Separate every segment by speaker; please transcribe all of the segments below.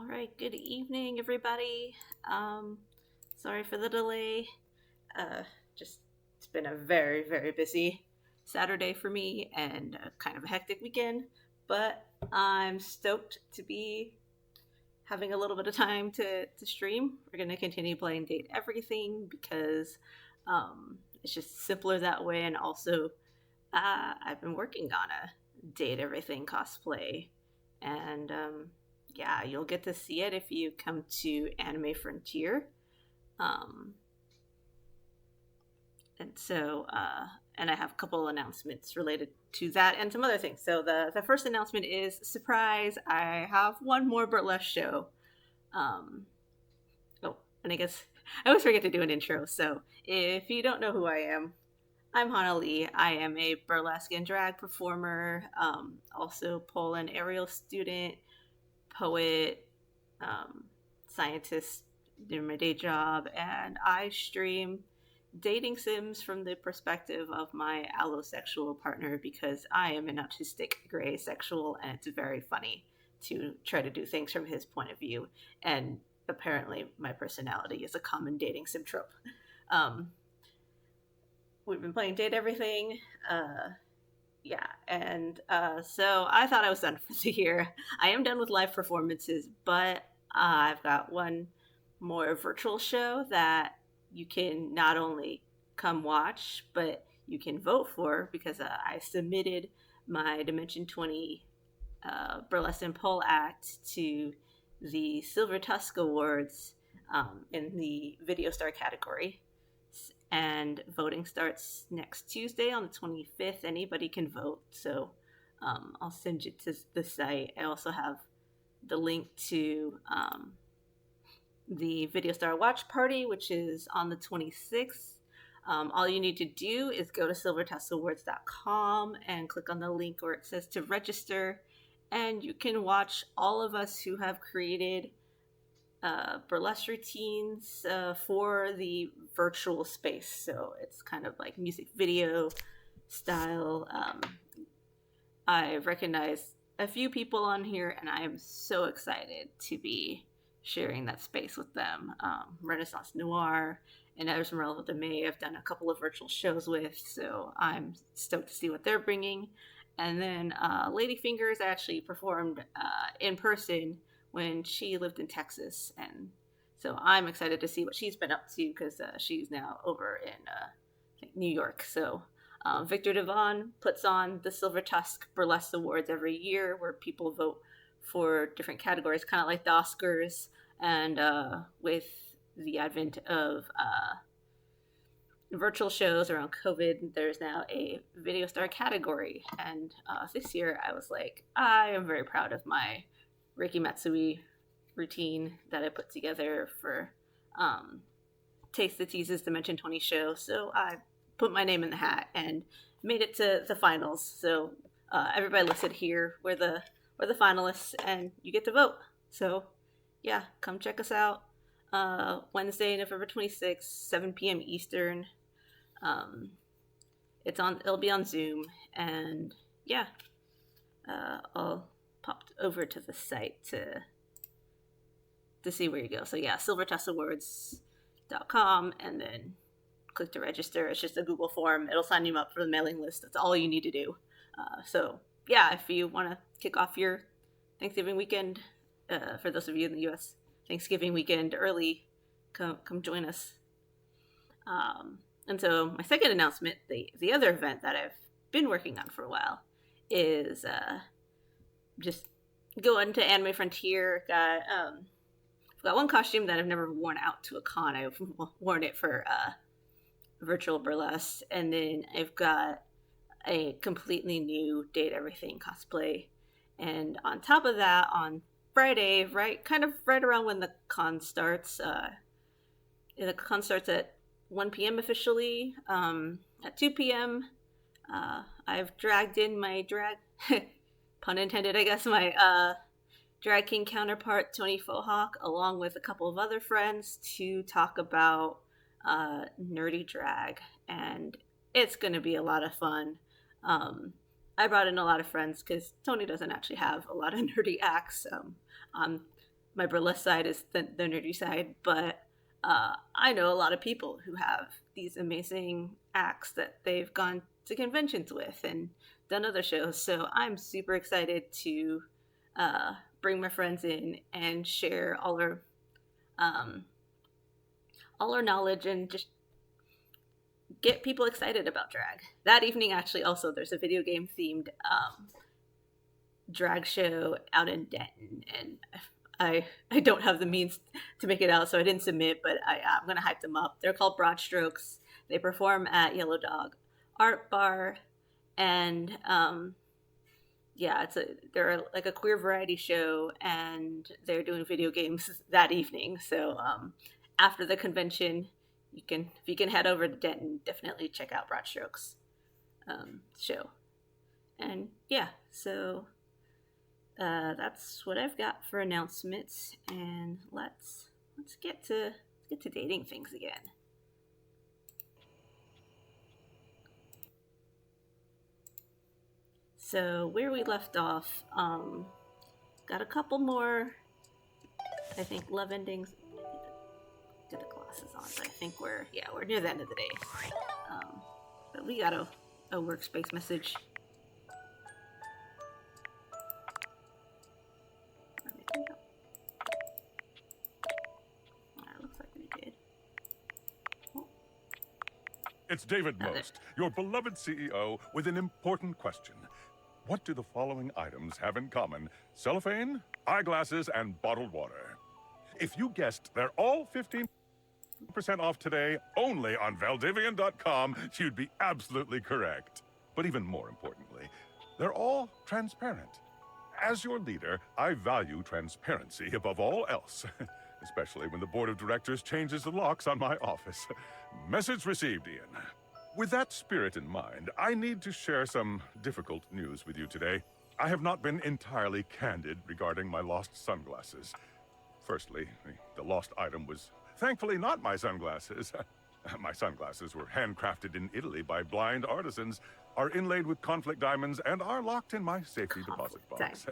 Speaker 1: All right, good evening, everybody. Um, Sorry for the delay. Uh, just it's been a very busy Saturday for me and kind of a hectic weekend, but I'm stoked to be having a little bit of time to stream. We're going to continue playing Date Everything because it's just simpler that way, and also I've been working on a Date Everything cosplay, and yeah, you'll get to see it if you come to Anime Frontier. Um, and so, and I have a couple announcements related to that and some other things. So the first announcement is surprise. I have one more burlesque show. Um, oh, and I guess I always forget to do an intro. So if you don't know who I am, I'm Hana Lee. I am a burlesque and drag performer, also pole and aerial student, poet, um, scientist doing my day job, and I stream dating sims from the perspective of my allosexual partner because I am an autistic gray sexual, and it's very funny to try to do things from his point of view. And apparently, my personality is a common dating sim trope. Um, we've been playing Date Everything. Yeah, and so I thought I was done for the year. I am done with live performances, but I've got one more virtual show that you can not only come watch, but you can vote for because I submitted my Dimension 20 Burlesque and Pole Act to the Silver Tusk Awards in the Video Star category, and voting starts next Tuesday on the 25th. Anybody can vote, so I'll send you to the site. I also have the link to the Video Star Watch Party, which is on the 26th. All you need to do is go to silvertuskawards.com and click on the link where it says to register, and you can watch all of us who have created burlesque routines for the virtual space. So it's kind of like music video style. I recognize a few people on here, and I am so excited to be sharing that space with them. Renaissance Noir and Esmeralda de May I've done a couple of virtual shows with, so I'm stoked to see what they're bringing. And then Ladyfingers actually performed in person when she lived in Texas, and so I'm excited to see what she's been up to because she's now over in New York. So Victor Devon puts on the Silver Tusk Burlesque Awards every year, where people vote for different categories, kind of like the Oscars. And with the advent of virtual shows around COVID, there's now a video star category. And this year I was like, I am very proud of my Reiki Matsui routine that I put together for Taste the Tease's Dimension 20 show. So I put my name in the hat and made it to the finals. So everybody listed here were the finalists, and you get to vote. So yeah, come check us out. Wednesday, November 26th, 7 p.m. Eastern. It'll be on Zoom, and yeah, I'll pop over to the site to see where you go. So yeah, silvertussawards.com, and then click to register. It's just a Google form. It'll sign you up for the mailing list. That's all you need to do. So yeah, if you want to kick off your Thanksgiving weekend, for those of you in the U.S., Thanksgiving weekend early, come join us. And so my second announcement, the other event that I've been working on for a while, is just go into Anime Frontier. I've got one costume that I've never worn out to a con. I've worn it for virtual burlesque, and then I've got a completely new Date Everything cosplay. And on top of that, on Friday, right around when the con starts, the con starts at 1 p.m. officially. At 2 p.m., I've dragged in my drag, pun intended, I guess, my drag king counterpart, Tony Fohawk, along with a couple of other friends to talk about nerdy drag. And it's going to be a lot of fun. I brought in a lot of friends because Tony doesn't actually have a lot of nerdy acts. I'm my burlesque side is the nerdy side, but I know a lot of people who have these amazing acts that they've gone to conventions with and done other shows. So I'm super excited to bring my friends in and share um, all our knowledge and just get people excited about drag. That evening, actually, also there's a video game themed drag show out in Denton, and I don't have the means to make it out, so I didn't submit, but I'm gonna hype them up. They're called Broad Strokes. They perform at Yellow Dog Art Bar, and yeah, they're like a queer variety show, and they're doing video games that evening. So after the convention, if you can head over to Denton, definitely check out Broad Strokes show. And yeah, so that's what I've got for announcements, and let's get to dating things again. So where we left off, got a couple more, I think, love endings. Get the glasses on, but I think we're near the end of the day. But we got a workspace message. Looks like we did. Oh.
Speaker 2: It's David Most, your beloved CEO, with an important question. What do the following items have in common? Cellophane, eyeglasses, and bottled water. If you guessed they're all 15% off today only on Valdivian.com, you'd be absolutely correct. But even more importantly, they're all transparent. As your leader, I value transparency above all else, especially when the board of directors changes the locks on my office. Message received, Ian. With that spirit in mind, I need to share some difficult news with you today. I have not been entirely candid regarding my lost sunglasses. Firstly, the lost item was thankfully not my sunglasses. My sunglasses were handcrafted in Italy by blind artisans, are inlaid with conflict diamonds, and are locked in my safety deposit box.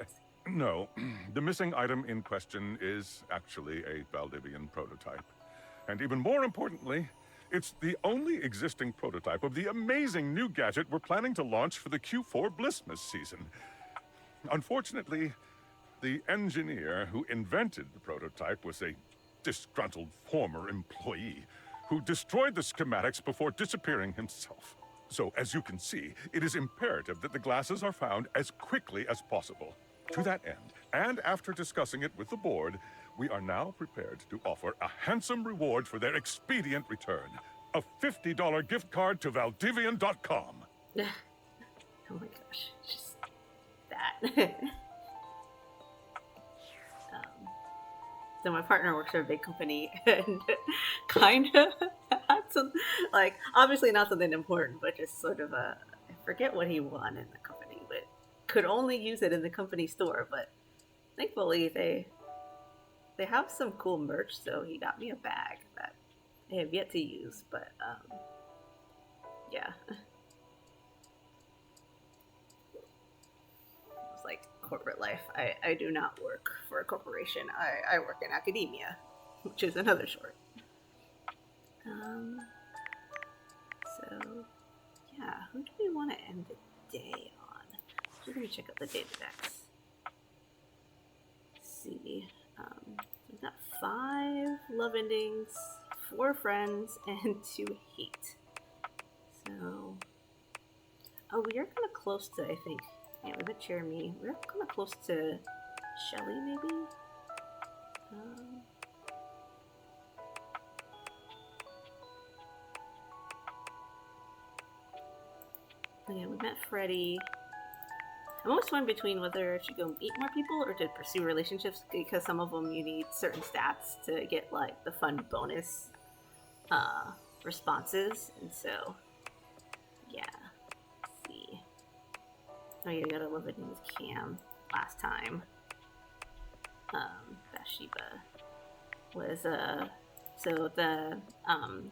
Speaker 2: No, the missing item in question is actually a Valdivian prototype. And even more importantly, it's the only existing prototype of the amazing new gadget we're planning to launch for the Q4 Blissmas season. Unfortunately, the engineer who invented the prototype was a disgruntled former employee who destroyed the schematics before disappearing himself. So, as you can see, it is imperative that the glasses are found as quickly as possible. To that end, and after discussing it with the board, we are now prepared to offer a handsome reward for their expedient return. A $50 gift card to Valdivian.com.
Speaker 1: Oh my gosh, just that. So my partner works for a big company and kind of had some, like, obviously not something important, but just sort of I forget what he won in the company, but could only use it in the company store. But thankfully they have some cool merch, so he got me a bag that I have yet to use, but yeah. It's like corporate life. I do not work for a corporation. I work in academia, which is another short. So yeah, who do we want to end the day on? We're gonna check out the data decks. Let's see. We've got 5 love endings, 4 friends, and 2 hate. So, oh, we are kind of close to, I think. Yeah, we met Jeremy. We're kind of close to Shelly, maybe. Yeah, we met Freddie. I'm always torn between whether I should go meet more people or to pursue relationships, because some of them you need certain stats to get like the fun bonus responses, and so yeah. Let's see. Oh yeah, I got a love it with Cam last time. Bathsheba was so the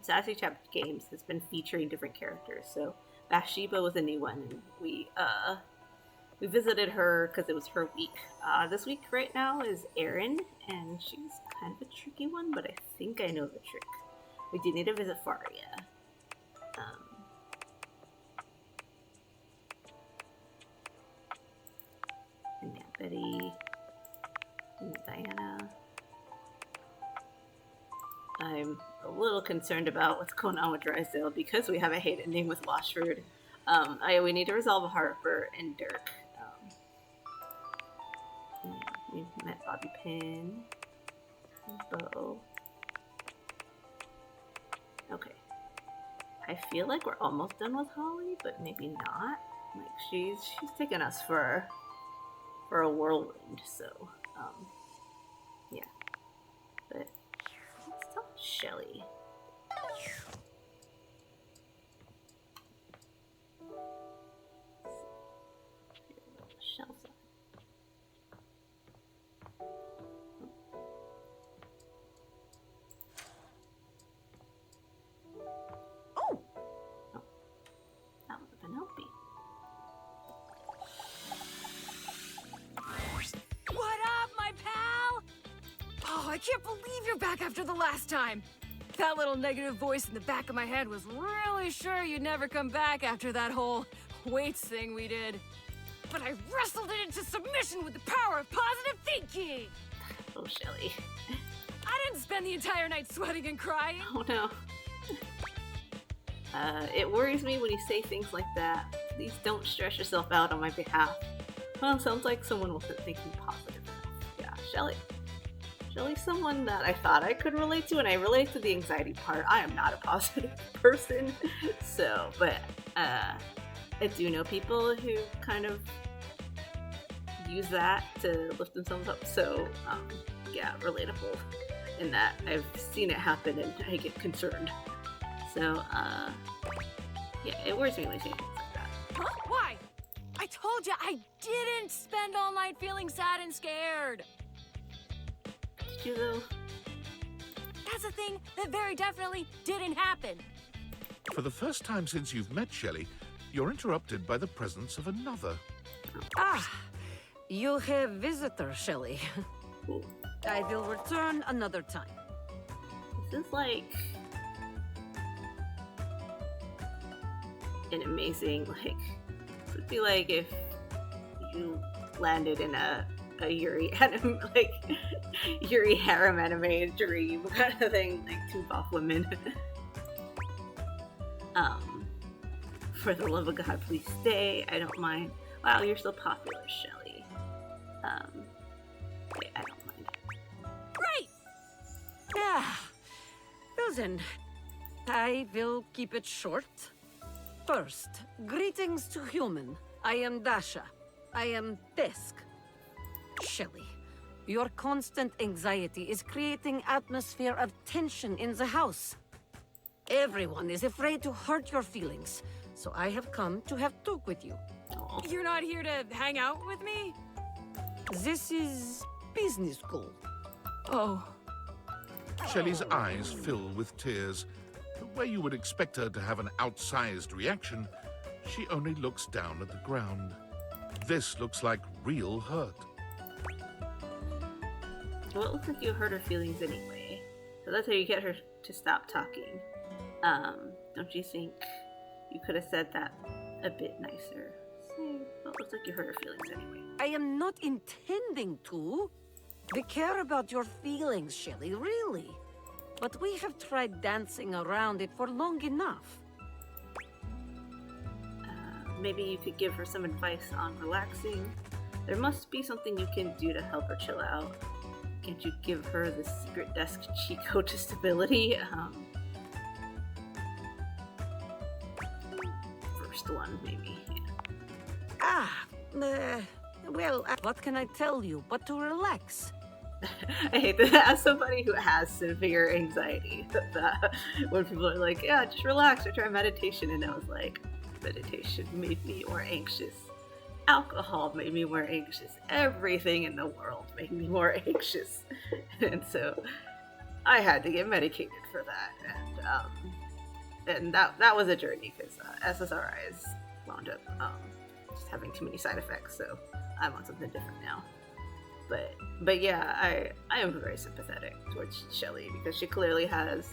Speaker 1: Sassy Chapter Games has been featuring different characters. So Bathsheba was a new one, and we we visited her because it was her week. This week right now is Erin, and she's kind of a tricky one, but I think I know the trick. We do need to visit Farya. And yeah, Betty and Diana. I'm a little concerned about what's going on with Drysdale because we have a hate ending with Washford. We need to resolve Harper and Dirk. We met Bobby Pin and Bo. Okay. I feel like we're almost done with Holly, but maybe not. Like she's taking us for a whirlwind, so yeah. But let's talk to Shelly.
Speaker 3: I can't believe you're back after the last time. That little negative voice in the back of my head was really sure you'd never come back after that whole weights thing we did. But I wrestled it into submission with the power of positive thinking.
Speaker 1: Oh, Shelly.
Speaker 3: I didn't spend the entire night sweating and crying.
Speaker 1: Oh, no. It worries me when you say things like that. Please don't stress yourself out on my behalf. Well, sounds like someone wasn't thinking positive enough. Yeah, Shelly. Shelly's someone that I thought I could relate to, and I relate to the anxiety part. I am not a positive person, so, but I do know people who kind of use that to lift themselves up, so yeah, relatable in that I've seen it happen and I get concerned. So, yeah, it worries me when I say things like that.
Speaker 3: Huh? Why? I told you I didn't spend all night feeling sad and scared.
Speaker 1: Did you, though?
Speaker 3: That's a thing that very definitely didn't happen.
Speaker 4: For the first time since you've met Shelley, you're interrupted by the presence of another.
Speaker 5: Ah, you have visitor, Shelley. I will return another time.
Speaker 1: This is like an amazing, like, it would be like if you landed in a Yuri anime, like Yuri harem anime dream kind of thing, like two buff women. For the love of God, please stay. I don't mind. Wow, you're so popular, Shelly. Okay, I don't mind.
Speaker 5: Right! Yeah. Well then, I will keep it short. First, greetings to human. I am Dasha. I am Desk. Shelley, your constant anxiety is creating atmosphere of tension in the house. Everyone is afraid to hurt your feelings, so I have come to have talk with you.
Speaker 3: You're not here to hang out with me?
Speaker 5: This is business school.
Speaker 3: Oh.
Speaker 4: Shelley's eyes fill with tears. Where you would expect her to have an outsized reaction, she only looks down at the ground. This looks like real hurt.
Speaker 1: Well, it looks like you hurt her feelings anyway. So that's how you get her to stop talking. Don't you think you could have said that a bit nicer? Well, it looks like you hurt her feelings anyway.
Speaker 5: I am not intending to. We care about your feelings, Shelley, really. But we have tried dancing around it for long enough.
Speaker 1: Maybe you could give her some advice on relaxing. There must be something you can do to help her chill out. Can't you give her the secret desk cheat code to stability? First one, maybe. Yeah.
Speaker 5: What can I tell you but to relax?
Speaker 1: I hate that. As somebody who has severe anxiety, when people are like, yeah, just relax or try meditation, and I was like, meditation made me more anxious. Alcohol made me more anxious. Everything in the world made me more anxious. And so I had to get medicated for that. And that was a journey because SSRIs wound up just having too many side effects, so I'm on something different now. But yeah, I am very sympathetic towards Shelly because she clearly has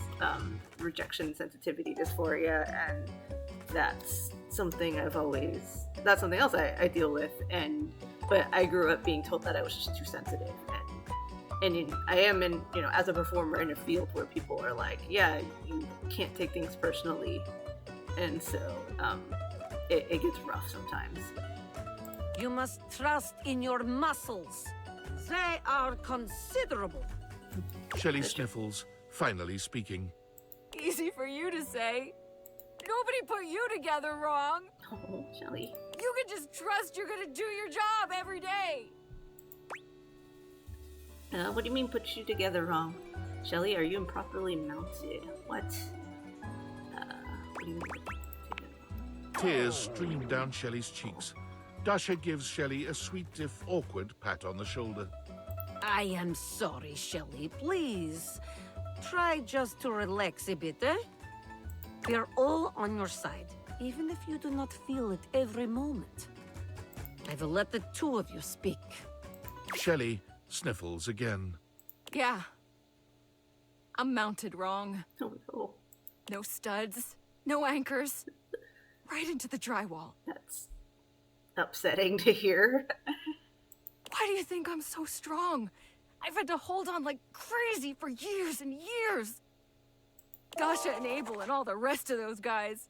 Speaker 1: rejection sensitivity dysphoria, and that's something else I deal with. But I grew up being told that I was just too sensitive, and I am in, as a performer in a field where people are like, yeah, you can't take things personally, and so it gets rough sometimes.
Speaker 5: You must trust in your muscles. They are considerable.
Speaker 4: Shelley sniffles, finally speaking.
Speaker 3: Easy for you to say. Nobody put you together wrong.
Speaker 1: Oh, Shelly.
Speaker 3: You can just trust you're gonna do your job every day.
Speaker 1: What do you mean put you together wrong? Shelly, are you improperly mounted? What? What do you mean put you together?
Speaker 4: Tears stream down Shelley's cheeks. Dasha gives Shelley a sweet, if awkward, pat on the shoulder.
Speaker 5: I am sorry, Shelley. Please, try just to relax a bit, eh? We are all on your side, even if you do not feel it every moment. I will let the two of you speak.
Speaker 4: Shelley sniffles again.
Speaker 3: Yeah. I'm mounted wrong.
Speaker 1: Oh no.
Speaker 3: No studs, no anchors. Right into the drywall.
Speaker 1: That's upsetting to hear.
Speaker 3: Why do you think I'm so strong? I've had to hold on like crazy for years and years. Dasha and Abel and all the rest of those guys,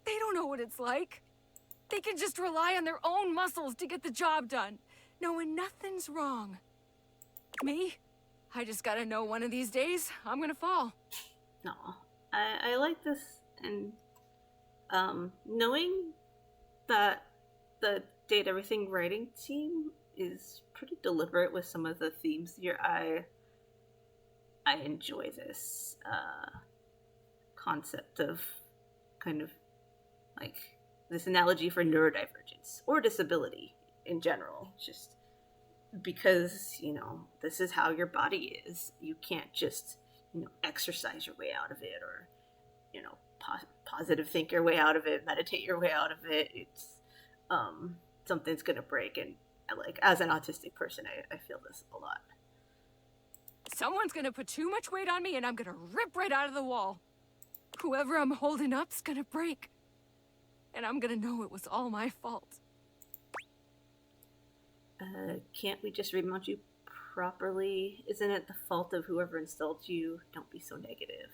Speaker 3: they don't know what it's like. They can just rely on their own muscles to get the job done, knowing nothing's wrong. Me? I just gotta know one of these days I'm gonna fall.
Speaker 1: No, I like this, and knowing that the Date Everything writing team is pretty deliberate with some of the themes here. I enjoy this concept of kind of like this analogy for neurodivergence or disability in general. Just because, this is how your body is. You can't just, exercise your way out of it, or, positive think your way out of it, meditate your way out of it. It's something's gonna break, and like as an autistic person, I feel this a lot.
Speaker 3: Someone's gonna put too much weight on me and I'm gonna rip right out of the wall. Whoever I'm holding up's gonna break. And I'm gonna know it was all my fault.
Speaker 1: Can't we just remount you properly? Isn't it the fault of whoever installed you? Don't be so negative.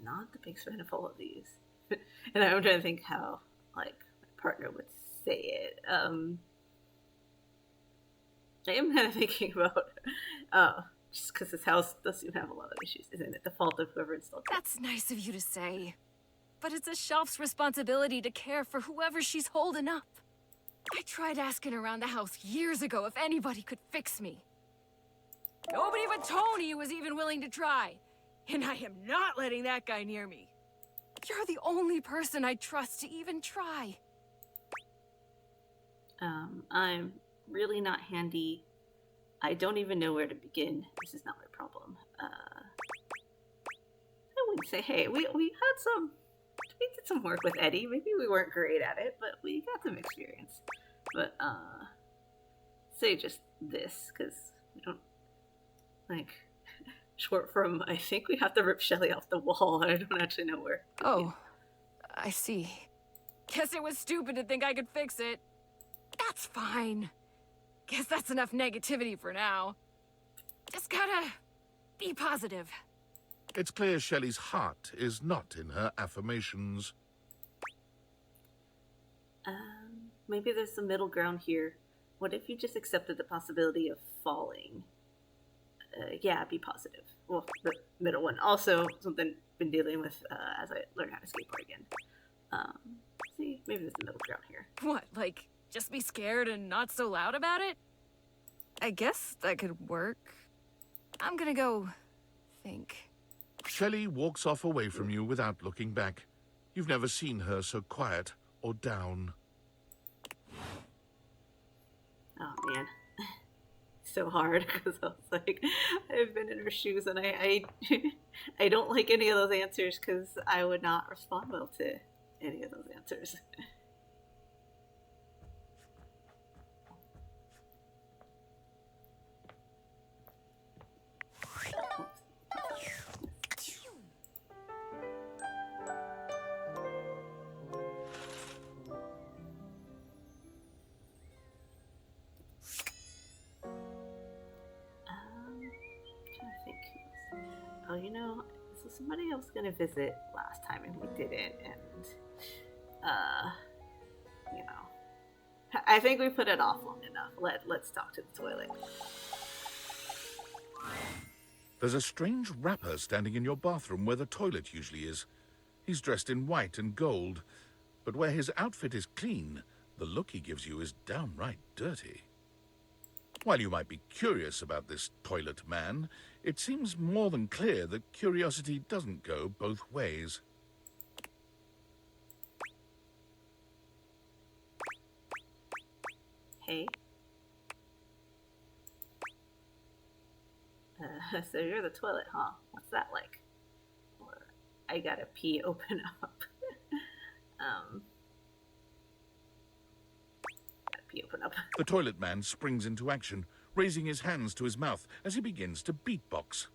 Speaker 1: Not the biggest fan of all of these. And I'm trying to think how, like, my partner would say it. I am kind of thinking about, just because this house does seem to have a lot of issues. Isn't it the fault of whoever installed it?
Speaker 3: That's nice of you to say. But it's a shelf's responsibility to care for whoever she's holding up. I tried asking around the house years ago if anybody could fix me. Nobody but Tony was even willing to try. And I am not letting that guy near me. You're the only person I trust to even try.
Speaker 1: I'm really not handy. I don't even know where to begin. This is not my problem. I wouldn't say, hey, we did some work with Eddie. Maybe we weren't great at it, but we got some experience. But, say just this, because we don't, like, short from, I think we have to rip Shelly off the wall. I don't actually know where.
Speaker 3: Oh, I see. Guess it was stupid to think I could fix it. That's fine. Guess that's enough negativity for now. Just gotta be positive.
Speaker 4: It's clear Shelley's heart is not in her affirmations.
Speaker 1: Maybe there's some middle ground here. What if you just accepted the possibility of falling? Yeah, be positive. Well, the middle one. Also, something I've been dealing with as I learn how to skateboard again. See, maybe there's a middle ground here.
Speaker 3: What, like, just be scared and not so loud about it? I guess that could work. I'm gonna go think.
Speaker 4: Shelley walks off away from you without looking back. You've never seen her so quiet or down.
Speaker 1: Oh, man. So hard, because I was like, I've been in her shoes, and I don't like any of those answers, because I would not respond well to any of those answers. Trying to think. Oh, so somebody else gonna visit last time and we didn't, and I think we put it off long enough. Let's talk to the toilet.
Speaker 4: There's a strange rapper standing in your bathroom where the toilet usually is. He's dressed in white and gold, but where his outfit is clean, the look he gives you is downright dirty. While you might be curious about this toilet man, it seems more than clear that curiosity doesn't go both ways.
Speaker 1: Hey. So you're the toilet, huh? What's that like? Or I gotta pee, open up. Gotta pee, open up.
Speaker 4: The toilet man springs into action, raising his hands to his mouth as he begins to beatbox.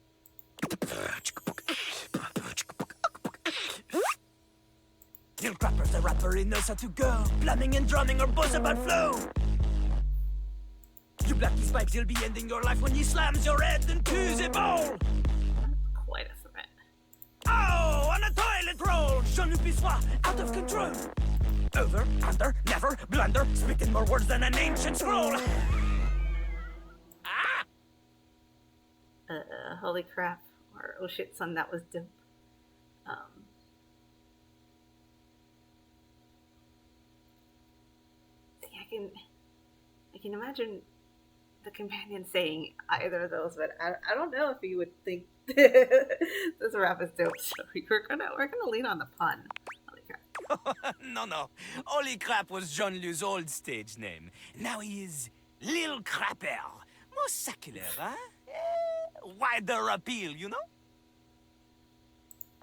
Speaker 6: Lil Crapper's the rapper, he knows how to go. Plumbing and drumming or boss about flow. You black these pipes, he'll be ending your life when he slams your head into the bowl.
Speaker 1: Quite a threat.
Speaker 6: Oh, on a toilet roll, Jean-Luc Bissois, out of control. Over, under, never, blunder, spitting more words than an ancient scroll. Ah!
Speaker 1: Holy crap. Or, oh shit, son, that was dope. See, I can imagine the companion saying either of those, but I don't know if you would think this rap is dope. So we're gonna lean on the pun. Holy crap.
Speaker 6: No. Holy Crap was Jean-Luc's old stage name. Now he is Lil Crapper. More secular, huh? Wider appeal, you know?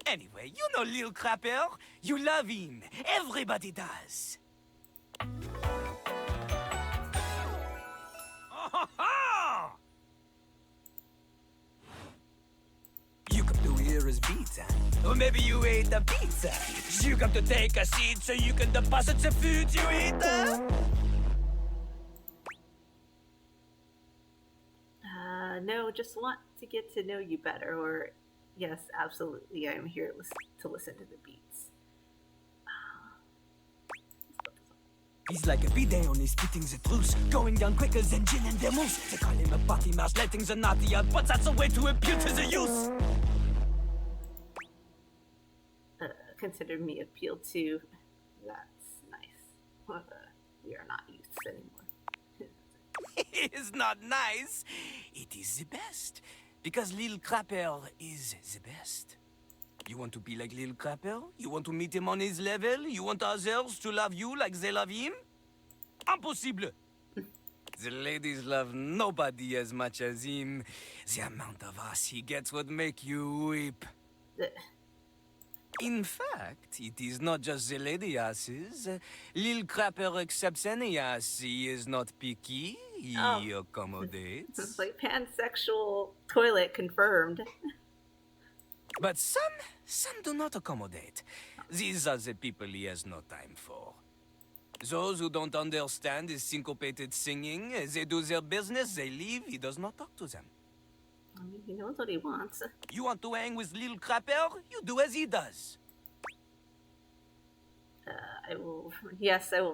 Speaker 6: Anyway, you know Lil Crapper. You love him. Everybody does. You come to hear his beats, huh? Or maybe you ate the pizza. You come to take a seat so you can deposit the food you eat, huh?
Speaker 1: No, just want to get to know you better, or yes, absolutely, I'm here to listen to the beats.
Speaker 6: He's like a bidet, only spitting the truth, going down quicker than gin and vermouth. They call him a party mouse, letting the naughty out, but that's a way to appeal to the youth.
Speaker 1: Consider me appealed to. That's nice. We are not youths anymore.
Speaker 6: It is not nice. It is the best. Because Lil Crapper is the best. You want to be like Lil Crapper? You want to meet him on his level? You want others to love you like they love him? Impossible! The ladies love nobody as much as him. The amount of ass he gets would make you weep. In fact, it is not just the lady asses. Lil Crapper accepts any ass. He is not picky. He accommodates.
Speaker 1: It's like pansexual toilet confirmed.
Speaker 6: But some do not accommodate. These are the people he has no time for. Those who don't understand his syncopated singing, they do their business, they leave, he does not talk to them.
Speaker 1: I mean, he knows what he wants.
Speaker 6: You want to hang with Lil Crapper? You do as he does.
Speaker 1: I will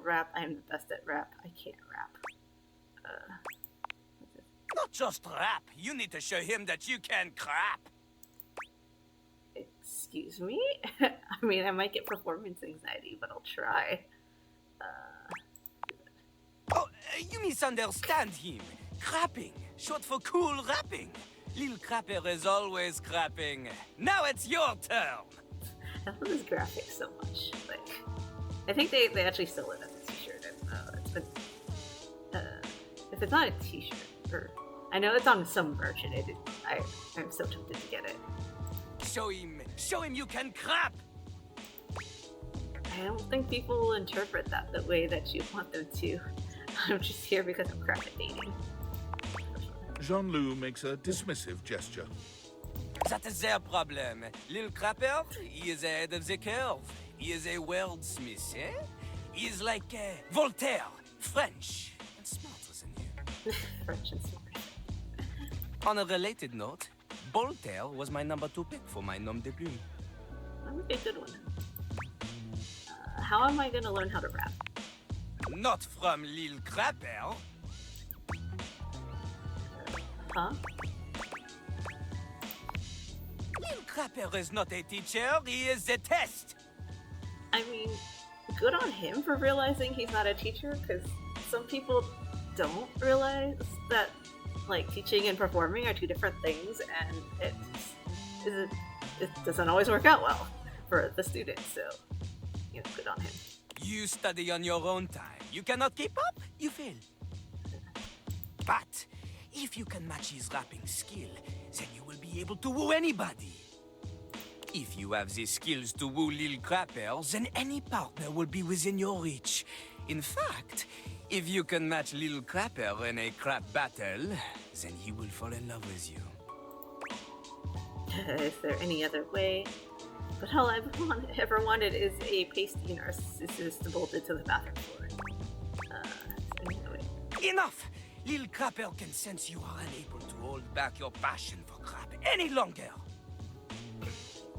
Speaker 1: rap. I'm the best at rap. I can't rap.
Speaker 6: Not just rap. You need to show him that you can crap.
Speaker 1: Excuse me? I mean, I might get performance anxiety, but I'll try.
Speaker 6: You misunderstand him. Crapping, short for cool rapping. Lil Crapper is always crapping. Now it's your turn.
Speaker 1: I love this graphic so much. Like, I think they actually sell it as a t-shirt. If it's not a t-shirt, or I know it's on some merch, and I'm so tempted to get it.
Speaker 6: Show him you can crap.
Speaker 1: I I don't think people will interpret that the way that you want them to. I'm just here because I'm crap at dating.
Speaker 4: Jean-Loup makes a dismissive gesture.
Speaker 6: That is their problem. Little Crapper, he is ahead of the curve. He is a wordsmith, eh? He is like Voltaire, French, and smarter than you.
Speaker 1: French and smart.
Speaker 6: On a related note, Voltaire was my number 2 pick for my nom de plume.
Speaker 1: That would be a good one. How am I gonna learn how to rap?
Speaker 6: Not from Lil Crapper.
Speaker 1: Huh?
Speaker 6: Lil Crapper is not a teacher, he is a test.
Speaker 1: I mean, good on him for realizing he's not a teacher, because some people don't realize that, like, teaching and performing are two different things, and it doesn't always work out well for the students, so, you know, good on him.
Speaker 6: You study on your own time. You cannot keep up, you fail. But if you can match his rapping skill, then you will be able to woo anybody. If you have the skills to woo Lil Crapper, then any partner will be within your reach. In fact, if you can match Lil Crapper in a crap battle, then he will fall in love with you.
Speaker 1: Is there any other way? But all I've ever wanted is a pasty narcissist bolted to the bathroom floor. Anyway.
Speaker 6: Enough! Lil Crapper can sense you are unable to hold back your passion for crap any longer.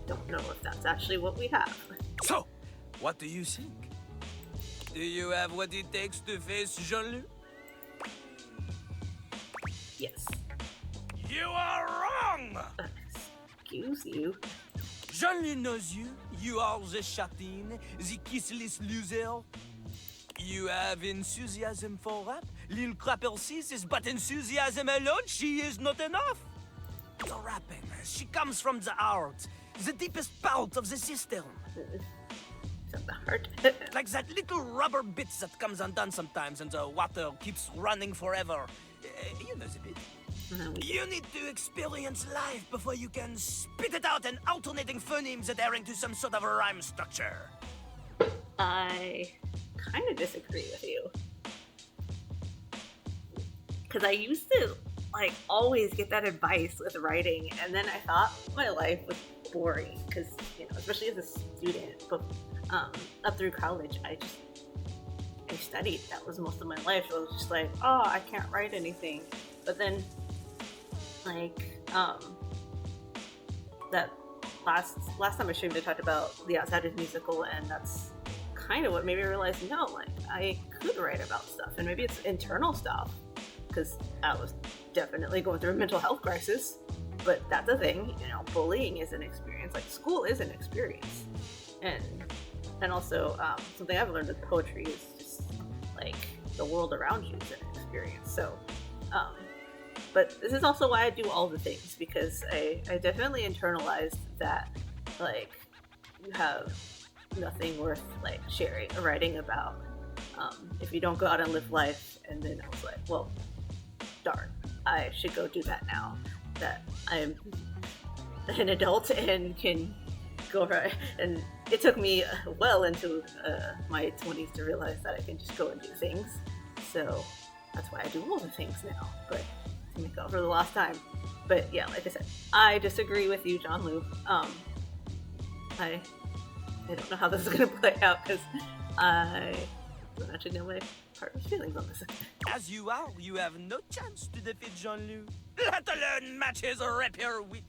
Speaker 1: Don't know if that's actually what we have.
Speaker 6: So, what do you think? Do you have what it takes to face Jean-Loup?
Speaker 1: Yes.
Speaker 6: You are wrong!
Speaker 1: Excuse you.
Speaker 6: Jean-Loup knows you. You are the chatin, the kissless loser. You have enthusiasm for rap. Lil Crapper sees is but enthusiasm alone. She is not enough. The rapping, she comes from the heart, the deepest part of the system.
Speaker 1: From the heart.
Speaker 6: Like that little rubber bit that comes undone sometimes and the water keeps running forever. You know the bit. You need to experience life before you can spit it out in alternating phonemes adhering to some sort of a rhyme structure.
Speaker 1: I kind of disagree with you. Because I used to, like, always get that advice with writing, and then I thought my life was boring. Because, you know, especially as a student, but up through college, I studied. That was most of my life. So I was just like, oh, I can't write anything. But then, like, that last time I streamed, I talked about The Outsiders musical, and that's kind of what made me realize, no, like, I could write about stuff, and maybe it's internal stuff, because I was definitely going through a mental health crisis, but that's a thing, you know, bullying is an experience, like, school is an experience, and also, something I've learned with poetry is just, like, the world around you is an experience, so, but this is also why I do all the things, because I definitely internalized that, like, you have nothing worth, like, sharing or writing about if you don't go out and live life. And then I was like, well, darn, I should go do that now that I'm an adult and can go right. And it took me well into my 20s to realize that I can just go and do things. So that's why I do all the things now. But to make up for the lost time. But yeah, like I said, I disagree with you, Jean-Loup. I don't know how this is going to play out because I don't actually know my partner's feelings on this.
Speaker 6: As you are, you have no chance to defeat Jean-Loup, let alone match his rapier wit.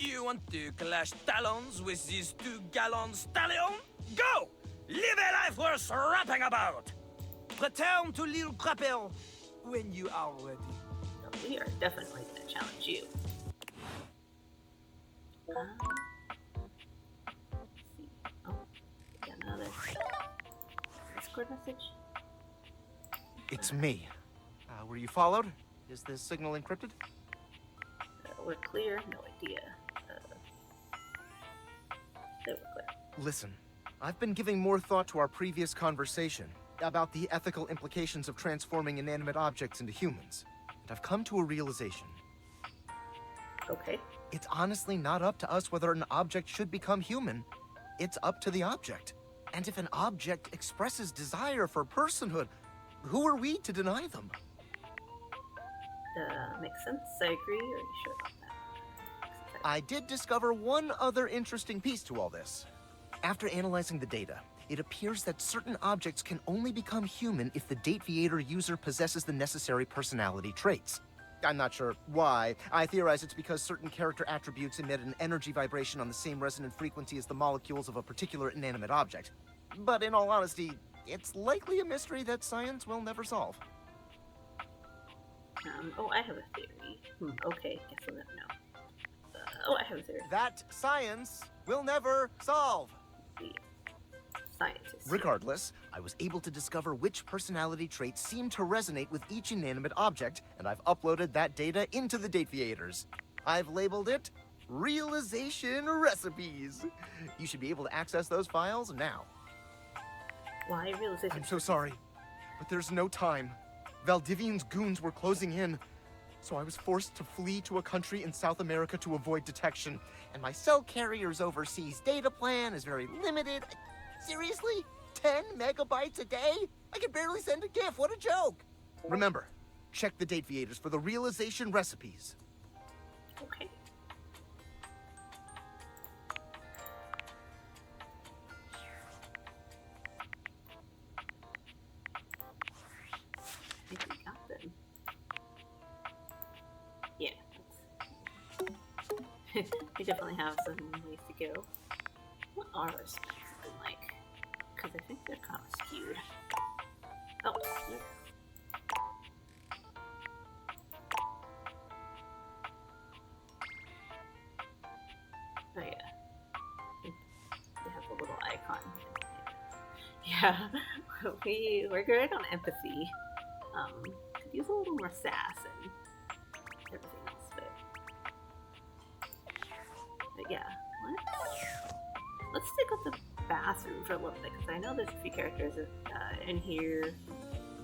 Speaker 6: You want to clash talons with these 2 gallon stallions? Go! Live a life worth rapping about! Return to Lil Crapper when you are ready.
Speaker 1: So we are definitely going to challenge you. Another Discord message.
Speaker 7: It's me. Were you followed? Is this signal encrypted?
Speaker 1: We're clear. No idea. They were clear.
Speaker 7: Listen, I've been giving more thought to our previous conversation about the ethical implications of transforming inanimate objects into humans. And I've come to a realization.
Speaker 1: Okay.
Speaker 7: It's honestly not up to us whether an object should become human. It's up to the object. And if an object expresses desire for personhood, who are we to deny them?
Speaker 1: Makes sense. I agree. Are you sure about that?
Speaker 7: I did discover one other interesting piece to all this. After analyzing the data, it appears that certain objects can only become human if the Dateviator user possesses the necessary personality traits. I'm not sure why. I theorize it's because certain character attributes emit an energy vibration on the same resonant frequency as the molecules of a particular inanimate object. But in all honesty, it's likely a mystery that science will never solve.
Speaker 1: Oh, I have a theory. Okay, guess we'll never know. I have a theory.
Speaker 7: That science will never solve.
Speaker 1: The scientist.
Speaker 7: Regardless, I was able to discover which personality traits seem to resonate with each inanimate object, and I've uploaded that data into the Dateviators. I've labeled it Realization Recipes. You should be able to access those files now.
Speaker 1: Why realization?
Speaker 7: I'm so sorry, but there's no time. Valdivian's goons were closing in, so I was forced to flee to a country in South America to avoid detection. And my cell carrier's overseas data plan is very limited. Seriously? 10 megabytes a day? I can barely send a GIF. What a joke! Remember, check the Dateviators for the realization recipes.
Speaker 1: Okay. I think we got them. Yeah. We definitely have some ways to go. What are our specs looking like? Because I think they're kind of skewed. Oh, nope. Oh yeah. They have a little icon. Yeah, we're good on empathy. Could use a little more sass and everything else, but yeah, let's stick with the bathroom for a little bit, because I know there's a few characters in here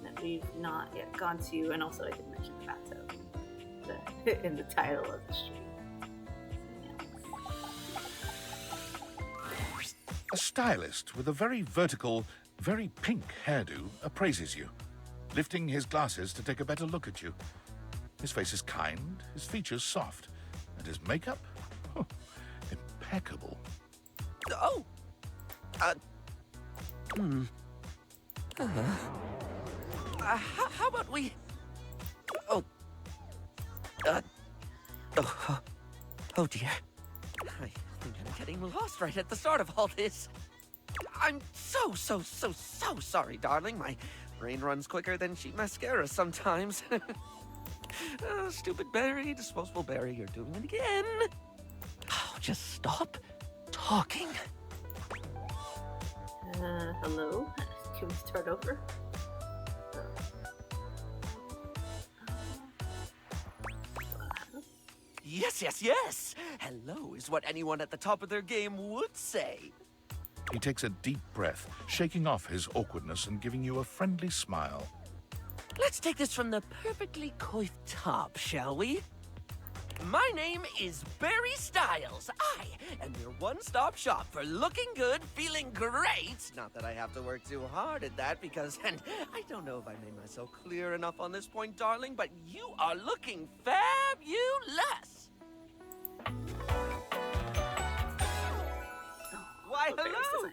Speaker 1: that we've not yet gone to, and also I did mention the bathtub in the title of the stream.
Speaker 4: A stylist with a very vertical, very pink hairdo appraises you, lifting his glasses to take a better look at you. His face is kind, his features soft, and his makeup? Oh, impeccable.
Speaker 6: Oh! How about we... Oh, dear. I think I'm getting lost right at the start of all this. I'm so sorry, darling. My brain runs quicker than cheap mascara sometimes. Oh, stupid Barry, disposable Barry, you're doing it again. Oh, just stop talking.
Speaker 1: Hello? Can we start over?
Speaker 6: Yes. Hello is what anyone at the top of their game would say.
Speaker 4: He takes a deep breath, shaking off his awkwardness and giving you a friendly smile.
Speaker 6: Let's take this from the perfectly coiffed top, shall we? My name is Barry Styles. I am your one-stop shop for looking good, feeling great. Not that I have to work too hard at that because, and I don't know if I made myself clear enough on this point, darling, but you are looking fabulous. Why, hello.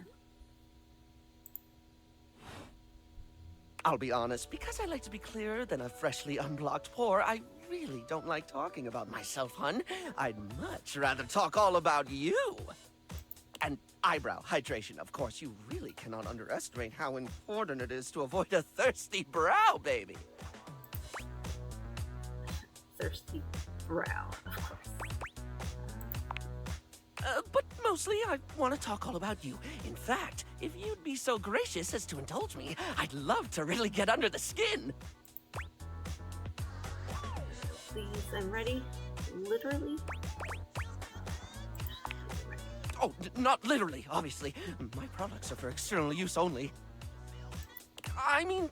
Speaker 6: I'll be honest, because I like to be clearer than a freshly unblocked pore, I really don't like talking about myself, hun. I'd much rather talk all about you. And eyebrow hydration, of course. You really cannot underestimate how important it is to avoid a thirsty brow, baby.
Speaker 1: Thirsty brow, of course.
Speaker 6: But mostly, I want to talk all about you. In fact, if you'd be so gracious as to indulge me, I'd love to really get under the skin.
Speaker 1: Please, I'm ready. Literally.
Speaker 6: Oh, not literally, obviously. My products are for external use only. I mean,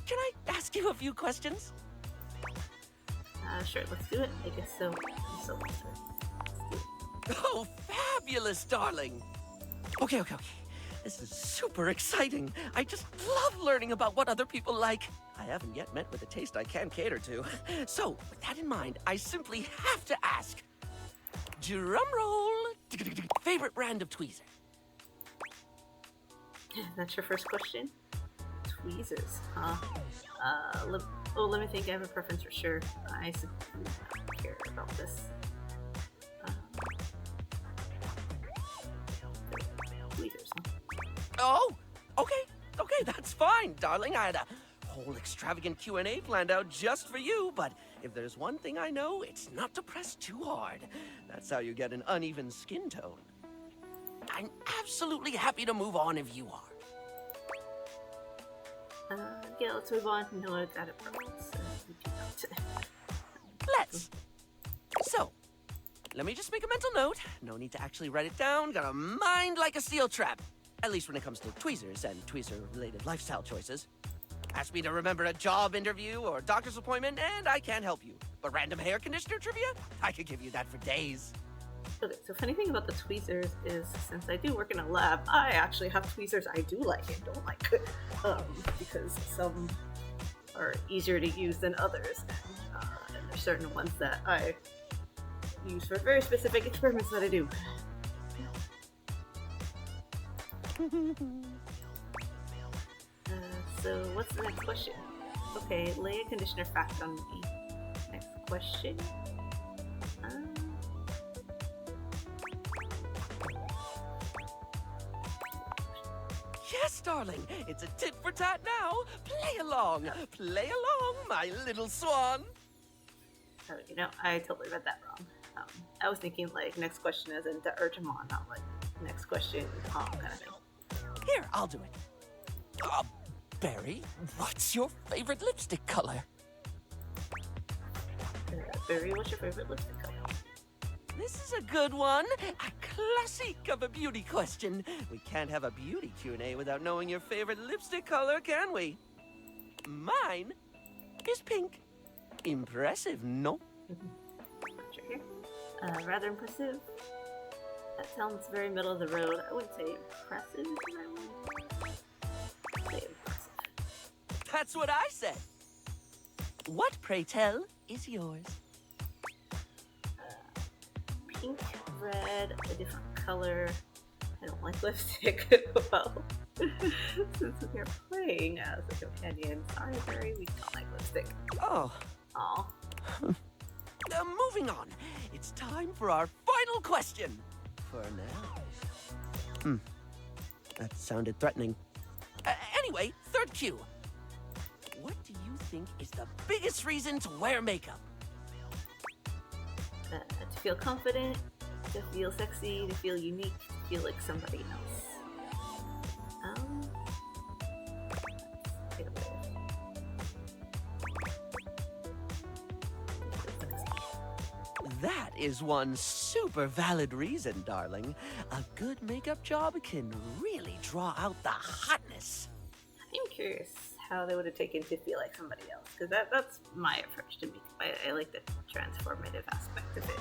Speaker 6: can I ask you a few questions?
Speaker 1: Sure, let's do it. I guess so. I'm so
Speaker 6: Oh, fabulous, darling. Okay.
Speaker 8: This is super exciting. I just love learning about what other people like. I haven't yet met with a taste I can cater to. So, with that in mind, I simply have to ask. Drum roll. Favorite brand of tweezer?
Speaker 1: That's your first question? Tweezers, huh? Let me think. I have a preference for sure. I don't care about this. Tweezers, huh?
Speaker 8: Oh, okay, that's fine, darling. I had a whole extravagant Q&A planned out just for you, but if there's one thing I know, it's not to press too hard. That's how you get an uneven skin tone. I'm absolutely happy to move on if you are.
Speaker 1: Yeah, let's move on. No, I've got a preference. We do not.
Speaker 8: Let's. So, let me just make a mental note. No need to actually write it down. Got a mind like a steel trap. At least when it comes to tweezers and tweezer-related lifestyle choices. Ask me to remember a job interview or doctor's appointment, and I can't help you. But random hair conditioner trivia? I could give you that for days.
Speaker 1: Okay, so funny thing about the tweezers is, since I do work in a lab, I actually have tweezers I do like and don't like. Because some are easier to use than others, and there's certain ones that I use for very specific experiments that I do. So what's the next question? Okay, lay a conditioner fact on me. Next question.
Speaker 8: Yes, darling. It's a tit for tat now. Play along, my little swan.
Speaker 1: Oh, you know, I totally read that wrong. I was thinking like next question as in Urgemon, not like next question kind of thing.
Speaker 8: Here, I'll do it. Barry, what's your favorite lipstick color?
Speaker 1: Barry, what's your favorite lipstick color?
Speaker 8: This is a good one. A classic of a beauty question. We can't have a beauty Q&A without knowing your favorite lipstick color, can we? Mine is pink. Impressive, no?
Speaker 1: Sure here. Rather impressive. That sounds very middle of the road. I wouldn't say impressive is the right one. Say impressive.
Speaker 8: That's what I said. What, pray tell, is yours?
Speaker 1: Pink, red, a different color. I don't like lipstick. Well, since we are playing as a companion, sorry, Barry, we don't like lipstick.
Speaker 8: Oh.
Speaker 1: Aw.
Speaker 8: Moving on. It's time for our final question. For now. That sounded threatening. Anyway, third cue. What do you think is the biggest reason to wear makeup?
Speaker 1: To feel confident, to feel sexy, to feel unique, to feel like somebody else. Take a breath.
Speaker 8: That is one super valid reason, darling. A good makeup job can really draw out the hotness.
Speaker 1: I'm curious how they would have taken to feel like somebody else, because that's my approach to makeup. I like the transformative aspect of it.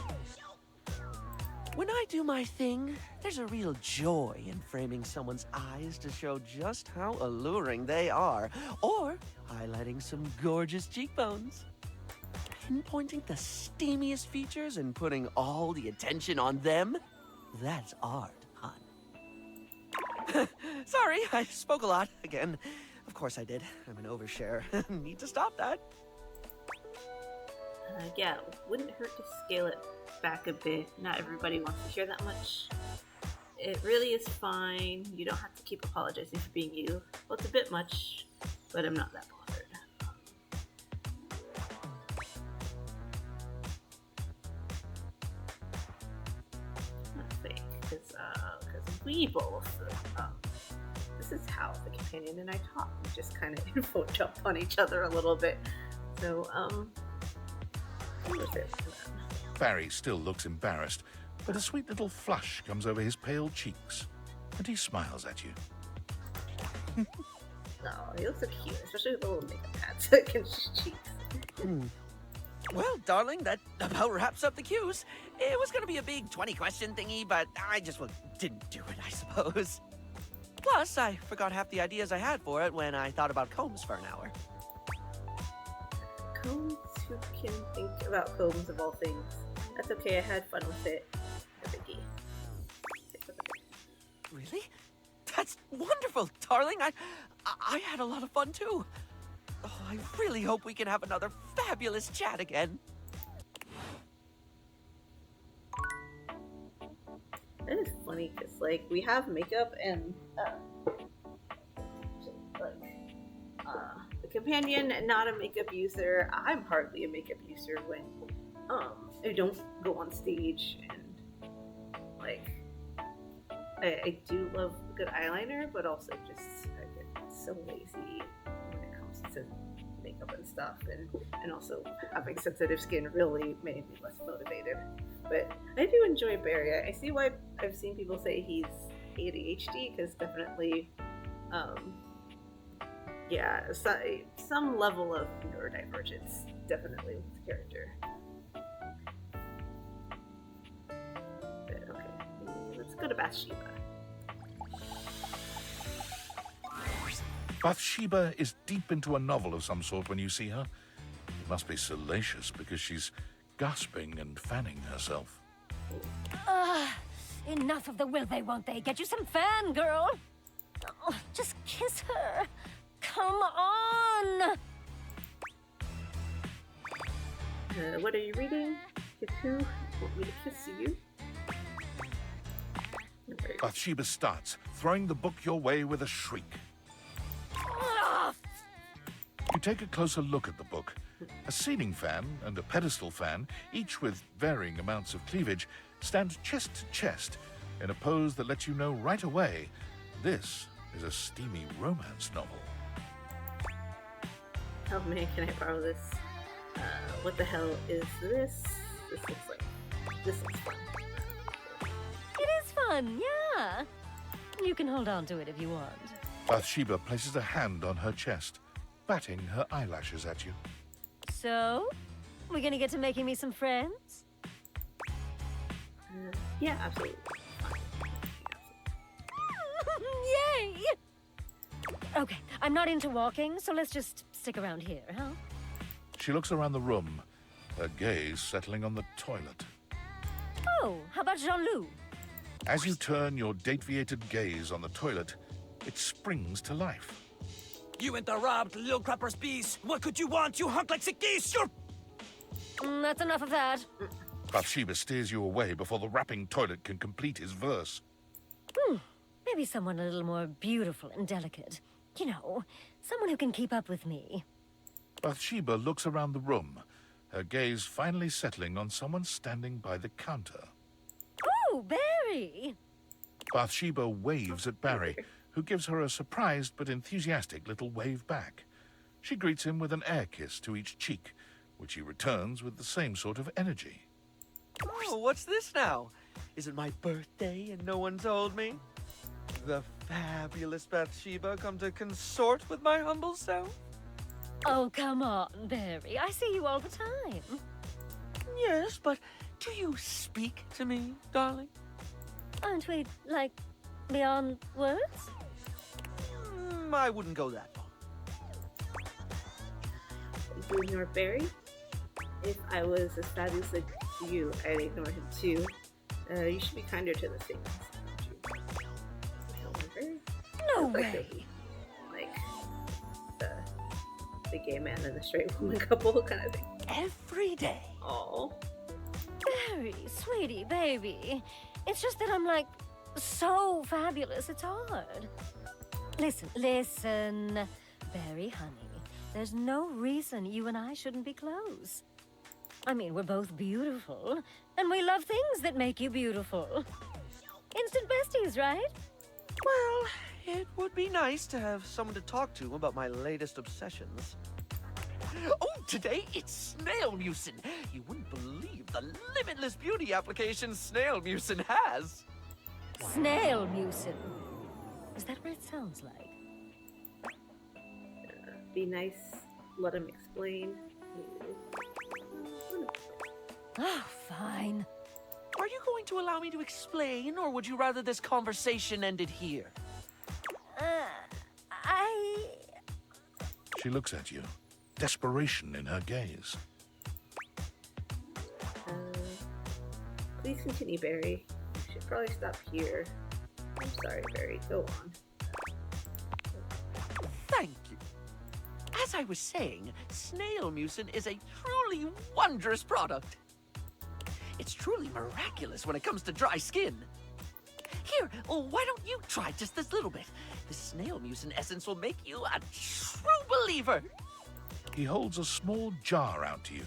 Speaker 8: When I do my thing, there's a real joy in framing someone's eyes to show just how alluring they are, or highlighting some gorgeous cheekbones. Pinpointing the steamiest features and putting all the attention on them, that's art, hon. Sorry, I spoke a lot again. Of course I did. I'm an overshare. Need to stop that.
Speaker 1: Yeah, wouldn't hurt to scale it back a bit. Not everybody wants to hear that much. It really is fine. You don't have to keep apologizing for being you. Well, it's a bit much, but I'm not that bothered. I think, because we both, this is how the companion and I talk. We just kind of info jump on each other a little bit. So, what was it?
Speaker 4: Barry still looks embarrassed, but a sweet little flush comes over his pale cheeks, and he smiles at you.
Speaker 1: No, he looks so cute, especially with the little makeup pads against his cheeks.
Speaker 8: Well, darling, that about wraps up the cues. It was gonna be a big 20-question thingy, but I just didn't do it, I suppose. Plus, I forgot half the ideas I had for it when I thought about combs for an hour.
Speaker 1: Combs? Who can think about combs of all things? That's okay, I had fun with it. No biggie.
Speaker 8: Really? That's wonderful, darling. I had a lot of fun too. Oh, I really hope we can have another fabulous chat again.
Speaker 1: That is funny because, like, we have makeup and, the companion, not a makeup user. I'm hardly a makeup user when, I don't go on stage and, like, I do love good eyeliner, but also just, I get so lazy when it comes to makeup and stuff, and also having sensitive skin really made me less motivated. But I do enjoy Farya. I see why I've seen people say he's ADHD, because definitely, yeah, some level of neurodivergence definitely with the character. But okay, let's go to Bathsheba.
Speaker 4: Bathsheba is deep into a novel of some sort when you see her. It must be salacious because she's gasping and fanning herself.
Speaker 9: Enough of the will they, won't they? Get you some fan, girl. Oh, just kiss her. Come on.
Speaker 1: What are you reading? Kiss who? Want me to kiss you? Okay.
Speaker 4: Bathsheba starts, throwing the book your way with a shriek. You take a closer look at the book. A ceiling fan and a pedestal fan, each with varying amounts of cleavage, stand chest to chest in a pose that lets you know right away this is a steamy romance novel.
Speaker 1: Oh man, can I borrow this? What the hell is this? This looks fun.
Speaker 9: It is fun, yeah. You can hold on to it if you want.
Speaker 4: Bathsheba places a hand on her chest, batting her eyelashes at you.
Speaker 9: So, we're gonna get to making me some friends?
Speaker 1: Yeah, absolutely.
Speaker 9: Yay! Okay, I'm not into walking, so let's just stick around here, huh?
Speaker 4: She looks around the room, her gaze settling on the toilet.
Speaker 9: Oh, how about Jean-Loup?
Speaker 4: As you turn your deviated gaze on the toilet, it springs to life.
Speaker 6: You interrupt Lil Crapper's piece. What could you want, you hunk like sick geese? You're...
Speaker 9: That's enough of that.
Speaker 4: Bathsheba steers you away before the rapping toilet can complete his verse.
Speaker 9: Maybe someone a little more beautiful and delicate. You know, someone who can keep up with me.
Speaker 4: Bathsheba looks around the room, her gaze finally settling on someone standing by the counter.
Speaker 9: Oh, Barry!
Speaker 4: Bathsheba waves at Barry, who gives her a surprised but enthusiastic little wave back. She greets him with an air kiss to each cheek, which he returns with the same sort of energy.
Speaker 8: Oh, what's this now? Is it my birthday and no one told me? The fabulous Bathsheba come to consort with my humble self?
Speaker 9: Oh, come on, Barry. I see you all the time.
Speaker 8: Yes, but do you speak to me, darling?
Speaker 9: Aren't we, like, beyond words?
Speaker 8: I wouldn't go that far.
Speaker 1: You ignore Barry? If I was as fabulous as you, I'd ignore him too. You should be kinder to the things.
Speaker 9: No
Speaker 1: Like
Speaker 9: way.
Speaker 1: The gay man and the straight woman couple kind of thing.
Speaker 8: Every day.
Speaker 1: Oh.
Speaker 9: Barry, sweetie, baby. It's just that I'm, like, so fabulous, it's hard. Listen. Barry, honey, there's no reason you and I shouldn't be close. I mean, we're both beautiful, and we love things that make you beautiful. Instant besties, right?
Speaker 8: Well, it would be nice to have someone to talk to about my latest obsessions. Oh, today it's snail mucin. You wouldn't believe the limitless beauty application snail mucin has.
Speaker 9: Snail mucin. Is that what it sounds like?
Speaker 1: Be nice. Let him explain.
Speaker 9: Oh, fine.
Speaker 8: Are you going to allow me to explain, or would you rather this conversation ended here?
Speaker 4: She looks at you, desperation in her gaze.
Speaker 1: Please continue, Barry. You should probably stop here. I'm sorry, Barry. Go on.
Speaker 8: Thank you. As I was saying, snail mucin is a truly wondrous product. It's truly miraculous when it comes to dry skin. Here, why don't you try just this little bit? The snail mucin essence will make you a true believer.
Speaker 4: He holds a small jar out to you,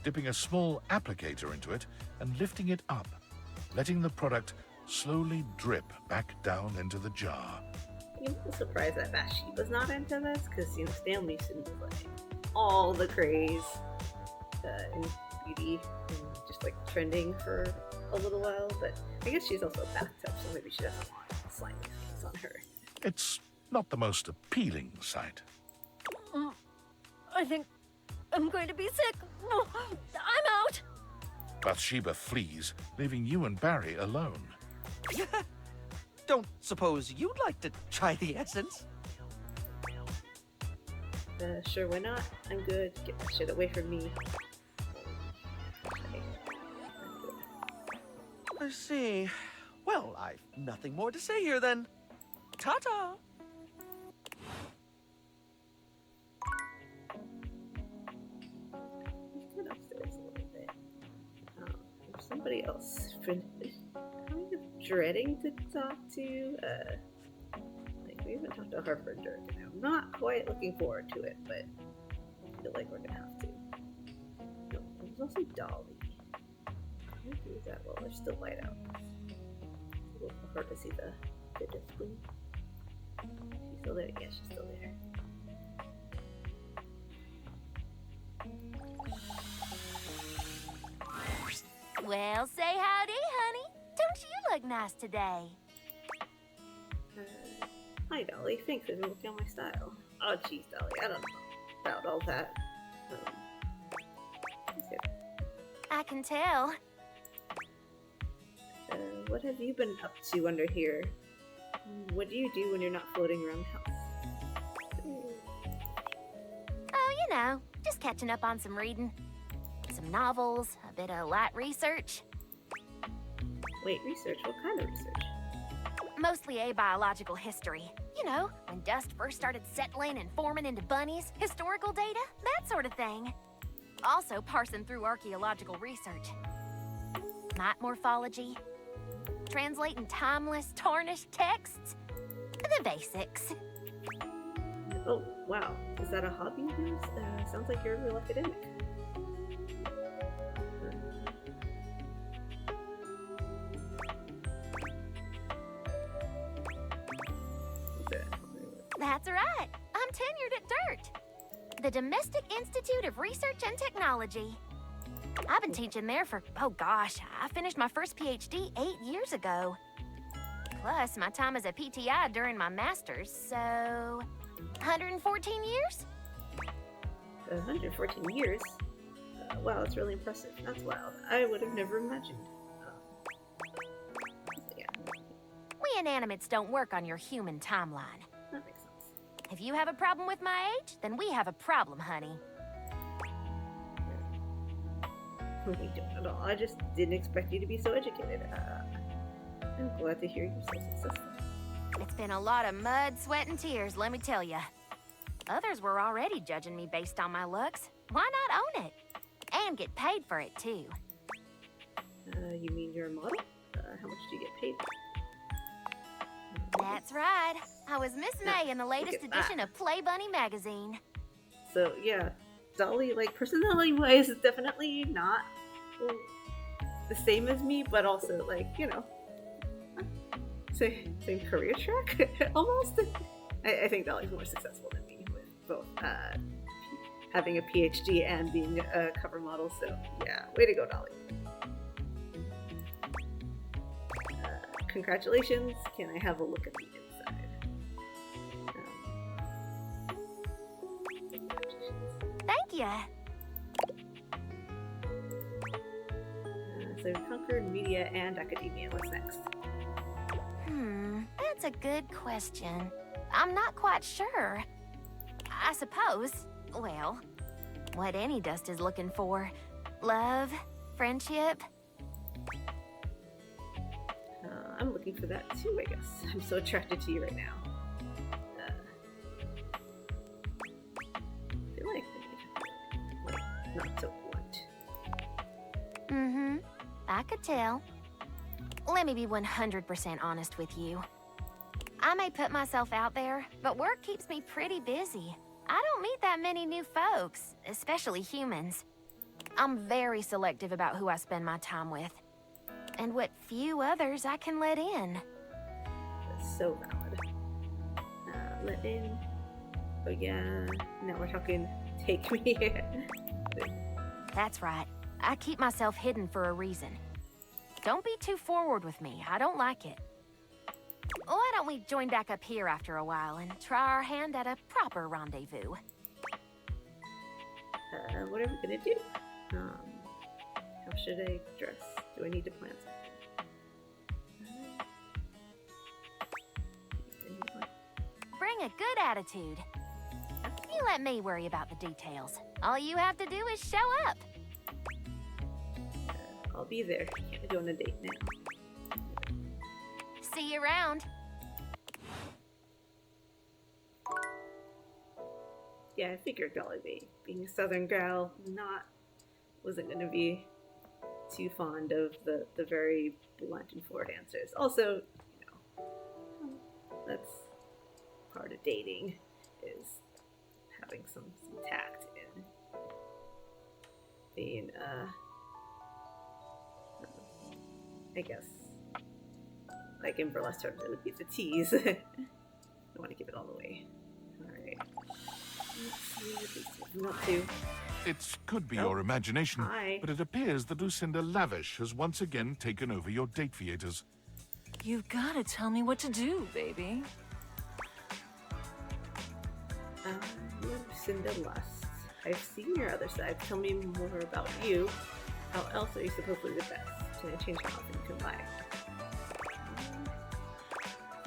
Speaker 4: dipping a small applicator into it and lifting it up, letting the product slowly drip back down into the jar.
Speaker 1: I'm surprised that Bathsheba's not into this, because, you know, snail mucin is like all the craze in beauty and just like trending for a little while, but I guess she's also a bathtub, so maybe she doesn't want slimy things on her.
Speaker 4: It's not the most appealing sight.
Speaker 9: I think I'm going to be sick. I'm out.
Speaker 4: Bathsheba flees, leaving you and Barry alone.
Speaker 8: Don't suppose you'd like to try the essence?
Speaker 1: Sure, why not? I'm good. Get that shit away from me. Okay.
Speaker 8: I see. Well, I've nothing more to say here then. Ta-ta!
Speaker 1: Get upstairs a little bit. There's somebody else kind of dreading to talk to. Like, we haven't talked to Harper and Dirk, and I'm not quite looking forward to it, but I feel like we're gonna have to. No, there's also Dolly. Where is that? Well, there's still light out. It's a little hard to see the display. She's still there? Yeah, she's still there.
Speaker 10: Well, say howdy, honey. Don't you look nice today?
Speaker 1: Hi, Dolly. Thanks for working on my style. Oh, jeez, Dolly. I don't know about all that.
Speaker 10: I can tell.
Speaker 1: What have you been up to under here? What do you do when you're not floating around the house?
Speaker 10: Oh, you know, just catching up on some reading. Some novels, a bit of light research.
Speaker 1: Wait, research? What kind of research?
Speaker 10: Mostly abiological history. You know, when dust first started settling and forming into bunnies, historical data, that sort of thing. Also parsing through archaeological research. Night morphology. Translating timeless, tarnished texts. The basics.
Speaker 1: Oh, wow. Is that a hobby of yours? Sounds like you're a real academic.
Speaker 10: That's right. I'm tenured at DIRT, the Domestic Institute of Research and Technology. I've been teaching there for, oh gosh, I finished my first PhD 8 years ago. Plus, my time as a PTI during my master's, so 114 years?
Speaker 1: 114 years? Wow, that's really impressive. That's wild. I would have never imagined. Yeah.
Speaker 10: We inanimates don't work on your human timeline.
Speaker 1: That makes sense.
Speaker 10: If you have a problem with my age, then we have a problem, honey.
Speaker 1: We don't at all. I just didn't expect you to be so educated. I'm glad to hear you're so successful.
Speaker 10: It's been a lot of mud, sweat, and tears, let me tell you. Others were already judging me based on my looks. Why not own it? And get paid for it, too.
Speaker 1: You mean you're a model? How much do you get paid?
Speaker 10: That's right. I was Miss May in the latest edition of Play Bunny magazine.
Speaker 1: So, yeah. Dolly, like, personality-wise, is definitely not the same as me, but also, like, you know, same career track, almost. I think Dolly's more successful than me with both having a PhD and being a cover model, so yeah, way to go, Dolly. Congratulations. Can I have a look at the inside?
Speaker 10: Thank you.
Speaker 1: So we've conquered media and academia. What's next?
Speaker 10: That's a good question. I'm not quite sure. I suppose, well, what any dust is looking for. Love, friendship.
Speaker 1: I'm looking for that too, I guess. I'm so attracted to you right now. I feel like not so blunt.
Speaker 10: Mm-hmm. I could tell. Let me be 100% honest with you. I may put myself out there, but work keeps me pretty busy. I don't meet that many new folks, especially humans. I'm very selective about who I spend my time with, and what few others I can let in.
Speaker 1: That's so valid. Let in. Oh yeah, now we're talking take me.
Speaker 10: That's right. I keep myself hidden for a reason. Don't be too forward with me. I don't like it. Why don't we join back up here after a while and try our hand at a proper rendezvous?
Speaker 1: What are we gonna do? How should I dress? Do I need to plan something?
Speaker 10: Bring a good attitude. You let me worry about the details. All you have to do is show up.
Speaker 1: I'll be there. Can't go on a date now.
Speaker 10: See you around.
Speaker 1: Yeah, I figured Dolly B. Being a southern gal, wasn't gonna be too fond of the very blunt and forward answers. Also, that's part of dating, is having some tact in being I guess, like in burlesque terms, it would be the tease. Don't want to give it all away. Alright. Let's see what these up to.
Speaker 4: It could be your imagination,
Speaker 1: Hi.
Speaker 4: but it appears that Lucinda Lavish has once again taken over your date theaters.
Speaker 3: You've got to tell me what to do, baby.
Speaker 1: Lucinda Lust. I've seen your other side. Tell me more about you. How else are you supposedly the best? Can I change how often you come by?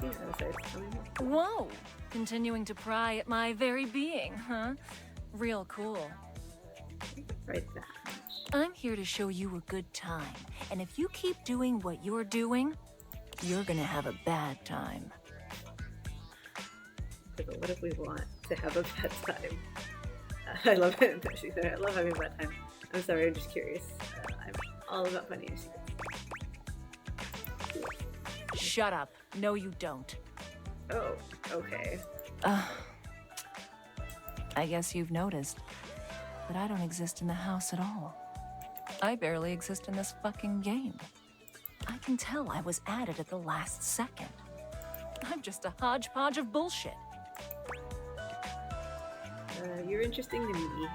Speaker 1: Your other side. Tell me more.
Speaker 3: Whoa! Continuing to pry at my very being, huh? Real cool.
Speaker 1: Right that much.
Speaker 3: I'm here to show you a good time, and if you keep doing what you're doing, you're gonna have a bad time.
Speaker 1: But what if we want to have a bad time? I love it. She said, I love having a bad time. I'm sorry, I'm just curious. I'm all about funny secrets.
Speaker 3: Shut up. No, you don't.
Speaker 1: Oh, okay.
Speaker 3: I guess you've noticed, but I don't exist in the house at all. I barely exist in this fucking game. I can tell I was added at the last second. I'm just a hodgepodge of bullshit.
Speaker 1: You're interesting to me.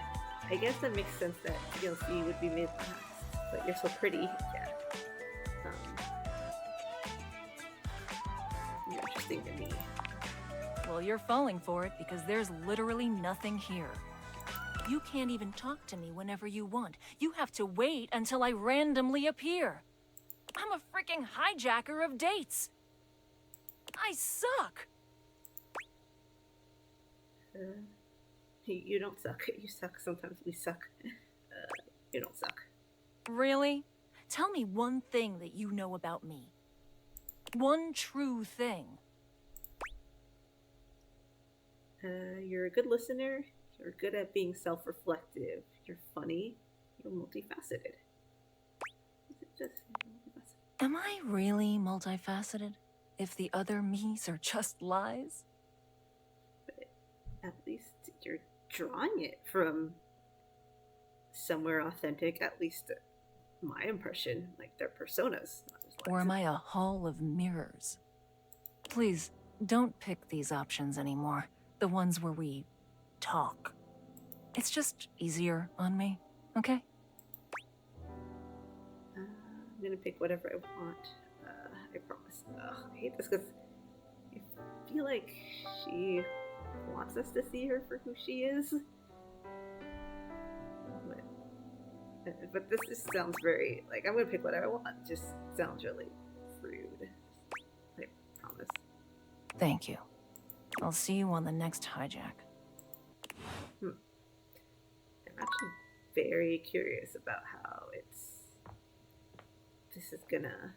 Speaker 1: I guess that makes sense that DLC would be made last, but you're so pretty. Yeah. You're interesting to me.
Speaker 3: Well, you're falling for it because there's literally nothing here. You can't even talk to me whenever you want. You have to wait until I randomly appear. I'm a freaking hijacker of dates. I suck.
Speaker 1: You don't suck. You suck. Sometimes we suck. You don't suck.
Speaker 3: Really? Tell me one thing that you know about me. One true thing.
Speaker 1: You're a good listener. You're good at being self-reflective. You're funny. You're multifaceted. Is it just multifaceted?
Speaker 3: Am I really multifaceted? If the other me's are just lies?
Speaker 1: But at least you're drawing it from somewhere authentic, at least my impression, like their personas.
Speaker 3: Or am I a hall of mirrors? Please, don't pick these options anymore. The ones where we talk. It's just easier on me, okay?
Speaker 1: I'm gonna pick whatever I want. I promise. Ugh, I hate this because I feel like she wants us to see her for who she is. But this just sounds very, like, I'm gonna pick whatever I want. It just sounds really rude. I promise.
Speaker 3: Thank you. I'll see you on the next hijack.
Speaker 1: I'm actually very curious about how this is gonna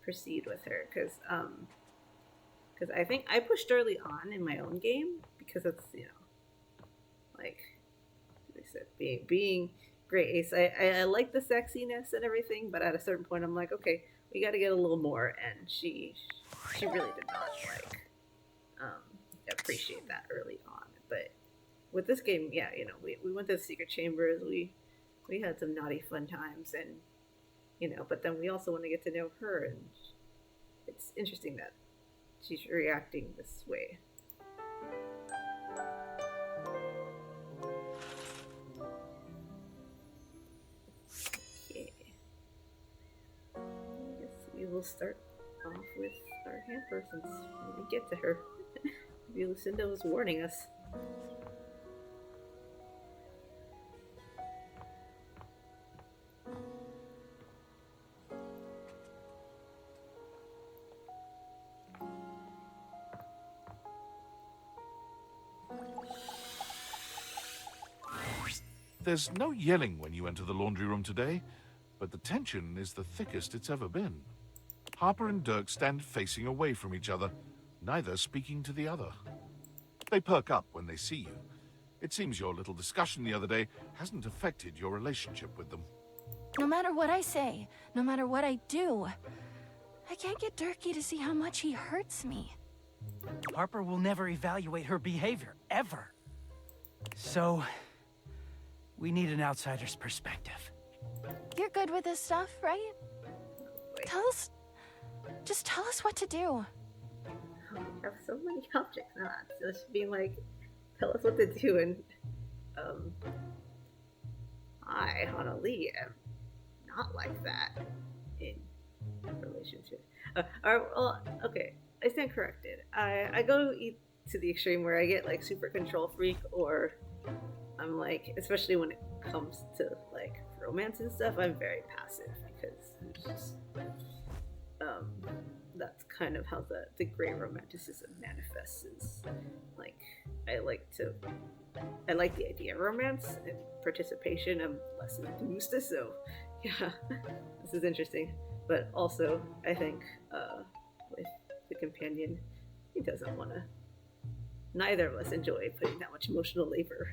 Speaker 1: proceed with her, because I think I pushed early on in my own game because it's, you know, like I said, being great ace. I like the sexiness and everything, but at a certain point I'm like, okay, we got to get a little more, and she really did not like appreciate that early on. But with this game, yeah, you know, we went to the secret chambers, we had some naughty fun times, and you know, but then we also want to get to know her, and it's interesting that she's reacting this way. Okay. I guess we will start off with our Harper since we get to her. Maybe Lucinda was warning us.
Speaker 4: There's no yelling when you enter the laundry room today, but the tension is the thickest it's ever been. Harper and Dirk stand facing away from each other, neither speaking to the other. They perk up when they see you. It seems your little discussion the other day hasn't affected your relationship with them.
Speaker 10: No matter what I say, no matter what I do, I can't get Durkee to see how much he hurts me.
Speaker 6: Harper will never evaluate her behavior, ever. So, we need an outsider's perspective.
Speaker 10: You're good with this stuff, right? Just tell us what to do.
Speaker 1: We have so many objects now. So it's being like, tell us what to do, and I, Hana Lee, am not like that in relationship. Well, okay, I stand corrected. I go to the extreme where I get like super control freak, or I'm like, especially when it comes to like romance and stuff, I'm very passive because it's just, that's kind of how the great romanticism manifests. Is like I like the idea of romance and participation. I'm less enthused, so yeah, this is interesting. But also, I think with the companion, he doesn't want to. Neither of us enjoy putting that much emotional labor.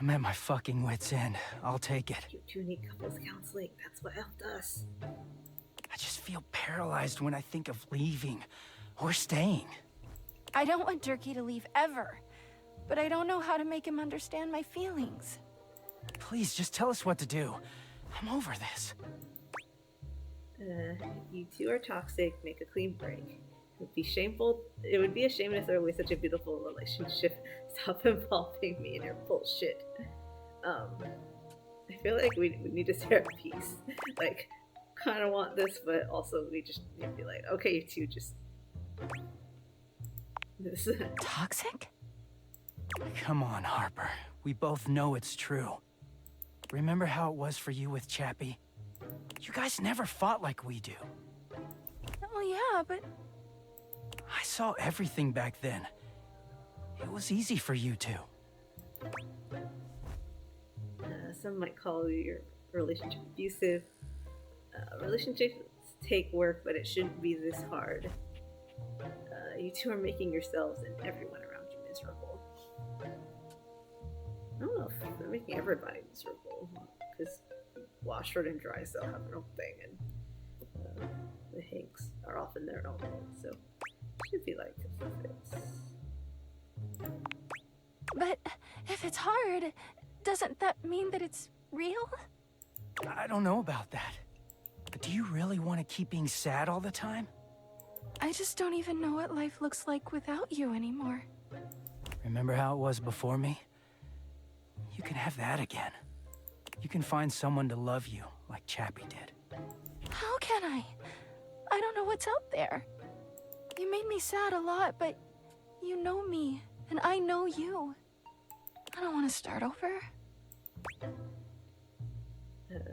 Speaker 6: I'm at my fucking wit's end. I'll take it.
Speaker 1: You two need couples counseling. That's what helped us.
Speaker 6: I just feel paralyzed when I think of leaving or staying.
Speaker 10: I don't want Durkee to leave ever, but I don't know how to make him understand my feelings.
Speaker 6: Please, just tell us what to do. I'm over this.
Speaker 1: You two are toxic. Make a clean break. It would be shameful. It would be a shame to throw away such a beautiful relationship. Stop involving me in your bullshit. I feel like we need to stay at peace. Like, kind of want this, but also we just need to be like, okay, you two, just this.
Speaker 10: Toxic?
Speaker 6: Come on, Harper. We both know it's true. Remember how it was for you with Chappie? You guys never fought like we do.
Speaker 10: Well, yeah, but
Speaker 6: I saw everything back then. It was easy for you two.
Speaker 1: Some might call your relationship abusive. Relationships take work, but it shouldn't be this hard. You two are making yourselves and everyone around you miserable. I don't know if they're making everybody miserable, because Washford and Drysdale have their own thing, and the Hanks are off in their own world, so it should be like this.
Speaker 10: But if it's hard, doesn't that mean that it's real?
Speaker 6: I don't know about that. But do you really want to keep being sad all the time?
Speaker 10: I just don't even know what life looks like without you anymore.
Speaker 6: Remember how it was before me? You can have that again. You can find someone to love you like Chappie did.
Speaker 10: How can I? I don't know what's out there. You made me sad a lot, but you know me, and I know you. I don't want to start over.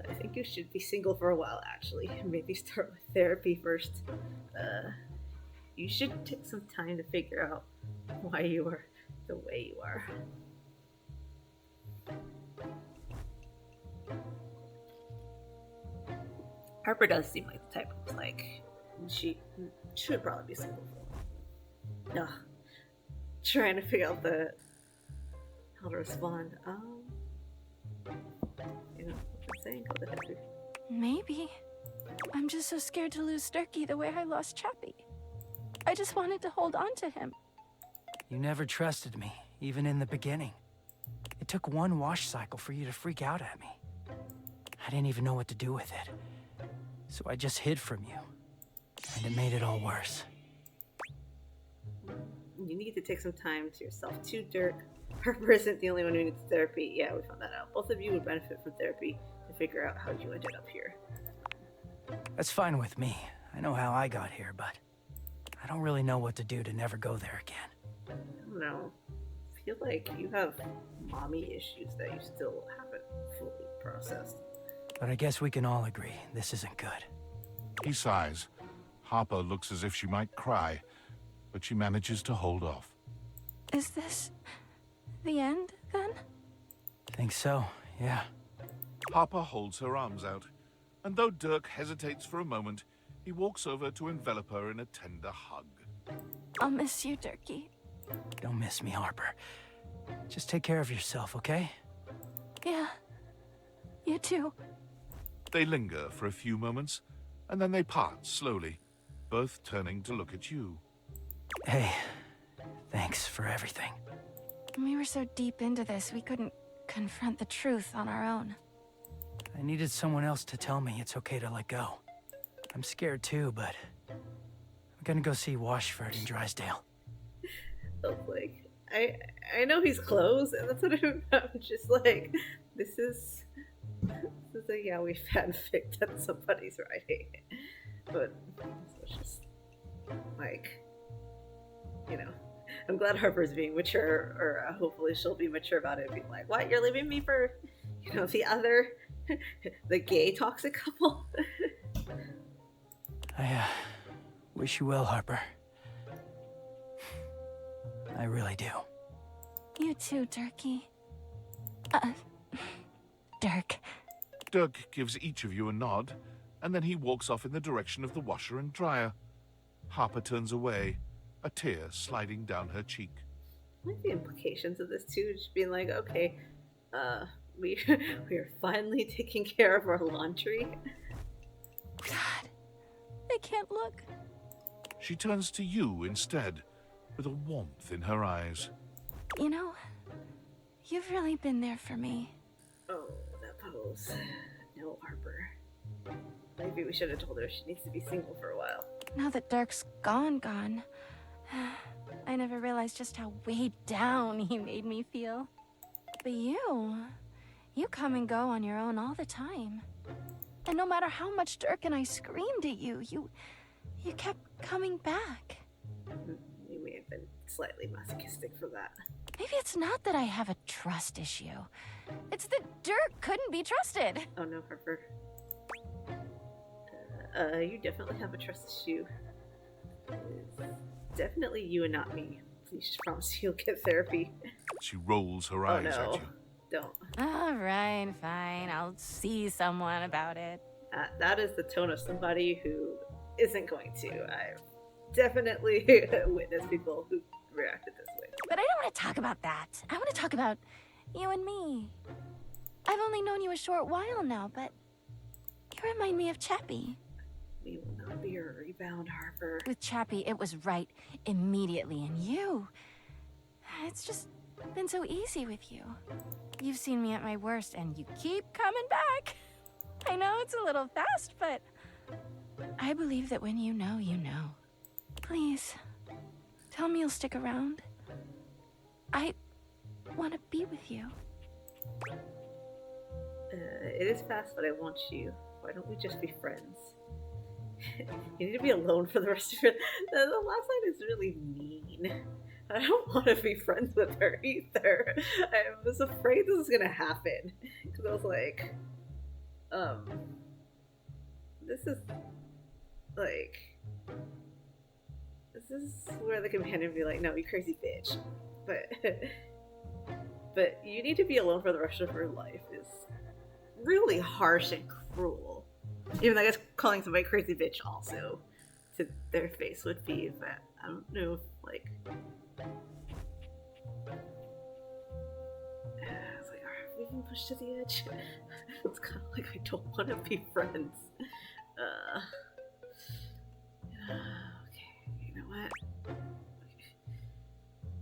Speaker 1: I think you should be single for a while, actually. Maybe start with therapy first. You should take some time to figure out why you are the way you are. Harper does seem like the type who's like, she should probably be single. Ugh. Trying to figure out how to respond. You know what I'm saying? Go ahead.
Speaker 11: Maybe. I'm just so scared to lose Sturkey the way I lost Chappie. I just wanted to hold on to him.
Speaker 12: You never trusted me, even in the beginning. It took one wash cycle for you to freak out at me. I didn't even know what to do with it. So I just hid from you. And it made it all worse.
Speaker 1: You need to take some time to yourself too, Dirk. Harper isn't the only one who needs therapy. Yeah, we found that out. Both of you would benefit from therapy to figure out how you ended up here.
Speaker 12: That's fine with me. I know how I got here, but I don't really know what to do to never go there again.
Speaker 1: I don't know. I feel like you have mommy issues that you still haven't fully processed.
Speaker 12: But I guess we can all agree this isn't good.
Speaker 4: He sighs. Harper looks as if she might cry, but she manages to hold off.
Speaker 11: Is this the end, then?
Speaker 12: Think so, yeah.
Speaker 4: Harper holds her arms out, and though Dirk hesitates for a moment, he walks over to envelop her in a tender hug.
Speaker 11: I'll miss you, Durkee.
Speaker 12: Don't miss me, Harper. Just take care of yourself, okay?
Speaker 11: Yeah. You too.
Speaker 4: They linger for a few moments, and then they part slowly, both turning to look at you.
Speaker 12: Hey, thanks for everything.
Speaker 11: We were so deep into this, we couldn't confront the truth on our own.
Speaker 12: I needed someone else to tell me it's okay to let go. I'm scared too, but I'm gonna go see Washford in Drysdale.
Speaker 1: So, like, I know he's close, and that's what I'm just like, this is a yaoi fanfic that somebody's writing. But it's just like, you know, I'm glad Harper's being mature, or hopefully she'll be mature about it, being like, what, you're leaving me for, you know, the other, the gay toxic couple?
Speaker 12: I wish you well, Harper. I really do.
Speaker 11: You too, Durkee. Dirk.
Speaker 4: Dirk gives each of you a nod, and then he walks off in the direction of the washer and dryer. Harper turns away, a tear sliding down her cheek.
Speaker 1: Like the implications of this too, just being like, okay, we are finally taking care of our laundry.
Speaker 11: God, I can't look.
Speaker 4: She turns to you instead, with a warmth in her eyes.
Speaker 11: You know, you've really been there for me.
Speaker 1: Oh, that pose. No, Harper. Maybe we should have told her she needs to be single for a while.
Speaker 11: Now that Dirk's gone, I never realized just how weighed down he made me feel. But you come and go on your own all the time. And no matter how much Dirk and I screamed at you, you kept coming back.
Speaker 1: You may have been slightly masochistic for that.
Speaker 11: Maybe it's not that I have a trust issue. It's that Dirk couldn't be trusted.
Speaker 1: Oh no, Harper. You definitely have a trust issue. It's definitely you and not me. Please just promise you'll get therapy.
Speaker 4: She rolls her eyes at you.
Speaker 1: Don't.
Speaker 11: All right, fine. I'll see someone about it.
Speaker 1: That is the tone of somebody who isn't going to. I've definitely witnessed people who reacted this way.
Speaker 11: But I don't want to talk about that. I want to talk about you and me. I've only known you a short while now, but you remind me of Chappie.
Speaker 1: We will not be your rebound, Harper.
Speaker 11: With Chappie, it was right immediately, and you... It's just been so easy with you. You've seen me at my worst, and you keep coming back. I know it's a little fast, but I believe that when you know, you know. Please, tell me you'll stick around. I want to be with you.
Speaker 1: It is fast, but I want you. Why don't we just be friends? You need to be alone for the rest of your... The last line is really mean. I don't want to be friends with her either. I was afraid this was gonna happen. Because I was like... This is... Like... This is where the companion would be like, no, you crazy bitch. But... but you need to be alone for the rest of your life is really harsh and cruel. Even though I guess calling somebody crazy bitch also to their face would be, but I don't know if, like... It's like, are we being pushed to the edge? It's kind of like I don't want to be friends. Okay, you know what?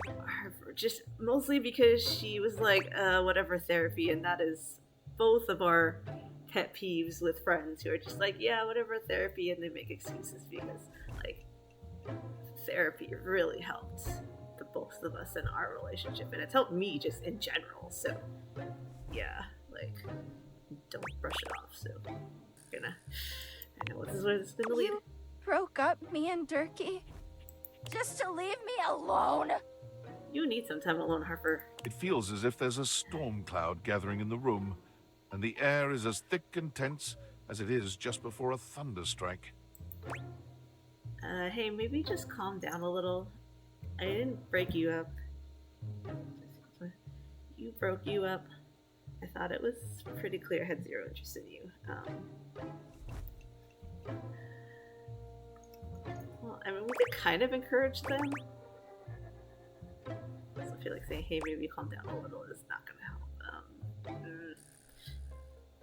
Speaker 1: Harper, just mostly because she was like, whatever therapy, and that is both of our pet peeves with friends who are just like, yeah, whatever therapy, and they make excuses because, like, therapy really helped the both of us in our relationship, and it's helped me just in general, so, yeah, like, don't brush it off, so, I know this is where this is gonna lead.
Speaker 11: You broke up me and Durkee just to leave me alone?
Speaker 1: You need some time alone, Harper.
Speaker 4: It feels as if there's a storm cloud gathering in the room, and the air is as thick and tense as it is just before a thunderstrike.
Speaker 1: Hey, maybe just calm down a little. I didn't break you up. You broke you up. I thought it was pretty clear I had zero interest in you. Well, I mean, we could kind of encourage them. I also feel like saying, hey, maybe calm down a little is not gonna help.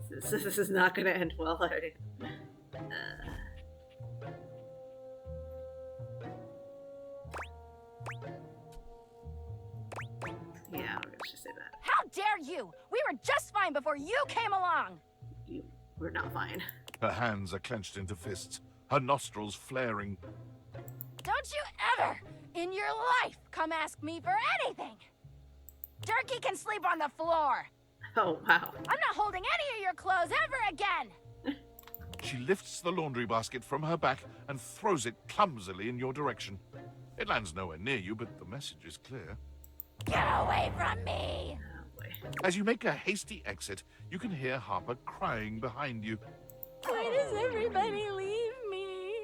Speaker 1: This is not gonna end well. Yeah, let's just say that.
Speaker 11: How dare you! We were just fine before you came along!
Speaker 1: You were not fine.
Speaker 4: Her hands are clenched into fists, her nostrils flaring.
Speaker 11: Don't you ever, in your life, come ask me for anything! Durkee can sleep on the floor!
Speaker 1: Oh, wow.
Speaker 11: I'm not holding any of your clothes ever again!
Speaker 4: She lifts the laundry basket from her back and throws it clumsily in your direction. It lands nowhere near you, but the message is clear.
Speaker 11: Get away from me!
Speaker 1: Oh, boy.
Speaker 4: As you make a hasty exit, you can hear Harper crying behind you.
Speaker 11: Why does everybody leave me?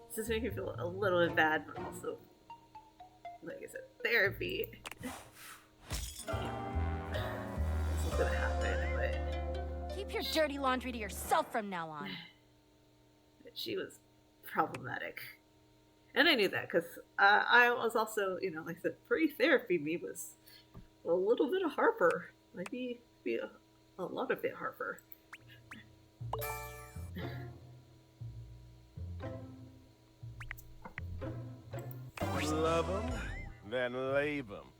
Speaker 1: This is making me feel a little bit bad, but also, like I said, therapy. This is gonna happen, but
Speaker 11: Keep your dirty laundry to yourself from now on.
Speaker 1: she was problematic. And I knew that, because I was also, you know, like I said, pre-therapy me was a little bit of Harper. Maybe a lot of it Harper.
Speaker 13: Love 'em, then leave 'em.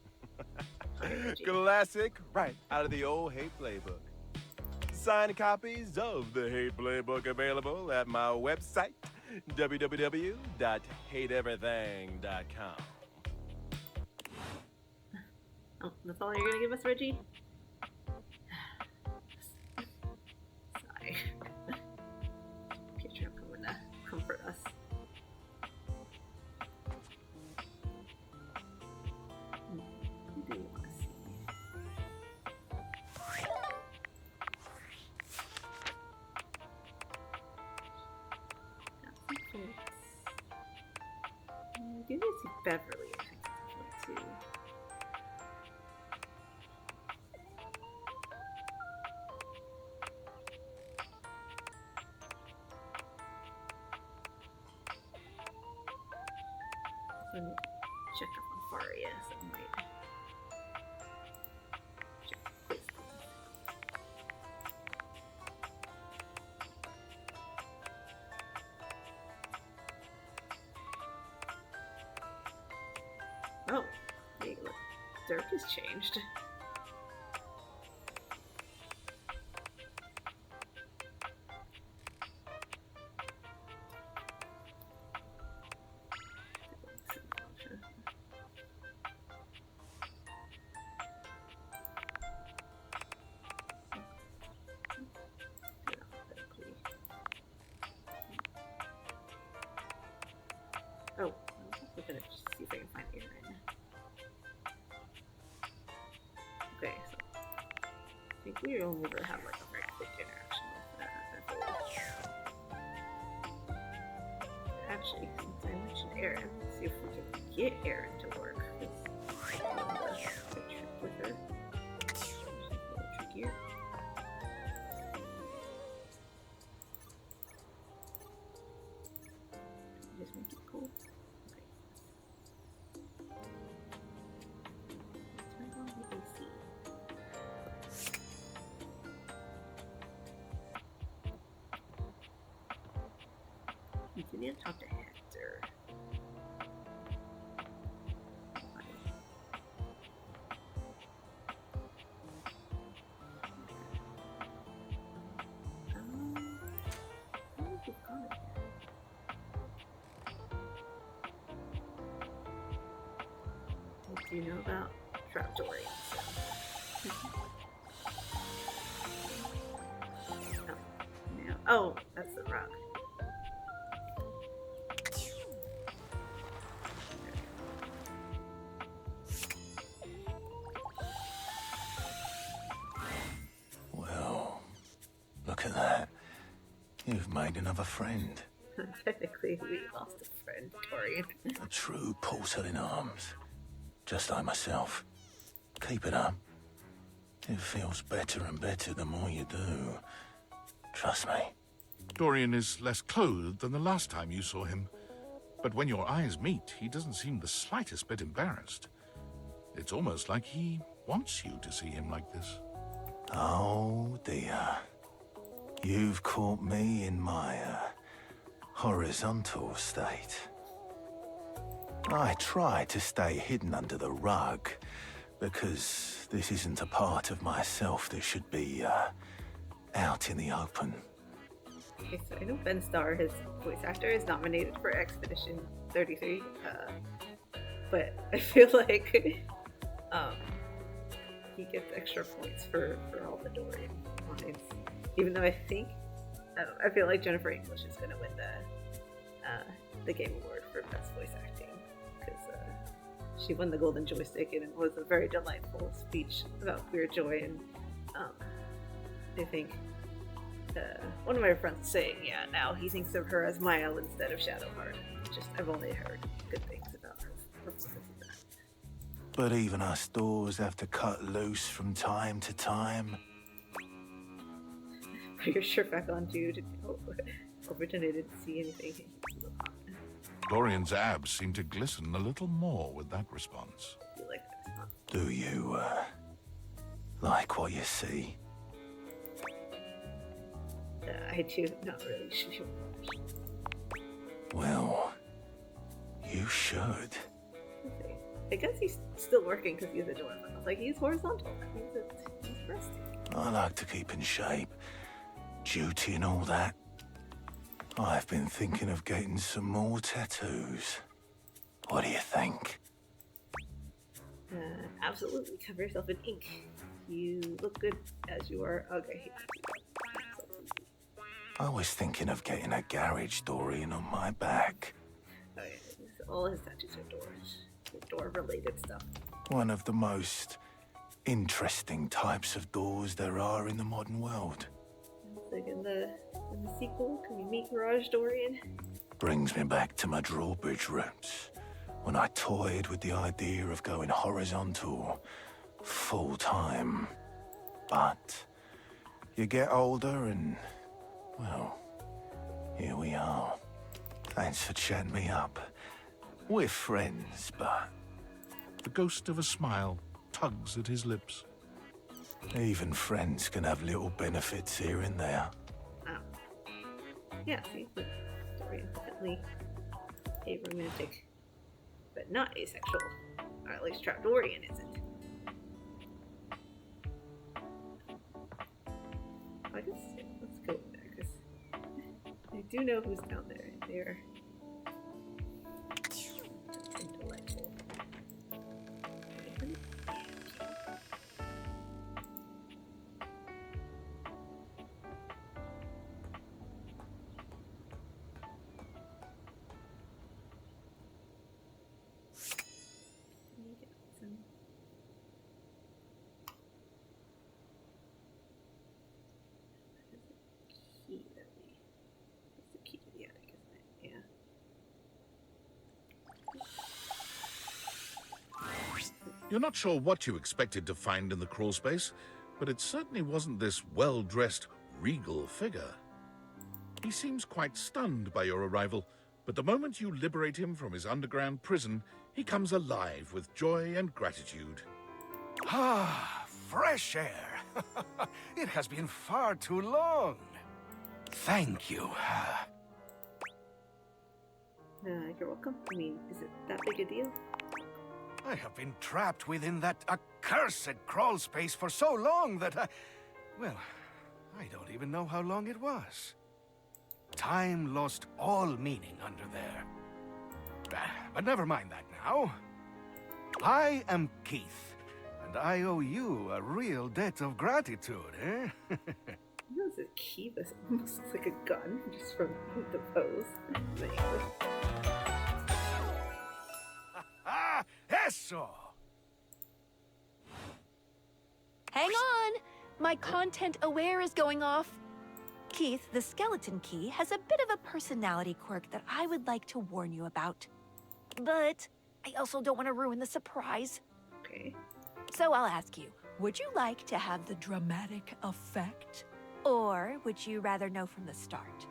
Speaker 13: Classic, right out of the old Hate Playbook. Signed copies of the Hate Playbook available at my website, www.hateeverything.com.
Speaker 1: Oh, that's all you're gonna give us, Reggie? Sigh. Picture coming to comfort us. Who do you want to see? Do need to see Beverly, I think, too. Check up on Farya, so I might check this. Oh, hey, look, Dirk has changed. Oh, I'm gonna just see if I can find Aaron. Okay, so I think we only ever have like a very quick interaction with that. Actually, since I mentioned Aaron, let's see if we can get Aaron to work. It's one of the pictures. do you know about trapdooring? So. Oh, that's the rock.
Speaker 14: Well, look at that. You've made another friend.
Speaker 1: Technically, we lost a friend, Dorian.
Speaker 14: A true portal in arms. Just like myself. Keep it up. It feels better and better the more you do. Trust me.
Speaker 4: Dorian is less clothed than the last time you saw him. But when your eyes meet, he doesn't seem the slightest bit embarrassed. It's almost like he wants you to see him like this.
Speaker 14: Oh, dear. You've caught me in my, horizontal state. I try to stay hidden under the rug, because this isn't a part of myself that should be, out in the open.
Speaker 1: Okay, so I know Ben Starr, his voice actor, is nominated for Expedition 33, but I feel like he gets extra points for all the Dorian lines. Even though I feel like Jennifer English is going to win the Game Award for Best Voice Acting, because she won the Golden Joystick, and it was a very delightful speech about queer joy, and I think one of my friends was saying, yeah, now he thinks of her as Maya instead of Shadowheart. I've only heard good things about her performance of that.
Speaker 14: But even us doors have to cut loose from time to time.
Speaker 1: Put your shirt back on, dude. Opportunity to see anything.
Speaker 4: Dorian's abs seem to glisten a little more with that response.
Speaker 1: You like that response?
Speaker 14: Do you, like what you see?
Speaker 1: I do, not really sure.
Speaker 14: Well, you should.
Speaker 1: I guess he's still working because he's a doorman. Like, he's horizontal. That means he's resting.
Speaker 14: I like to keep in shape. Duty and all that. I've been thinking of getting some more tattoos. What do you think?
Speaker 1: Absolutely. Cover yourself in ink. You look good as you are. Okay.
Speaker 14: I was thinking of getting a garage Dorian on my back.
Speaker 1: Oh, yeah. All his tattoos are doors. Door-related stuff.
Speaker 14: One of the most interesting types of doors there are in the modern world.
Speaker 1: Like in the sequel, can we meet Garage Dorian?
Speaker 14: Brings me back to my drawbridge roots, when I toyed with the idea of going horizontal full-time. But you get older and, well, here we are. Thanks for chatting me up. We're friends, but...
Speaker 4: The ghost of a smile tugs at his lips.
Speaker 14: Even friends can have little benefits here and there.
Speaker 1: Yeah, see, Dorian definitely a romantic, but not asexual. Or at least Trapdorian isn't. I guess let's go there, because I do know who's down there. They're delightful.
Speaker 4: You're not sure what you expected to find in the crawl space, but it certainly wasn't this well-dressed, regal figure. He seems quite stunned by your arrival, but the moment you liberate him from his underground prison, he comes alive with joy and gratitude.
Speaker 15: Ah, fresh air. It has been far too long. Thank you.
Speaker 1: You're welcome. I mean, is it that big a deal?
Speaker 15: I have been trapped within that accursed crawl space for so long that well, I don't even know how long it was. Time lost all meaning under there. But never mind that now. I am Keith, and I owe you a real debt of gratitude, eh?
Speaker 1: What is a key? This almost looks like a gun, just from the pose.
Speaker 15: Ah, eso!
Speaker 16: Hang on! My content aware is going off. Keith, the skeleton key has a bit of a personality quirk that I would like to warn you about. But I also don't want to ruin the surprise.
Speaker 1: Okay.
Speaker 16: So I'll ask you, would you like to have the dramatic effect? Or would you rather know from the start?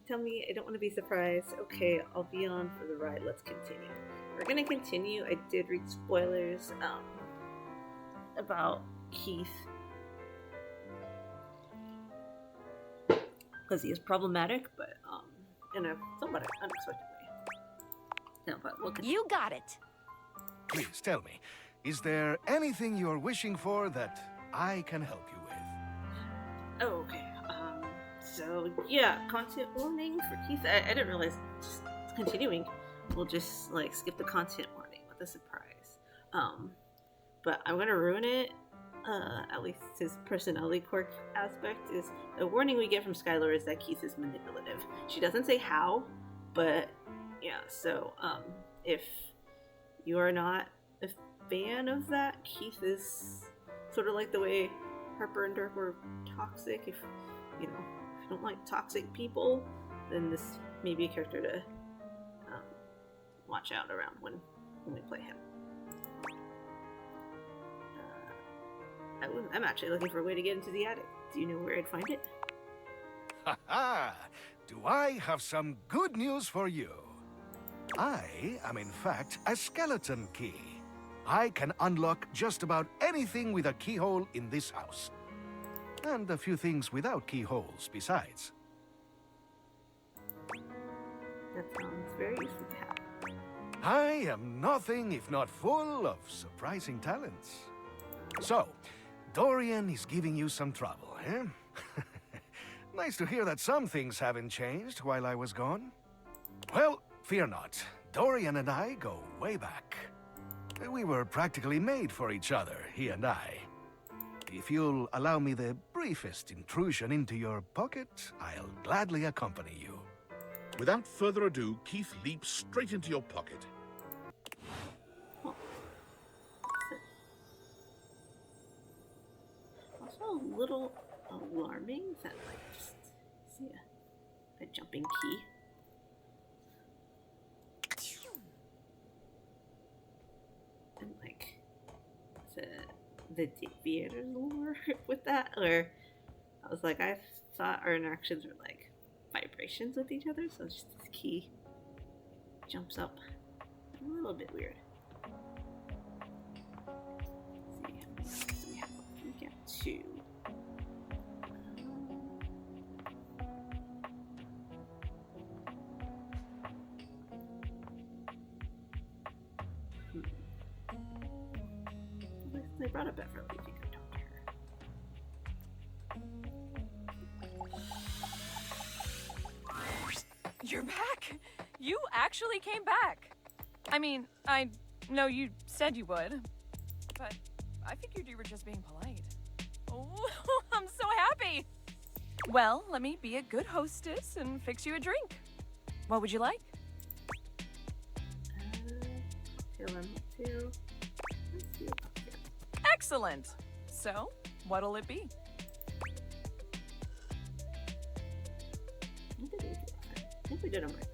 Speaker 1: Tell me, I don't want to be surprised. Okay, I'll be on for the ride. Let's continue. We're gonna continue. I did read spoilers about Keith. Because he is problematic, but in a somewhat unexpected way. No, but we'll continue.
Speaker 16: You got it.
Speaker 15: Please tell me, is there anything you're wishing for that I can help you with?
Speaker 1: Oh, okay. So yeah, content warning for Keith. I didn't realize. Just continuing, we'll just like skip the content warning with a surprise. But I'm gonna ruin it. At least his personality quirk aspect is the warning we get from Skylar is that Keith is manipulative. She doesn't say how, but yeah. So if you are not a fan of that, Keith is sort of like the way Harper and Dirk were toxic. If you don't like toxic people, then this may be a character to watch out around when we play him. I'm actually looking for a way to get into the attic. Do you know where I'd find it?
Speaker 15: Ha ha! Do I have some good news for you? I am in fact a skeleton key. I can unlock just about anything with a keyhole in this house. And a few things without keyholes besides.
Speaker 1: That sounds very useful to have.
Speaker 15: I am nothing if not full of surprising talents. So, Dorian is giving you some trouble, eh? Nice to hear that some things haven't changed while I was gone. Well, fear not. Dorian and I go way back. We were practically made for each other, he and I. If you'll allow me the briefest intrusion into your pocket, I'll gladly accompany you.
Speaker 4: Without further ado, Keith leaps straight into your pocket.
Speaker 1: Also a little alarming that just see a jumping key. And like the deviator's lore with that, or I was like, I thought our interactions were like vibrations with each other, so it's just this key jumps up. A little bit weird. Let's see, how many do we have? We got 2. They brought up Beverly if you could talk to her.
Speaker 3: You're back? You actually came back. I mean, I know you said you would, but I figured you were just being polite. Oh, I'm so happy. Well, let me be a good hostess and fix you a drink. What would you like?
Speaker 1: Cocktail M2. Let's do a cocktail.
Speaker 3: Excellent. So, what'll it be?
Speaker 1: I think we did them right.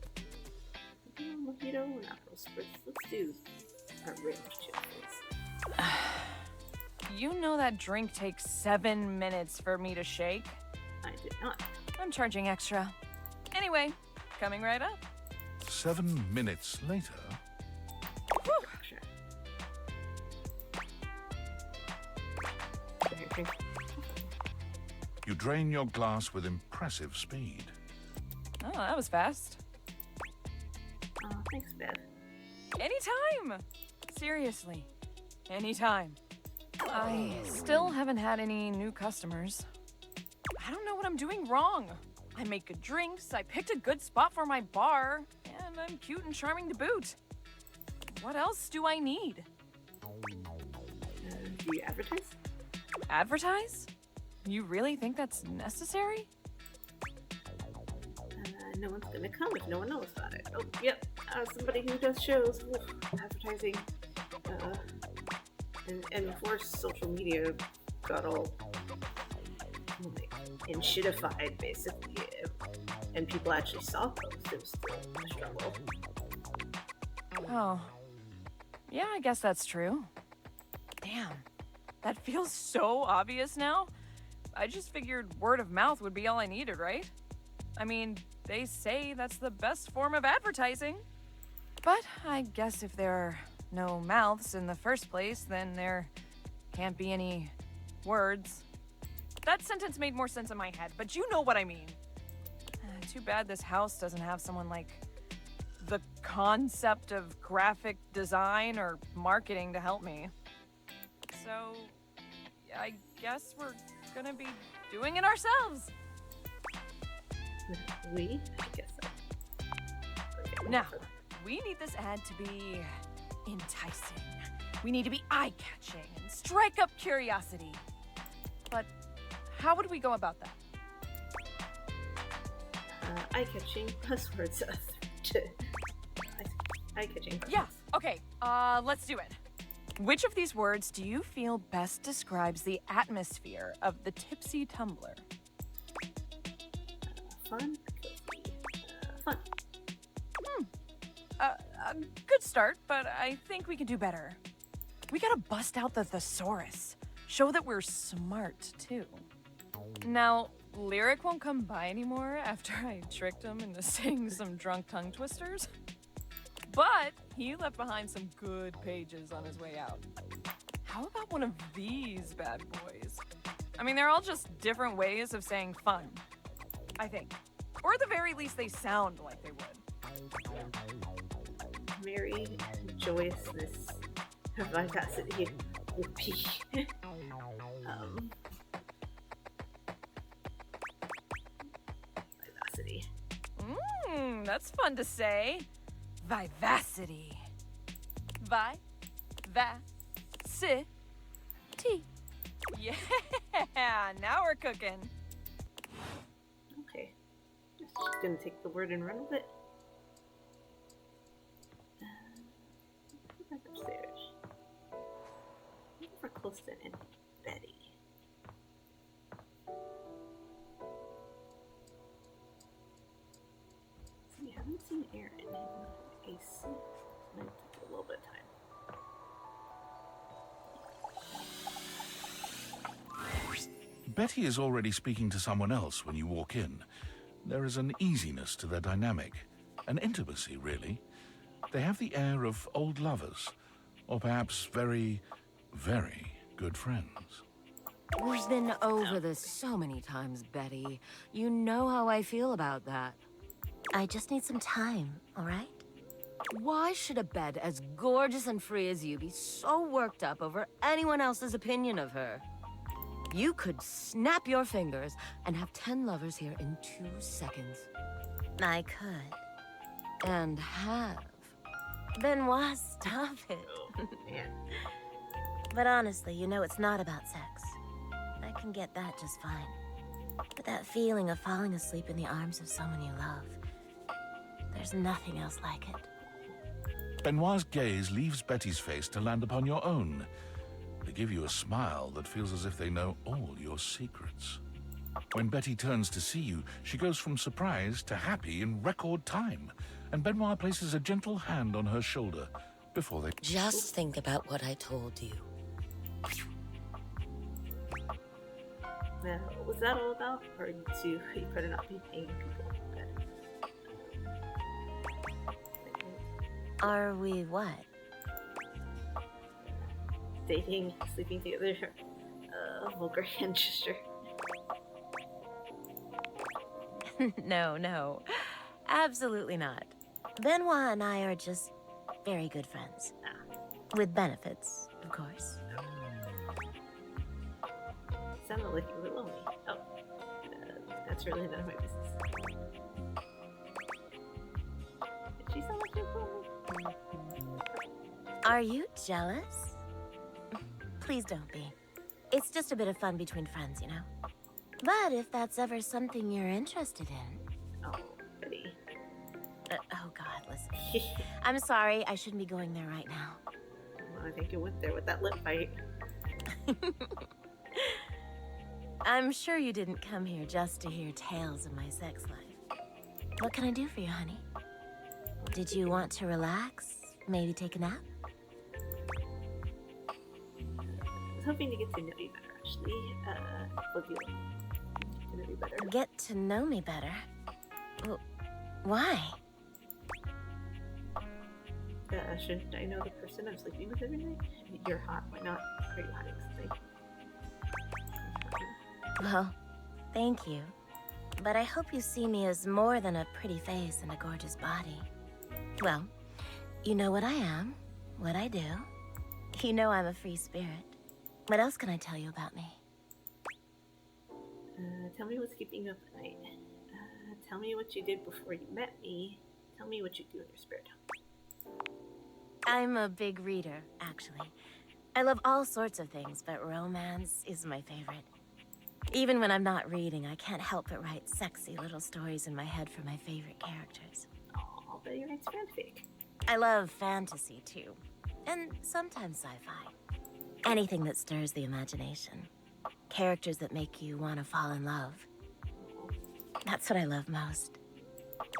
Speaker 1: Mojito and apple spritz. Let's do our range chips.
Speaker 3: You know that drink takes 7 minutes for me to shake?
Speaker 1: I did not.
Speaker 3: I'm charging extra. Anyway, coming right up.
Speaker 4: 7 minutes later.
Speaker 1: Whew.
Speaker 4: You drain your glass with impressive speed.
Speaker 3: Oh, that was fast.
Speaker 1: Oh, thanks, Bev.
Speaker 3: Anytime! Seriously, anytime. I still haven't had any new customers. I don't know what I'm doing wrong. I make good drinks, I picked a good spot for my bar, and I'm cute and charming to boot.
Speaker 17: What else do I need?
Speaker 1: Do you advertise?
Speaker 17: Advertise? You really think that's necessary?
Speaker 1: No one's gonna come if no one knows about it. Oh, yep. Somebody who does shows. Oof, advertising. And before social media got all like, and shitified, basically, and people actually saw posts, it was still a struggle.
Speaker 17: Oh. Yeah, I guess that's true. Damn. That feels so obvious now. I just figured word of mouth would be all I needed, right? I mean, they say that's the best form of advertising. But I guess if there are no mouths in the first place, then there can't be any words. That sentence made more sense in my head, but you know what I mean. Too bad this house doesn't have someone like the concept of graphic design or marketing to help me. So, I guess we're gonna be doing it ourselves.
Speaker 1: I guess so. Okay,
Speaker 17: now, we need this ad to be enticing. We need to be eye-catching and strike up curiosity. But how would we go about that?
Speaker 1: Eye-catching buzzwords. Eye-catching buzzwords.
Speaker 17: Yeah, okay, let's do it. Which of these words do you feel best describes the atmosphere of the Tipsy Tumbler?
Speaker 1: Fun. Fun.
Speaker 17: A good start, but I think we can do better. We gotta bust out the thesaurus. Show that we're smart, too. Now, Lyric won't come by anymore after I tricked him into saying some drunk tongue twisters. But he left behind some good pages on his way out. How about one of these bad boys? I mean, they're all just different ways of saying fun, I think. Or at the very least, they sound like they would.
Speaker 1: Merry, joyousness, vivacity, whoopee. Vivacity.
Speaker 17: That's fun to say. Vivacity. Vi-va-ci-ty. Yeah, now we're cooking.
Speaker 1: Okay. Just gonna take the word and run with it. Go back upstairs. We're close to Aunt Betty. See, I haven't seen Aaron in a suit. So it might take a little bit of time.
Speaker 4: Betty is already speaking to someone else when you walk in. There is an easiness to their dynamic, an intimacy, really. They have the air of old lovers, or perhaps very, very good friends.
Speaker 5: We've been over this so many times, Betty. You know how I feel about that.
Speaker 9: I just need some time, all right?
Speaker 5: Why should a bed as gorgeous and free as you be so worked up over anyone else's opinion of her? You could snap your fingers and have 10 lovers here in 2 seconds.
Speaker 9: I could.
Speaker 5: And have.
Speaker 9: Benoit, stop it.
Speaker 1: Man.
Speaker 9: But honestly, you know it's not about sex. I can get that just fine. But that feeling of falling asleep in the arms of someone you love, there's nothing else like it.
Speaker 4: Benoit's gaze leaves Betty's face to land upon your own. They give you a smile that feels as if they know all your secrets. When Betty turns to see you, she goes from surprised to happy in record time, and Benoit places a gentle hand on her shoulder before they...
Speaker 9: Just think about what I told you.
Speaker 1: Now, what was that all about? Or you better not be paying people.
Speaker 9: Are we what?
Speaker 1: Dating, sleeping together, vulgar hand gesture.
Speaker 9: No. Absolutely not. Benoit and I are just very good friends. With benefits, of course.
Speaker 1: Sounded like you were lonely. Oh. That's really none of my business. Did she sound like you were lonely?
Speaker 18: Are you jealous? Please don't be. It's just a bit of fun between friends, you know? But if that's ever something you're interested in...
Speaker 1: Oh, Betty.
Speaker 18: Oh god, listen. I'm sorry, I shouldn't be going there right now.
Speaker 1: Well, I think you went there with that lip fight.
Speaker 18: I'm sure you didn't come here just to hear tales of my sex life. What can I do for you, honey? Did you want to relax? Maybe take a nap?
Speaker 1: I was hoping to get to know you better, actually. Would you like to know you better?
Speaker 18: Get to know me better? Well, why?
Speaker 1: Shouldn't I know the person I'm sleeping with every night? I mean, you're hot. Why not? Are you hiding something?
Speaker 18: Well, thank you. But I hope you see me as more than a pretty face and a gorgeous body. Well, you know what I am, what I do. You know I'm a free spirit. What else can I tell you about me?
Speaker 1: Tell me what's keeping you up at night. Tell me what you did before you met me. Tell me what you do in your spare time.
Speaker 18: I'm a big reader, actually. I love all sorts of things, but romance is my favorite. Even when I'm not reading, I can't help but write sexy little stories in my head for my favorite characters.
Speaker 1: Oh, but you write fanfic.
Speaker 18: I love fantasy, too. And sometimes sci-fi. Anything that stirs the imagination. Characters that make you want to fall in love. That's what I love most.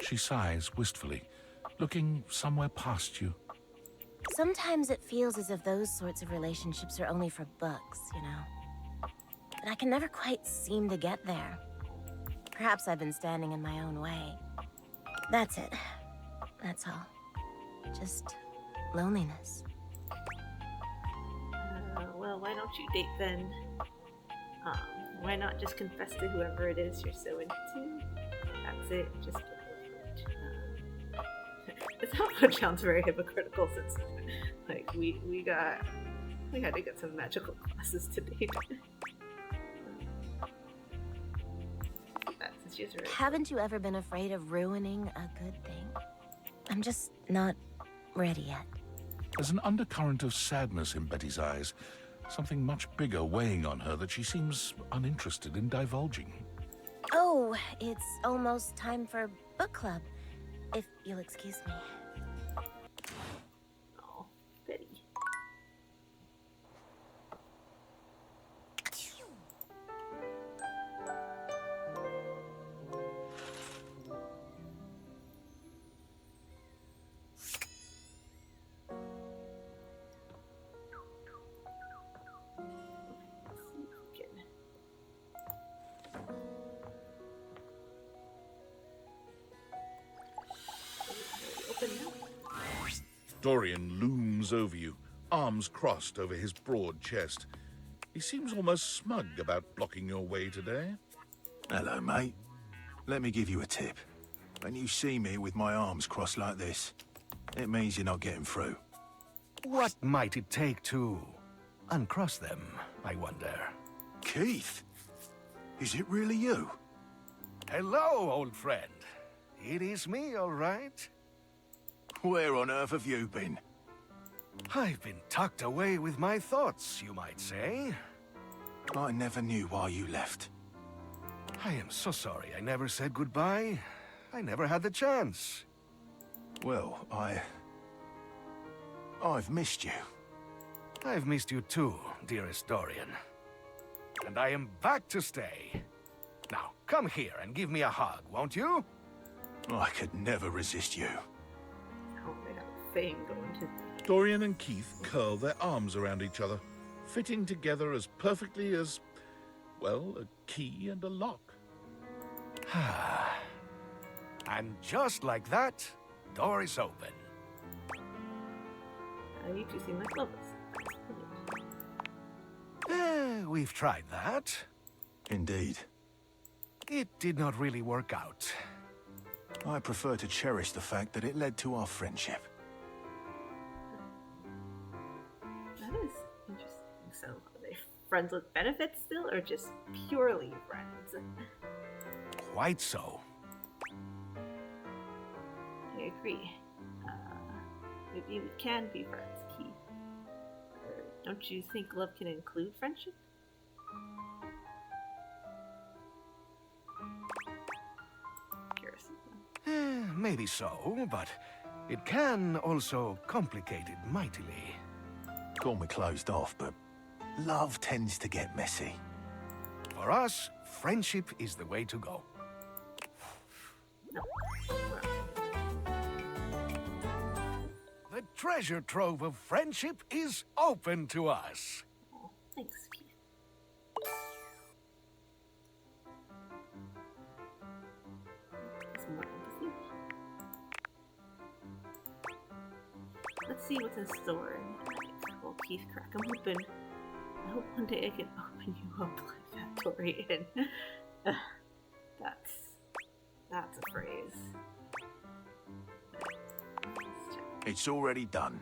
Speaker 4: She sighs wistfully, looking somewhere past you.
Speaker 18: Sometimes it feels as if those sorts of relationships are only for books, you know? But I can never quite seem to get there. Perhaps I've been standing in my own way. That's it. That's all. Just loneliness.
Speaker 1: Well, why don't you date then? Why not just confess to whoever it is you're so into? That's it. Just get over it. This outfit sounds very hypocritical since, like, we had to get some magical classes to date.
Speaker 18: Haven't you ever been afraid of ruining a good thing? I'm just not ready yet.
Speaker 4: There's an undercurrent of sadness in Betty's eyes, something much bigger weighing on her that she seems uninterested in divulging.
Speaker 18: Oh, it's almost time for book club, if you'll excuse me.
Speaker 1: Oh, Betty.
Speaker 4: Dorian looms over you, arms crossed over his broad chest. He seems almost smug about blocking your way today.
Speaker 14: Hello, mate. Let me give you a tip. When you see me with my arms crossed like this, it means you're not getting through.
Speaker 15: What might it take to uncross them, I wonder?
Speaker 14: Keith? Is it really you?
Speaker 15: Hello, old friend. It is me, all right.
Speaker 14: Where on earth have you been?
Speaker 15: I've been tucked away with my thoughts, you might say.
Speaker 14: I never knew why you left.
Speaker 15: I am so sorry I never said goodbye. I never had the chance.
Speaker 14: Well, I've missed you.
Speaker 15: I've missed you too, dearest Dorian. And I am back to stay. Now, come here and give me a hug, won't you?
Speaker 14: I could never resist you.
Speaker 1: Oh, they have a thing going to...
Speaker 4: Dorian and Keith curl their arms around each other, fitting together as perfectly as, well, a key and a lock.
Speaker 15: And just like that, door is open.
Speaker 1: You two seem like lovers.
Speaker 15: We've tried that.
Speaker 14: Indeed.
Speaker 15: It did not really work out.
Speaker 14: I prefer to cherish the fact that it led to our friendship.
Speaker 1: That is interesting. So, are they friends with benefits still, or just purely friends?
Speaker 15: Quite so.
Speaker 1: I agree. Maybe we can be friends, Keith. Or don't you think love can include friendship? Curious.
Speaker 15: Maybe so, but it can also complicate it mightily.
Speaker 14: Call me closed off, but love tends to get messy.
Speaker 15: For us, friendship is the way to go. The treasure trove of friendship is open to us.
Speaker 1: Thanks, Keith. Some more empathy. Let's see what's in store. Well, Keith, crack them open. I hope one day I can open you up like that, Dorian. That's a phrase.
Speaker 14: It's already done.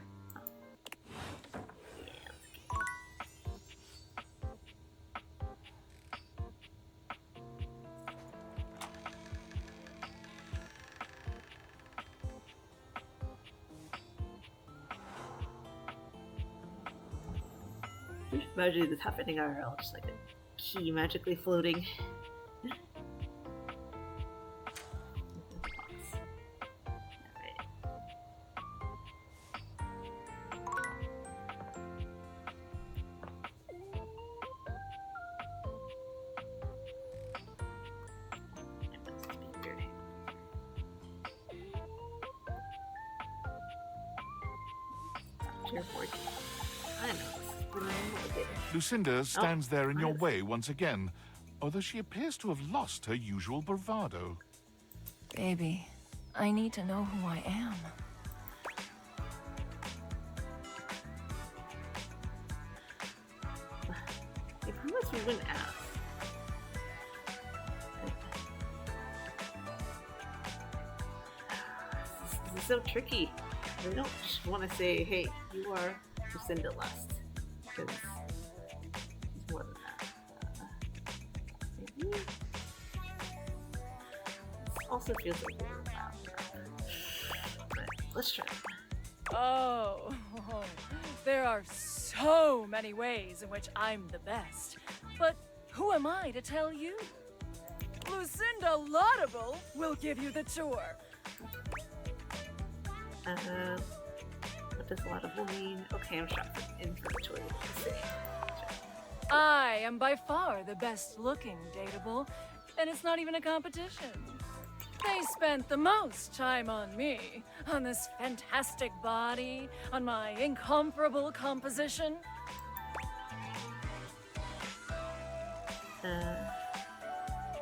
Speaker 1: Just imagine this happening IRL, just like a key magically floating.
Speaker 4: Lucinda stands there in your way once again, although she appears to have lost her usual bravado.
Speaker 17: Baby, I need to know who I am.
Speaker 1: I promise we wouldn't ask. This is so tricky. I don't just want to say, hey, you are Lucinda Lust. Because it's more than that. Maybe? This also feels like a little loud. But let's try it.
Speaker 17: Oh, there are so many ways in which I'm the best. But who am I to tell you? Lucinda Laudable will give you the tour.
Speaker 1: What does laudable mean? Okay, I'm shocked in for the tour. Let's see.
Speaker 17: I am by far the best looking dateable, and it's not even a competition. They spent the most time on me, on this fantastic body, on my incomparable composition.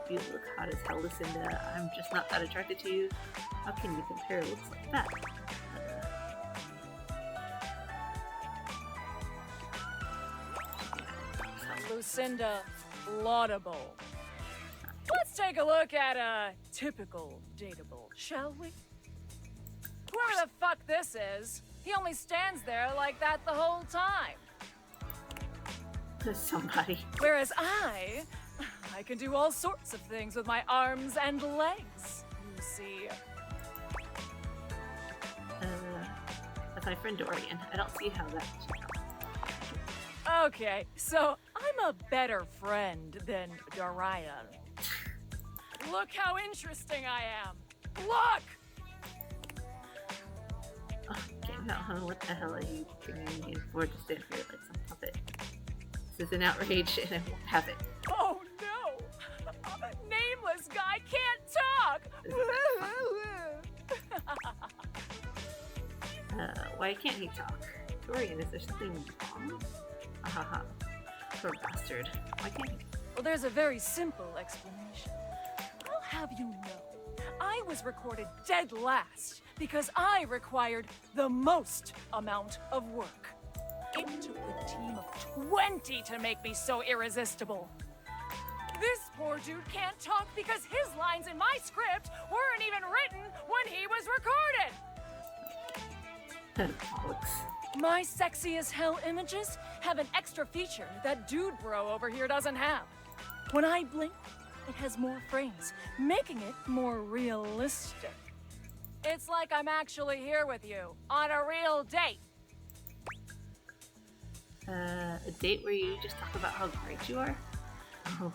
Speaker 1: You look hot as hell, Lucinda. I'm just not that attracted to you. How can you compare looks like that?
Speaker 17: Lucinda Laudable. Let's take a look at a typical dateable, shall we? Whoever the fuck this is, he only stands there like that the whole time.
Speaker 1: Somebody.
Speaker 17: Whereas I can do all sorts of things with my arms and legs, you see.
Speaker 1: That's my friend Dorian. I don't see how that...
Speaker 17: Okay, so I'm a better friend than Dorian. Look how interesting I am. Look!
Speaker 1: Oh, damn it, huh? What the hell are you bringing me in for to stand here like some puppet? This is an outrage and I won't have it.
Speaker 17: Oh no! A nameless guy can't talk!
Speaker 1: Why can't he talk? Dorian, is there something wrong? Ahaha. Poor bastard. Why can't he?
Speaker 17: Well, there's a very simple explanation. I'll have you know, I was recorded dead last because I required the most amount of work. It took a team of 20 to make me so irresistible. This poor dude can't talk because his lines in my script weren't even written when he was recorded.
Speaker 1: Alex.
Speaker 17: My sexy as hell images have an extra feature that dude bro over here doesn't have. When I blink, it has more frames, making it more realistic. It's like I'm actually here with you on a real date.
Speaker 1: A date where you just talk about how great you are? Oh,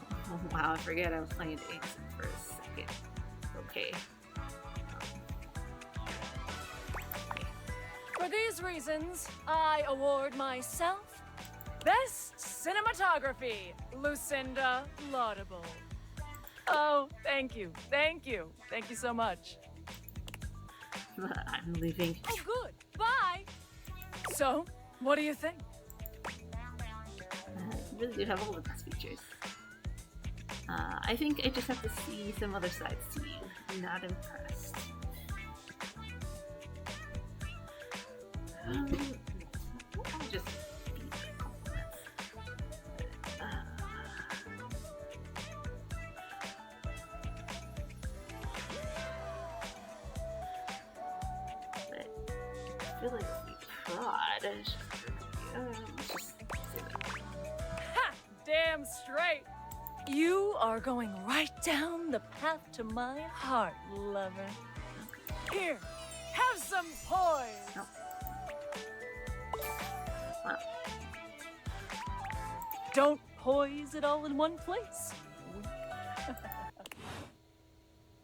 Speaker 1: wow, I forget I was playing the accent for a second. Okay.
Speaker 17: For these reasons, I award myself Best Cinematography, Lucinda Laudable. Oh, thank you. Thank you. Thank you so much.
Speaker 1: I'm leaving.
Speaker 17: Oh, good. Bye. So, what do you think?
Speaker 1: You really do have all the best features. I think I just have to see some other sides to you. I'm not impressed. I'll just be compliments. But I feel like we prod. Let's just say that.
Speaker 17: Ha! Damn straight. You are going right down the path to my heart, lover. Here, have some poise.
Speaker 1: No.
Speaker 17: Don't poise it all in one place.
Speaker 1: I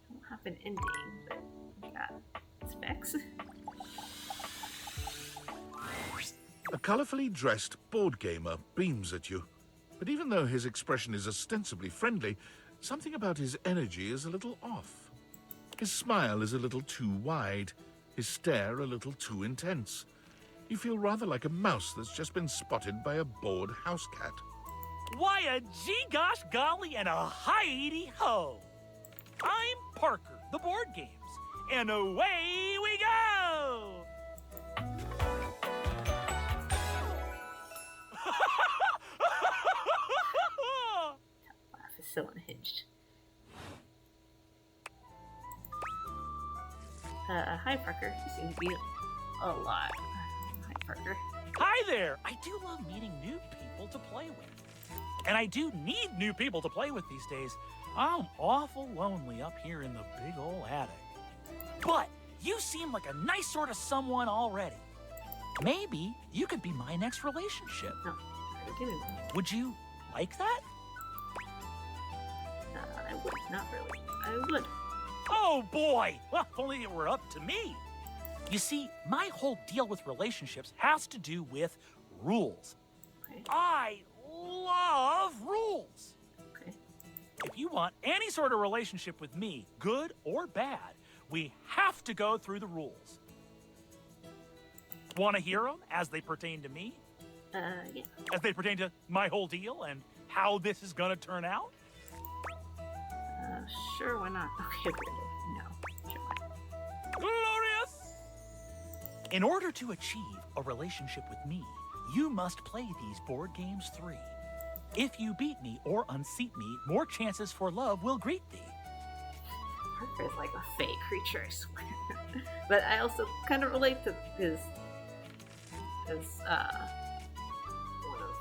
Speaker 1: don't have an ending, but we got specs.
Speaker 4: A colorfully dressed board gamer beams at you. But even though his expression is ostensibly friendly, something about his energy is a little off. His smile is a little too wide, his stare a little too intense. You feel rather like a mouse that's just been spotted by a bored house cat.
Speaker 19: Why a gee-gosh golly and a hi-de-ho! I'm Parker, the board games, and away we go!
Speaker 1: Laugh is so unhinged. Hi Parker, you seem to be a lot. Hi Parker.
Speaker 19: Hi there! I do love meeting new people to play with. And I do need new people to play with these days. I'm awful lonely up here in the big ol' attic. But you seem like a nice sort of someone already. Maybe you could be my next relationship.
Speaker 1: No, I didn't.
Speaker 19: Would you like that?
Speaker 1: I would. Not really. I would.
Speaker 19: Oh boy! Well, if only it were up to me. You see, my whole deal with relationships has to do with rules.
Speaker 1: Okay.
Speaker 19: I love rules.
Speaker 1: Okay.
Speaker 19: If you want any sort of relationship with me, good or bad, we have to go through the rules. Want to hear them as they pertain to me?
Speaker 1: Yeah.
Speaker 19: As they pertain to my whole deal and how this is gonna turn out?
Speaker 1: Sure, why not? Okay, no. Sure, why not?
Speaker 19: Glorious! In order to achieve a relationship with me, you must play these board games 3. If you beat me or unseat me, more chances for love will greet thee.
Speaker 1: Harper is like a fey creature, I swear. But I also kind of relate to his one of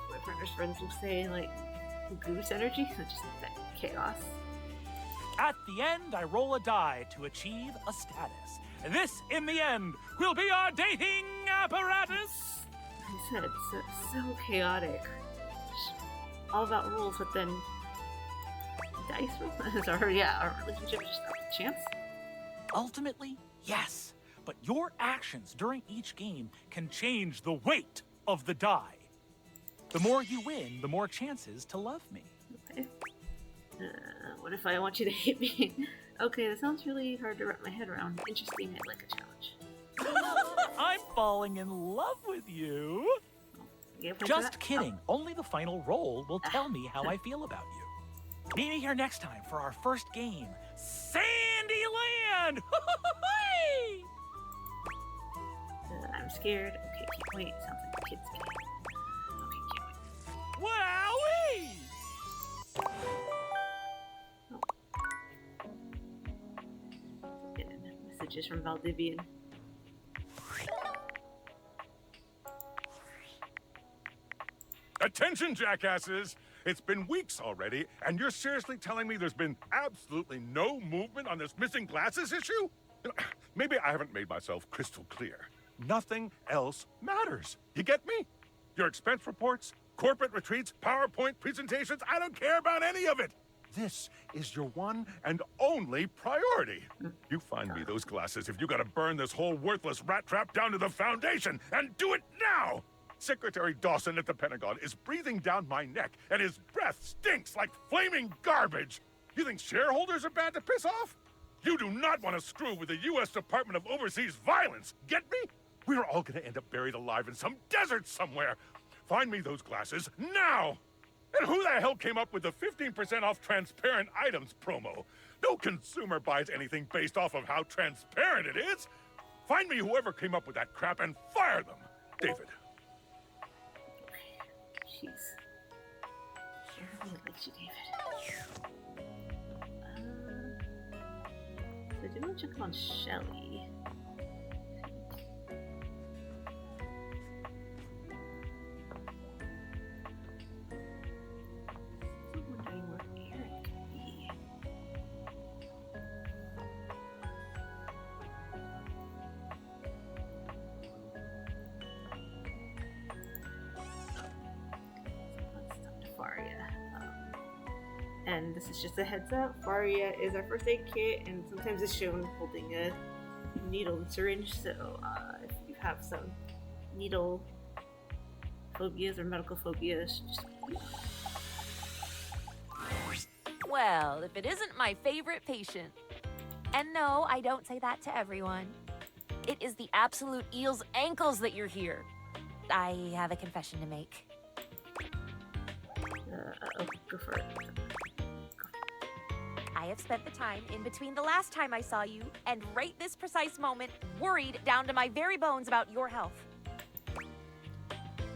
Speaker 1: my partner's friends will say, like, goose energy, just that chaos.
Speaker 19: At the end, I roll a die to achieve a status. This, in the end, will be our dating apparatus.
Speaker 1: I said, so chaotic. All about rules, but then dice rolls. Our relationship is just up to chance.
Speaker 19: Ultimately, yes. But your actions during each game can change the weight of the die. The more you win, the more chances to love me.
Speaker 1: Okay. What if I want you to hate me? Okay, that sounds really hard to wrap my head around. Interesting, I'd like a challenge.
Speaker 19: I'm falling in love with you. Just kidding. Only the final roll will tell me how I feel about you. Meet me here next time for our first game, Sandyland!
Speaker 1: I'm scared. Okay, can't wait. Sounds like a kid's game. Okay, can't wait.
Speaker 19: Wowee!
Speaker 1: Getting messages from Valdivian.
Speaker 2: Attention, jackasses! It's been weeks already, and you're seriously telling me there's been absolutely no movement on this missing glasses issue? Maybe I haven't made myself crystal clear. Nothing else matters. You get me? Your expense reports, corporate retreats, PowerPoint presentations, I don't care about any of it. This is your one and only priority. You find me those glasses if you gotta burn this whole worthless rat trap down to the foundation, and do it now! Secretary Dawson at the Pentagon is breathing down my neck, and his breath stinks like flaming garbage. You think shareholders are bad to piss off? You do not want to screw with the U.S. Department of Overseas Violence, get me? We're all gonna end up buried alive in some desert somewhere. Find me those glasses now! And who the hell came up with the 15% off transparent items promo? No consumer buys anything based off of how transparent it is. Find me whoever came up with that crap and fire them. David.
Speaker 1: Jeez. I really like you, David. So I did want to check on Shelly. I'm wondering where Eric could be. Let's talk to Farya. And this is just a heads up, Farya is our first aid kit, and sometimes it's shown holding a needle and syringe, so if you have some needle phobias or medical phobias, just...
Speaker 10: Well, if it isn't my favorite patient. And no, I don't say that to everyone. It is the absolute eel's ankles that you're here. I have a confession to make.
Speaker 1: Go for it.
Speaker 10: I have spent the time in between the last time I saw you and right this precise moment worried down to my very bones about your health.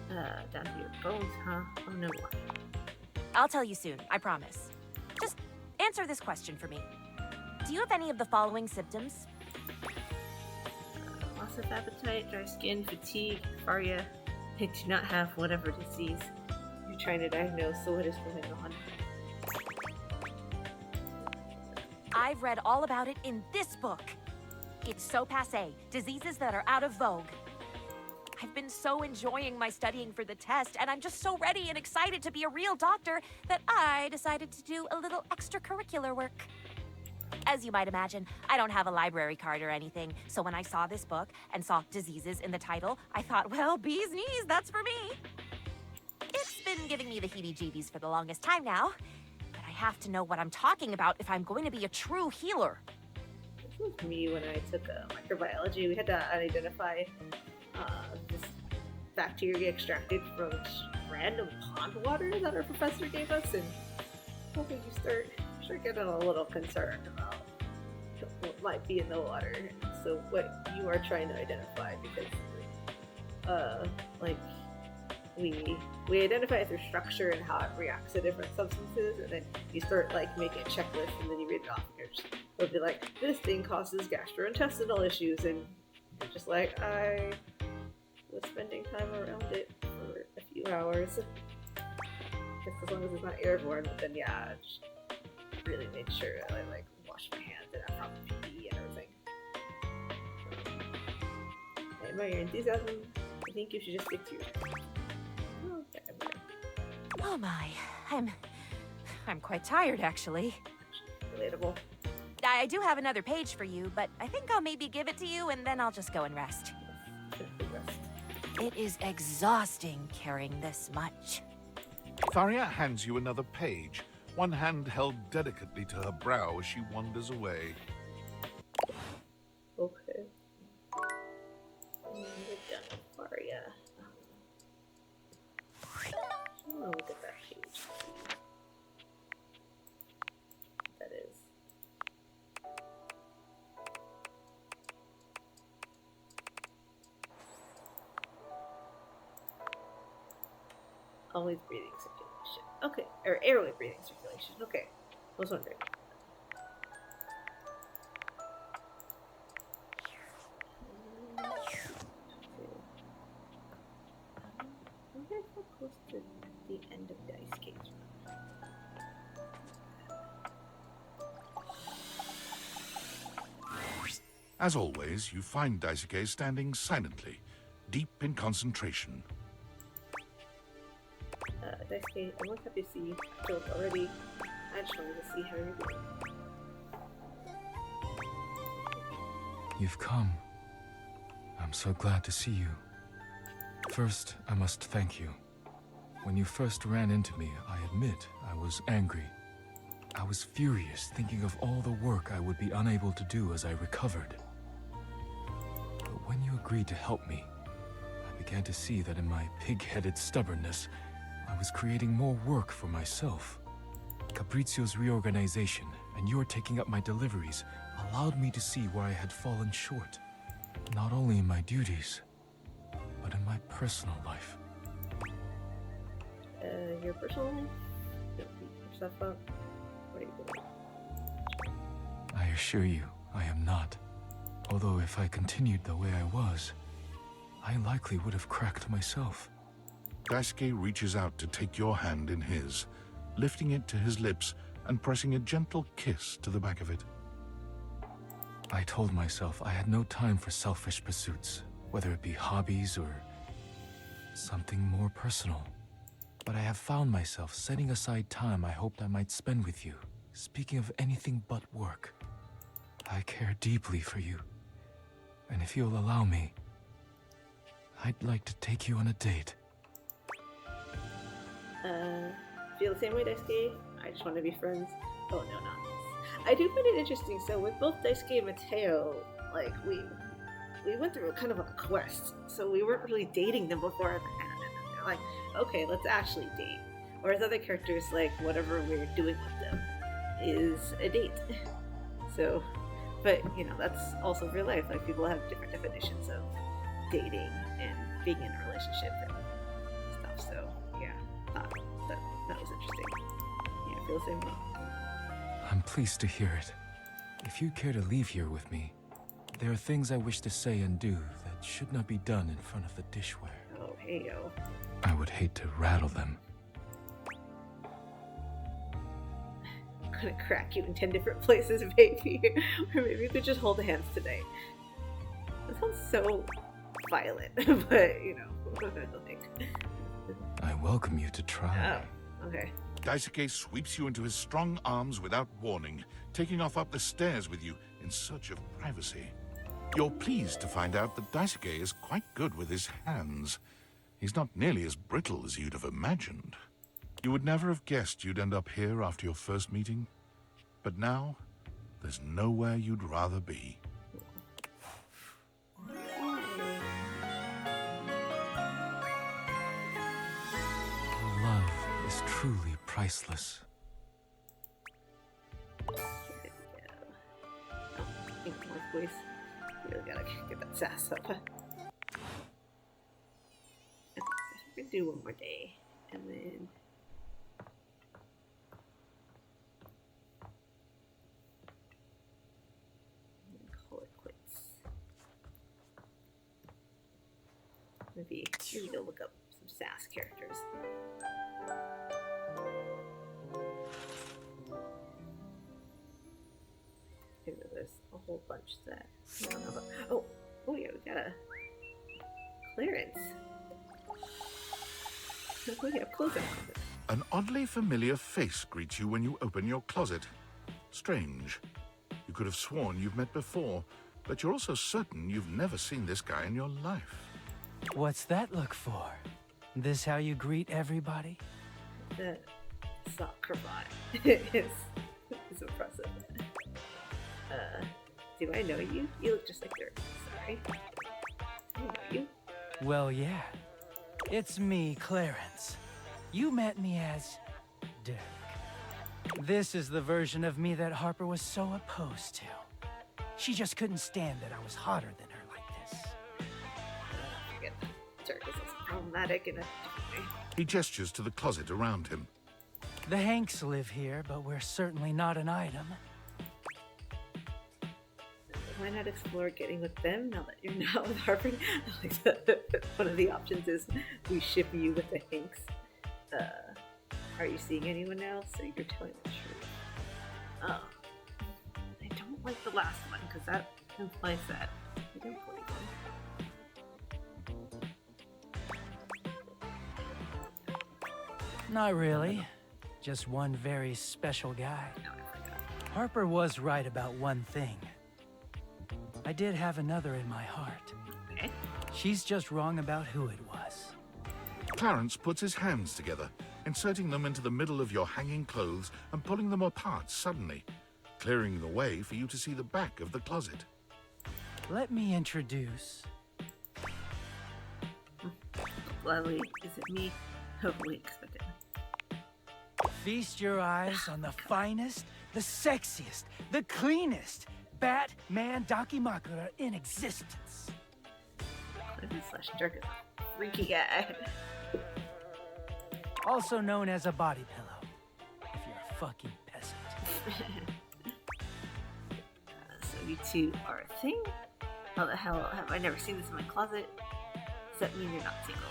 Speaker 1: Down to your bones, huh? Oh no.
Speaker 10: I'll tell you soon, I promise. Just answer this question for me. Do you have any of the following symptoms?
Speaker 1: Loss of appetite, dry skin, fatigue, Farya. I do not have whatever disease you're trying to diagnose, so what is going on?
Speaker 10: I've read all about it in this book. It's so passé, diseases that are out of vogue. I've been so enjoying my studying for the test, and I'm just so ready and excited to be a real doctor that I decided to do a little extracurricular work. As you might imagine, I don't have a library card or anything, so when I saw this book and saw diseases in the title, I thought, well, bee's knees, that's for me. It's been giving me the heebie-jeebies for the longest time now. I have to know what I'm talking about if I'm going to be a true healer.
Speaker 1: This was me when I took microbiology. We had to identify this bacteria extracted from random pond water that our professor gave us, and I think you start getting a little concerned about what might be in the water. So what you are trying to identify, because we identify it through structure and how it reacts to different substances, and then you start making a checklist, and then you read it off, and it'll be like, this thing causes gastrointestinal issues, and you're just like, I was spending time around it for a few hours. Just as long as it's not airborne, but then yeah, just really made sure I washed my hands and I proper PPE and everything. I admire your enthusiasm. I think you should just stick to your
Speaker 10: Oh my, I'm quite tired actually.
Speaker 1: Relatable.
Speaker 10: I do have another page for you, but I think I'll maybe give it to you and then I'll just go and rest. It is exhausting carrying this much.
Speaker 4: Farya hands you another page, one hand held delicately to her brow as she wanders away.
Speaker 1: Okay. We're done with Farya. Oh, look at that page. That is. Always breathing circulation. Okay. Or airway breathing circulation. Okay. I was wondering. We're so close to the end of Dice Cage.
Speaker 4: As always, you find Daisuke standing silently, deep in concentration.
Speaker 1: Daisuke, I'm most happy to see you. Philip already. I just wanted to see how you're doing.
Speaker 20: You've come. I'm so glad to see you. First, I must thank you. When you first ran into me, I admit I was angry. I was furious, thinking of all the work I would be unable to do as I recovered. But when you agreed to help me, I began to see that in my pig-headed stubbornness, I was creating more work for myself. Caprizio's reorganization and your taking up my deliveries allowed me to see where I had fallen short. Not only in my duties, but in my personal life.
Speaker 1: Your personal life? Don't beat yourself up. What are you doing?
Speaker 20: I assure you, I am not. Although if I continued the way I was, I likely would have cracked myself.
Speaker 4: Daisuke reaches out to take your hand in his, lifting it to his lips and pressing a gentle kiss to the back of it.
Speaker 20: I told myself I had no time for selfish pursuits, whether it be hobbies or something more personal. But I have found myself setting aside time I hoped I might spend with you, speaking of anything but work. I care deeply for you, and if you'll allow me, I'd like to take you on a date.
Speaker 1: Feel the same way, Daisuke? I just want to be friends. Oh no, not this. I do find it interesting. So with both Daisuke and Mateo, like we went through kind of a quest. So we weren't really dating them beforehand, and then they're like, okay, let's actually date. Whereas other characters, like whatever we're doing with them, is a date. So, but you know, that's also real life. Like people have different definitions of dating and being in a relationship and stuff. So yeah, that was interesting. Yeah, I feel the same way.
Speaker 20: I'm pleased to hear it. If you care to leave here with me, there are things I wish to say and do that should not be done in front of the dishware.
Speaker 1: Oh, hey yo.
Speaker 20: I would hate to rattle them.
Speaker 1: I'm gonna crack you in 10 different places, baby. Or maybe we could just hold hands today. That sounds so violent, but you know, like.
Speaker 20: I welcome you to try.
Speaker 1: Oh, okay.
Speaker 4: Daisuke sweeps you into his strong arms without warning, taking off up the stairs with you in search of privacy. You're pleased to find out that Daisuke is quite good with his hands. He's not nearly as brittle as you'd have imagined. You would never have guessed you'd end up here after your first meeting, but now there's nowhere you'd rather be.
Speaker 20: Love is truly priceless.
Speaker 1: Voice. Really gotta get that sass up. Okay, so we're gonna do one more day, and then call it quits. Maybe go look up some sass characters. There's a whole bunch that I don't know about. Oh yeah, we got a clearance. Oh yeah, closet.
Speaker 4: An oddly familiar face greets you when you open your closet. Strange. You could have sworn you've met before, but you're also certain you've never seen this guy in your life.
Speaker 12: What's that look for? This how you greet everybody?
Speaker 1: The sock cravat is impressive. Do I know you? You look just like Dirk. Sorry. Do I know you?
Speaker 12: Well, yeah. It's me, Clarence. You met me as Dirk. This is the version of me that Harper was so opposed to. She just couldn't stand that I was hotter than her like this.
Speaker 1: I forget that Dirk is also problematic in a different way.
Speaker 4: He gestures to the closet around him.
Speaker 12: The Hanks live here, but we're certainly not an item.
Speaker 1: Why not explore getting with them now that you're not with Harper? Like one of the options is we ship you with the Hanks. Are you seeing anyone else? So you're telling the truth. Oh, I don't like the last one because that Implies that you don't believe him.
Speaker 12: Not really. Just one very special guy. Harper was right about one thing. I did have another in my heart.
Speaker 1: Okay.
Speaker 12: She's just wrong about who it was.
Speaker 4: Clarence puts his hands together, inserting them into the middle of your hanging clothes and pulling them apart suddenly, clearing the way for you to see the back of the closet.
Speaker 12: Let me introduce...
Speaker 1: Gladly, is it me? Oh, wait, expect it.
Speaker 12: Feast your eyes on the finest, the sexiest, the cleanest Batman Dakimakura in existence.
Speaker 1: Dirk is a freaky guy.
Speaker 12: Also known as a body pillow, if you're a fucking peasant.
Speaker 1: So you two are a thing? How the hell have I never seen this in my closet? Does that mean you're not single?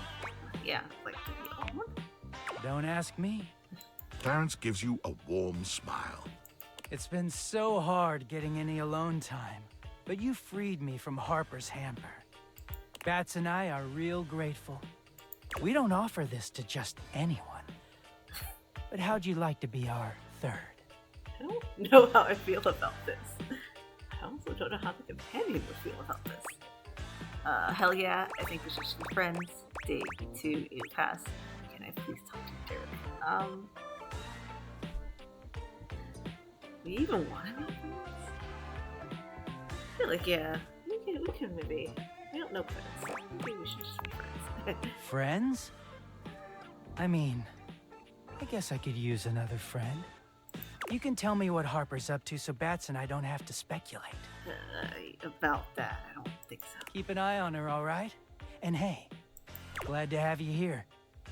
Speaker 1: Yeah, like to be on one?
Speaker 12: Don't ask me.
Speaker 4: Clarence gives you a warm smile.
Speaker 12: It's been so hard getting any alone time, but you freed me from Harper's hamper. Bats and I are real grateful. We don't offer this to just anyone. But how'd you like to be our third?
Speaker 1: I don't know how I feel about this. I also don't know how the companion would feel about this. Hell yeah, I think we should just be friends. Day 2, you pass. Can I please talk to Derek? We even want to be friends? I feel like, yeah, we can maybe. We don't know friends. Maybe we should just be friends.
Speaker 12: Friends? I mean, I guess I could use another friend. You can tell me what Harper's up to so Bats and I don't have to speculate.
Speaker 1: About that, I don't think so.
Speaker 12: Keep an eye on her, all right? And hey, glad to have you here,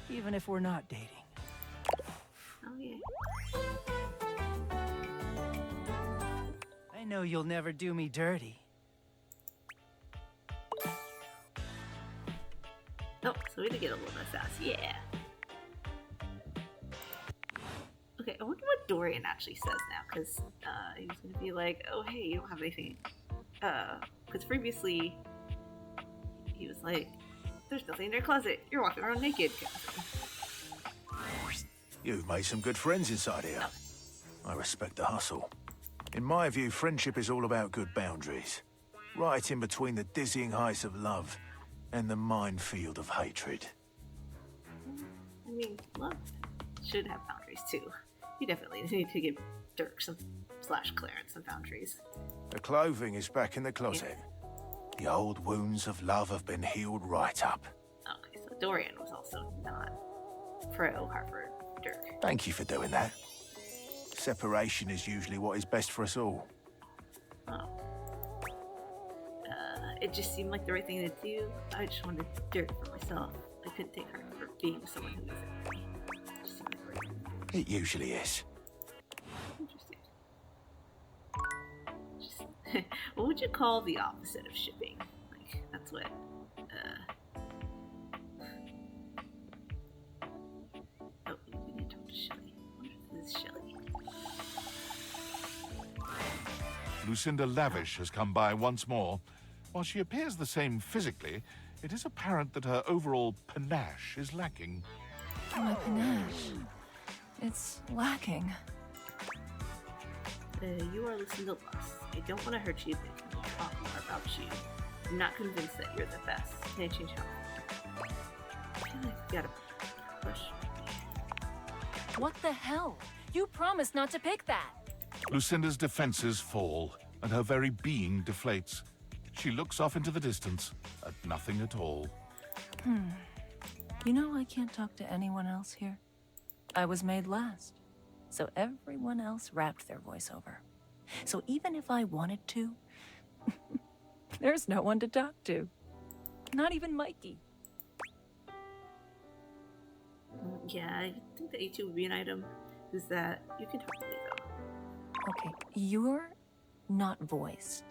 Speaker 12: even if we're not dating.
Speaker 1: Oh, yeah.
Speaker 12: I know you'll never do me dirty.
Speaker 1: Oh, so we did get a little bit fast. Yeah. Okay, I wonder what Dorian actually says now, because he's gonna be like, oh, hey, you don't have anything. Because previously, he was like, there's nothing in your closet. You're walking around naked.
Speaker 14: You've made some good friends inside here. I respect the hustle. In my view, friendship is all about good boundaries. Right in between the dizzying heights of love and the minefield of hatred.
Speaker 1: I mean, love should have boundaries too. You definitely need to give Dirk / Clarence some boundaries.
Speaker 14: The clothing is back in the closet. The old wounds of love have been healed right up.
Speaker 1: Okay, so Dorian was also not pro Harper Dirk.
Speaker 14: Thank you for doing that. Separation is usually what is best for us all.
Speaker 1: Oh. It just seemed like the right thing to do. I just wanted Dirk for myself. I couldn't take Harper being with someone who isn't me. It just seemed like the right thing to do.
Speaker 14: It usually is.
Speaker 1: Interesting. What would you call the opposite of shipping? Like, that's what, Oh, we need to talk to Shelly. What is Shelly?
Speaker 4: Lucinda Lavish has come by once more. While she appears the same physically, it is apparent that her overall panache is lacking.
Speaker 17: My panache. It's lacking.
Speaker 1: You are Lucinda Loss. I don't want to hurt you, but can we talk more about you? I'm not convinced that you're the best. Can I change how? I feel like we gotta push.
Speaker 3: What the hell? You promised not to pick that.
Speaker 4: Lucinda's defenses fall, and her very being deflates. She looks off into the distance, at nothing at all.
Speaker 17: You know I can't talk to anyone else here. I was made last, so everyone else wrapped their voice over. So even if I wanted to, there's no one to talk to. Not even Mikey.
Speaker 1: Yeah, I think that A2 would be an item. Is that you can talk to me though.
Speaker 17: Okay, you're not voiced.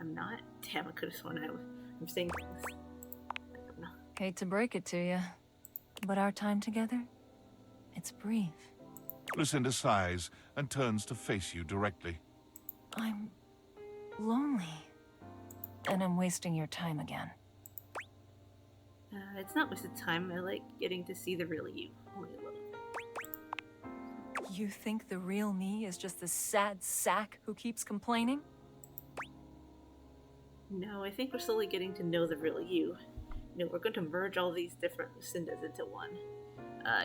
Speaker 1: I'm not. Damn, I could have sworn I'm saying things. I don't know.
Speaker 17: Hate to break it to you, but our time together, it's brief.
Speaker 4: Lucinda sighs and turns to face you directly.
Speaker 17: I'm lonely. And I'm wasting your time again.
Speaker 1: It's not wasted time. I like getting to see the real you. Only a little.
Speaker 17: You think the real me is just this sad sack who keeps complaining?
Speaker 1: No, I think we're slowly getting to know the real you. You know, we're going to merge all these different Lucindas into one.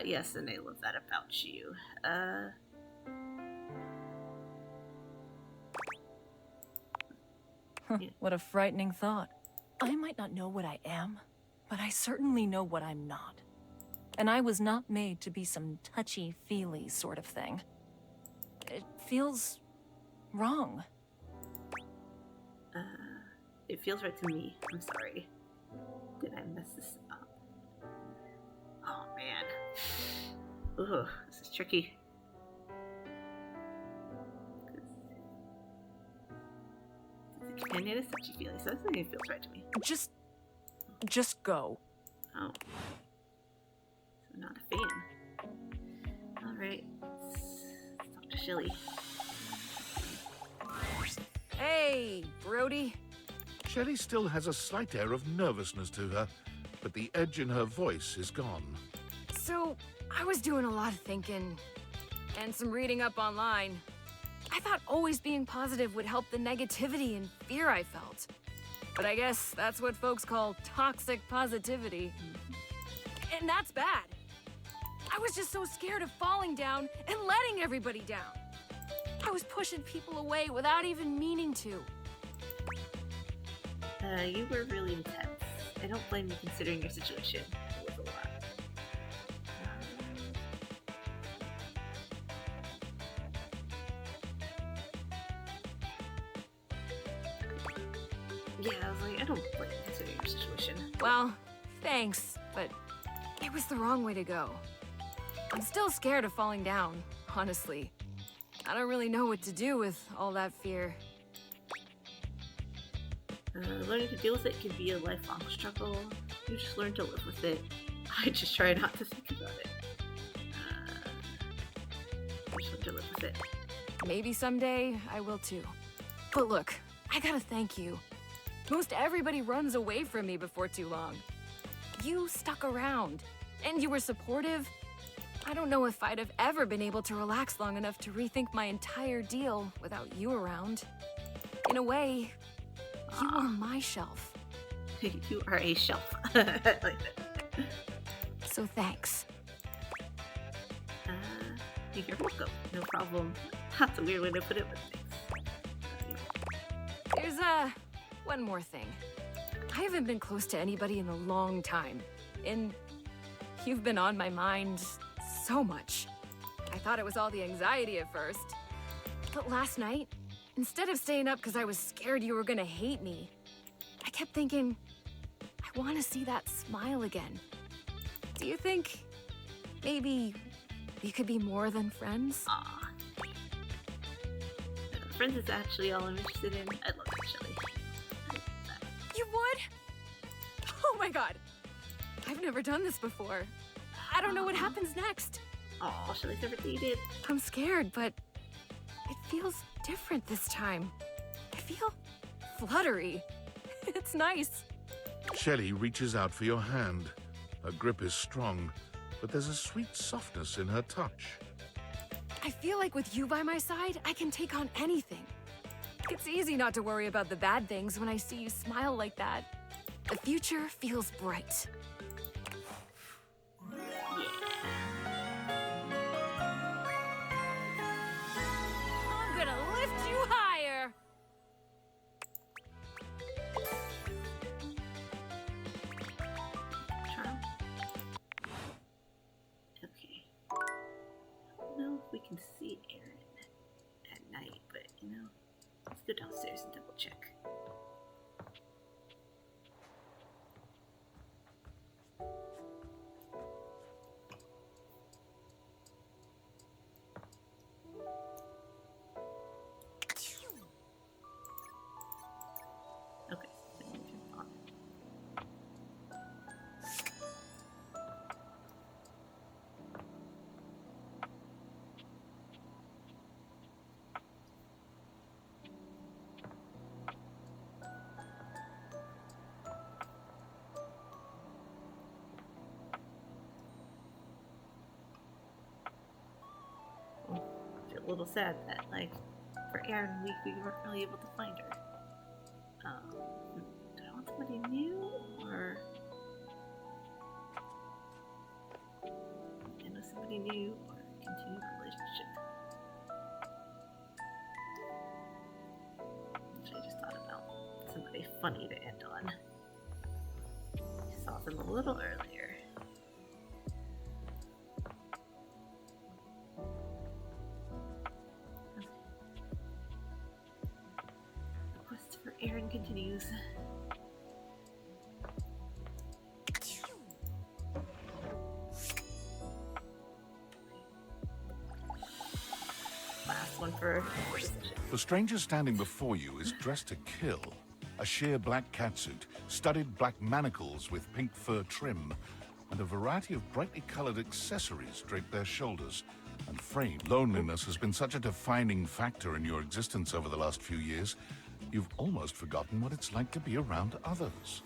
Speaker 1: Yes, and I love that about you.
Speaker 17: Yeah. What a frightening thought. I might not know what I am, but I certainly know what I'm not. And I was not made to be some touchy-feely sort of thing. It feels wrong.
Speaker 1: It feels right to me. I'm sorry. Did I mess this up? Oh, man. Ugh, this is tricky. The companion is touchy-feely, so this thing feels right to me.
Speaker 17: Just go.
Speaker 1: Oh. So not a fan. Alright. Let's talk to Shelly.
Speaker 3: Hey, Brody.
Speaker 4: Shelley still has a slight air of nervousness to her, but the edge in her voice is gone.
Speaker 3: So, I was doing a lot of thinking and some reading up online. I thought always being positive would help the negativity and fear I felt. But I guess that's what folks call toxic positivity. And that's bad. I was just so scared of falling down and letting everybody down. I was pushing people away without even meaning to.
Speaker 1: You were really intense. I don't blame you considering your situation. It was a lot. Yeah, I was like, I don't blame you considering your situation.
Speaker 3: Well, thanks, but it was the wrong way to go. I'm still scared of falling down, honestly. I don't really know what to do with all that fear.
Speaker 1: Learning to deal with it can be a lifelong struggle. You just learn to live with it. I just try not to think about it. You just learn to live with it.
Speaker 3: Maybe someday I will too. But look, I gotta thank you. Most everybody runs away from me before too long. You stuck around, and you were supportive. I don't know if I'd have ever been able to relax long enough to rethink my entire deal without you around. In a way, you are my shelf.
Speaker 1: You are a shelf. I like that.
Speaker 3: So thanks.
Speaker 1: You're welcome. No problem. That's a weird way to put it, but thanks.
Speaker 3: There's one more thing. I haven't been close to anybody in a long time, and you've been on my mind so much. I thought it was all the anxiety at first. But last night, instead of staying up because I was scared you were gonna hate me, I kept thinking, I want to see that smile again. Do you think maybe we could be more than friends?
Speaker 1: Aw. Friends is actually all I'm interested in. I love that, Shelly.
Speaker 3: You would? Oh my god. I've never done this before. I don't know what happens next.
Speaker 1: Aw, Shelly's never dated.
Speaker 3: I'm scared, but it feels different this time. I feel fluttery. It's nice.
Speaker 4: Shelley reaches out for your hand. Her grip is strong, but there's a sweet softness in her touch.
Speaker 3: I feel like with you by my side, I can take on anything. It's easy not to worry about the bad things when I see you smile like that. The future feels bright. I'm gonna lift you higher!
Speaker 1: Charm. Okay. I don't know if we can see Aaron at night, but you know, let's go downstairs and double check. Okay. a little sad that, like, for Erin, we weren't really able to find her. Do I want somebody new, or I know somebody new, or continue the relationship? Actually, I just thought about somebody funny to end on. I saw them a little earlier. The quest for Erin continues. Last one for decision.
Speaker 4: The stranger standing before you is dressed to kill. A sheer black catsuit, studded black manacles with pink fur trim, and a variety of brightly colored accessories drape their shoulders and frame. Loneliness has been such a defining factor in your existence over the last few years, you've almost forgotten what it's like to be around others.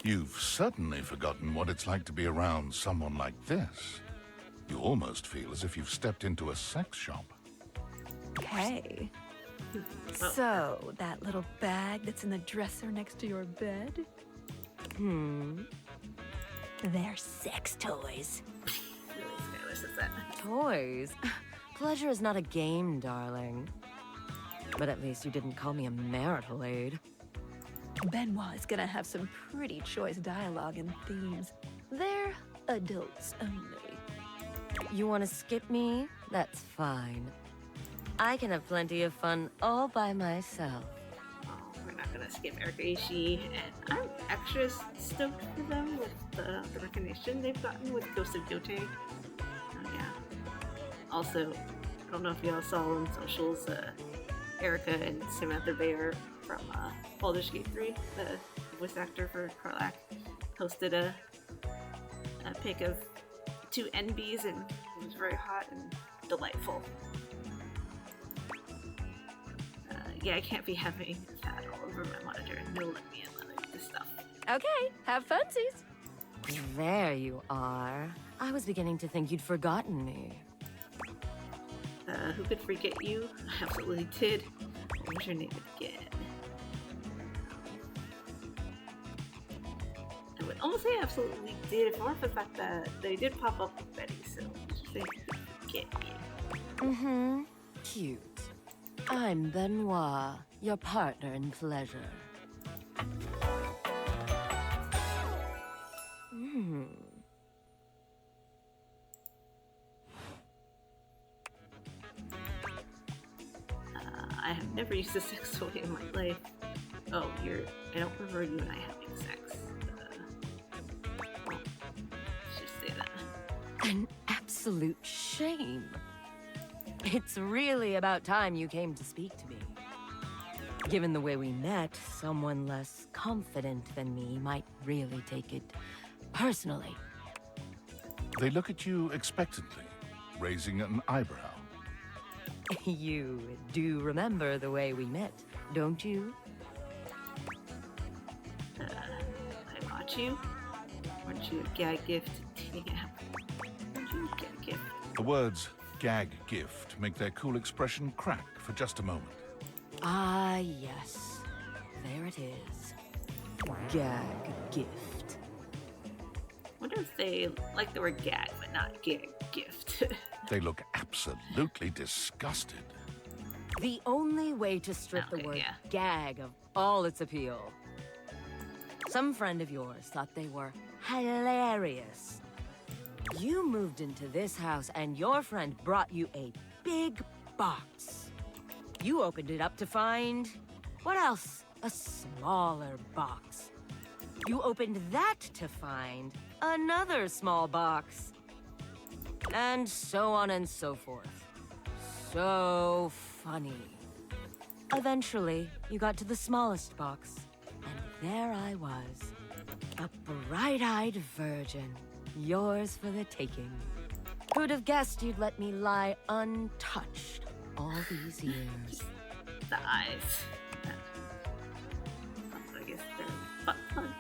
Speaker 4: You've certainly forgotten what it's like to be around someone like this. You almost feel as if you've stepped into a sex shop.
Speaker 16: Hey. So, that little bag that's in the dresser next to your bed? They're sex toys.
Speaker 5: Toys? Pleasure is not a game, darling. But at least you didn't call me a marital aid.
Speaker 16: Benoit is gonna have some pretty choice dialogue and themes. They're adults only.
Speaker 5: You want to skip me? That's fine. I can have plenty of fun all by myself.
Speaker 1: Oh, we're not gonna skip Erika Ishii, and I'm extra stoked for them with the recognition they've gotten with Ghost of Yote. Oh yeah. Also, I don't know if y'all saw on socials, Erika and Samantha Bayer from Baldur's Gate 3, the voice actor for Karlach, posted a pic of two NBs, and it was very hot and delightful. Yeah, I can't be having that all over my monitor, and no let me in like this stuff.
Speaker 16: Okay, have funsies.
Speaker 5: There you are. I was beginning to think you'd forgotten me.
Speaker 1: Who could forget you? I absolutely did. What was your name again? I would almost say I absolutely did, if it weren't for the fact that they did pop up with Betty, so let's just say who could forget you.
Speaker 5: Cute. I'm Benoit, your partner in pleasure.
Speaker 1: I have never used a sex toy in my life. Oh, I don't remember you and I having sex. Let's just say that.
Speaker 5: An absolute shame. It's really about time you came to speak to me. Given the way we met, someone less confident than me might really take it personally.
Speaker 4: They look at you expectantly, raising an eyebrow.
Speaker 5: You do remember the way we met, don't you?
Speaker 1: I bought you? Weren't you a gag gift? Dang it. Weren't you a gag gift?
Speaker 4: The words gag gift make their cool expression crack for just a moment.
Speaker 5: Ah, yes. There it is. Gag gift.
Speaker 1: Wonder if they like the word gag, but not gag gift.
Speaker 4: They look absolutely disgusted.
Speaker 5: The only way to strip the word gag of all its appeal. Some friend of yours thought they were hilarious. You moved into this house and your friend brought you a big box. You opened it up to find... what else? A smaller box. You opened that to find another small box. And so on and so forth. So funny. Eventually, you got to the smallest box, and there I was. A bright-eyed virgin, yours for the taking. Who'd have guessed you'd let me lie untouched all these years?
Speaker 1: The eyes. I guess they're fun.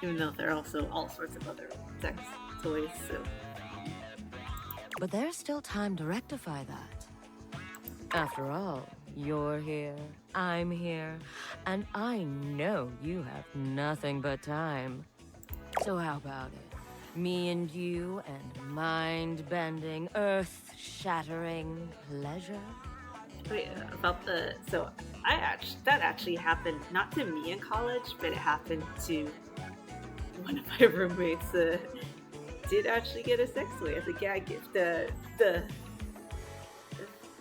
Speaker 1: Even though there are also all sorts of other sex toys, so...
Speaker 5: But there's still time to rectify that. After all, you're here, I'm here, and I know you have nothing but time. So how about it? Me and you and mind-bending, earth-shattering pleasure?
Speaker 1: Wait, about the so that actually happened not to me in college, but it happened to one of my roommates. Did actually get a sex toy as a gag gift.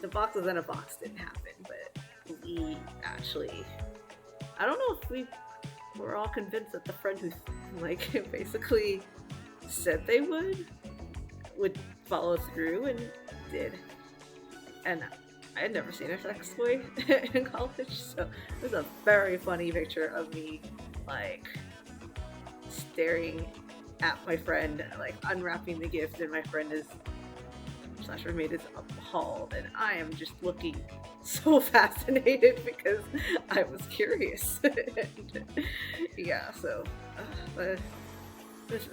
Speaker 1: The boxes in a box didn't happen, but we actually, I don't know if we were all convinced that the friend who like basically said they would follow through and did. And I had never seen a sex toy in college, so it was a very funny picture of me like staring at my friend, like unwrapping the gift, and my friend is / roommate is appalled, and I am just looking so fascinated because I was curious. And, yeah, so the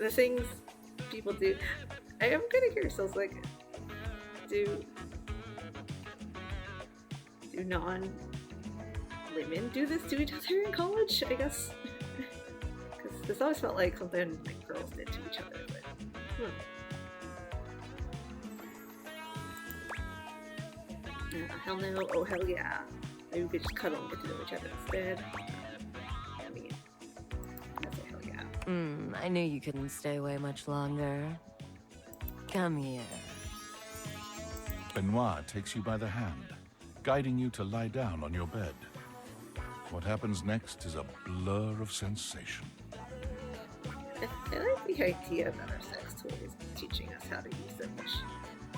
Speaker 1: things people do, I am kind of curious. I was like, do non-women do this to each other in college? I guess because this always felt like something like girls did to each other, but. Hell no, oh hell yeah. Maybe we could just cuddle and get to know each other instead. I mean, that's a hell yeah.
Speaker 5: I knew you couldn't stay away much longer. Come here.
Speaker 4: Benoit takes you by the hand, guiding you to lie down on your bed. What happens next is a blur of sensation.
Speaker 1: I like the idea that our sex toys teaching us how to use them, which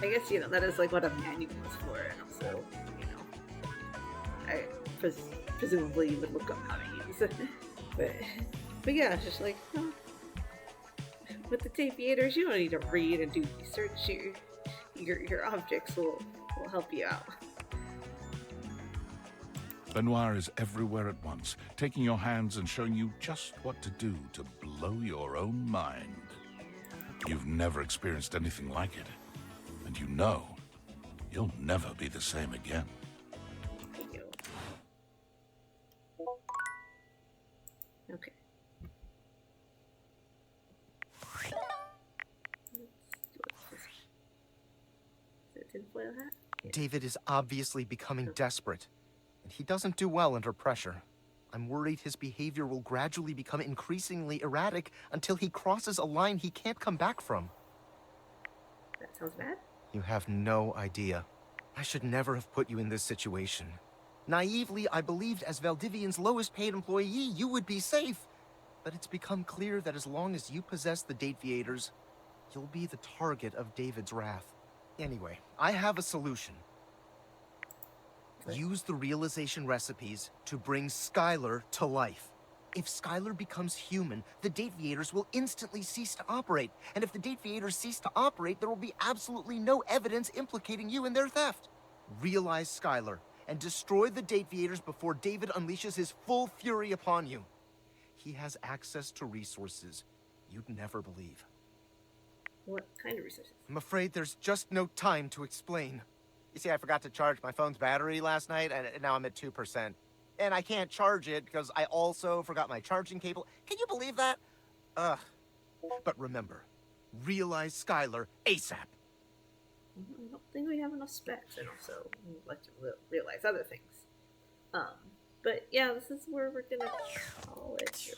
Speaker 1: I guess, that is like what a manual is for, and also, I presumably you would look up how to use it. But yeah, it's just like, with the tapeators, you don't need to read and do research. Your objects will help you out.
Speaker 4: Benoit is everywhere at once, taking your hands and showing you just what to do to blow your own mind. You've never experienced anything like it, and you know you'll never be the same again.
Speaker 1: Okay. Tinfoil hat? Yeah.
Speaker 7: David is obviously becoming desperate, and he doesn't do well under pressure. I'm worried his behavior will gradually become increasingly erratic until he crosses a line he can't come back from.
Speaker 1: That sounds bad.
Speaker 7: You have no idea. I should never have put you in this situation. Naively, I believed as Valdivian's lowest paid employee, you would be safe. But it's become clear that as long as you possess the Dateviators, you'll be the target of David's wrath. Anyway, I have a solution. Use the realization recipes to bring Skylar to life. If Skylar becomes human, the Dateviators will instantly cease to operate. And if the Dateviators cease to operate, there will be absolutely no evidence implicating you in their theft. Realize Skylar and destroy the Dateviators before David unleashes his full fury upon you. He has access to resources you'd never believe.
Speaker 1: What kind of resources?
Speaker 7: I'm afraid there's just no time to explain. You see, I forgot to charge my phone's battery last night, and now I'm at 2%. And I can't charge it because I also forgot my charging cable. Can you believe that? Ugh. But remember, realize Skylar ASAP.
Speaker 1: I don't think we have enough specs, and also we'd like to realize other things. But yeah, this is where we're gonna call it.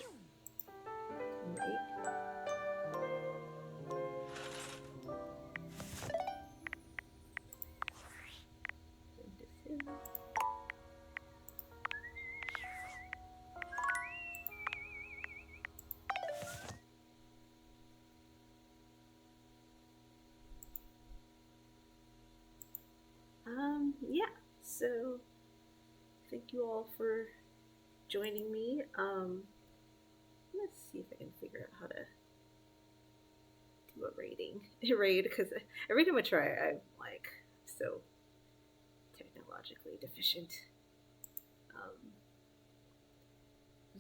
Speaker 1: Yeah, so thank you all for joining me. Let's see if I can figure out how to do a raid, because every time I try, I'm like so technologically deficient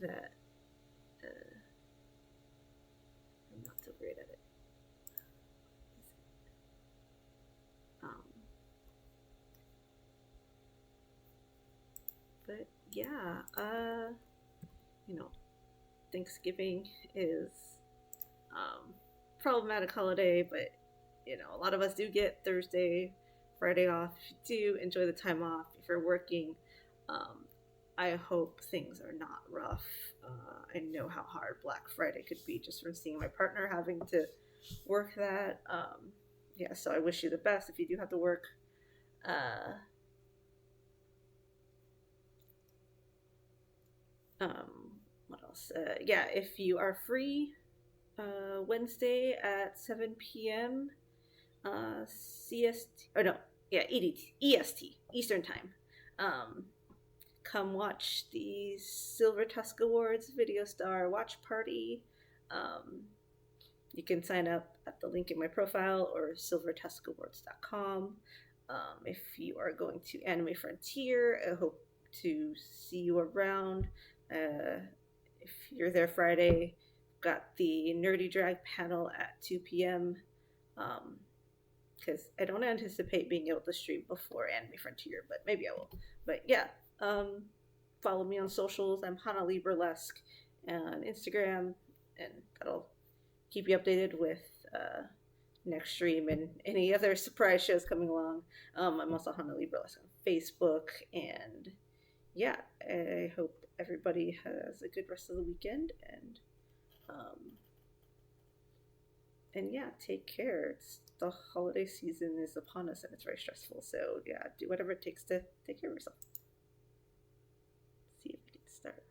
Speaker 1: that I'm not so great at it. But yeah, Thanksgiving is problematic holiday, but a lot of us do get Thursday, Friday off. If you do enjoy the time off, if you're working, I hope things are not rough. I know how hard Black Friday could be just from seeing my partner having to work that. Yeah, so I wish you the best if you do have to work. What else? Yeah, if you are free Wednesday at 7 p.m. CST, or no, yeah, EST, Eastern Time. Come watch the Silver Tusk Awards Video Star Watch Party. You can sign up at the link in my profile or silvertuskawards.com. If you are going to Anime Frontier, I hope to see you around. If you're there Friday, got the Nerdy Drag panel at 2 p.m. Because I don't anticipate being able to stream before Anime Frontier, but maybe I will. But yeah, follow me on socials. I'm Hana Lee Burlesque on Instagram, and that'll keep you updated with next stream and any other surprise shows coming along. I'm also Hana Lee Burlesque on Facebook, and yeah, I hope everybody has a good rest of the weekend, and yeah, take care. The holiday season is upon us and it's very stressful, so yeah, do whatever it takes to take care of yourself. See if we can start.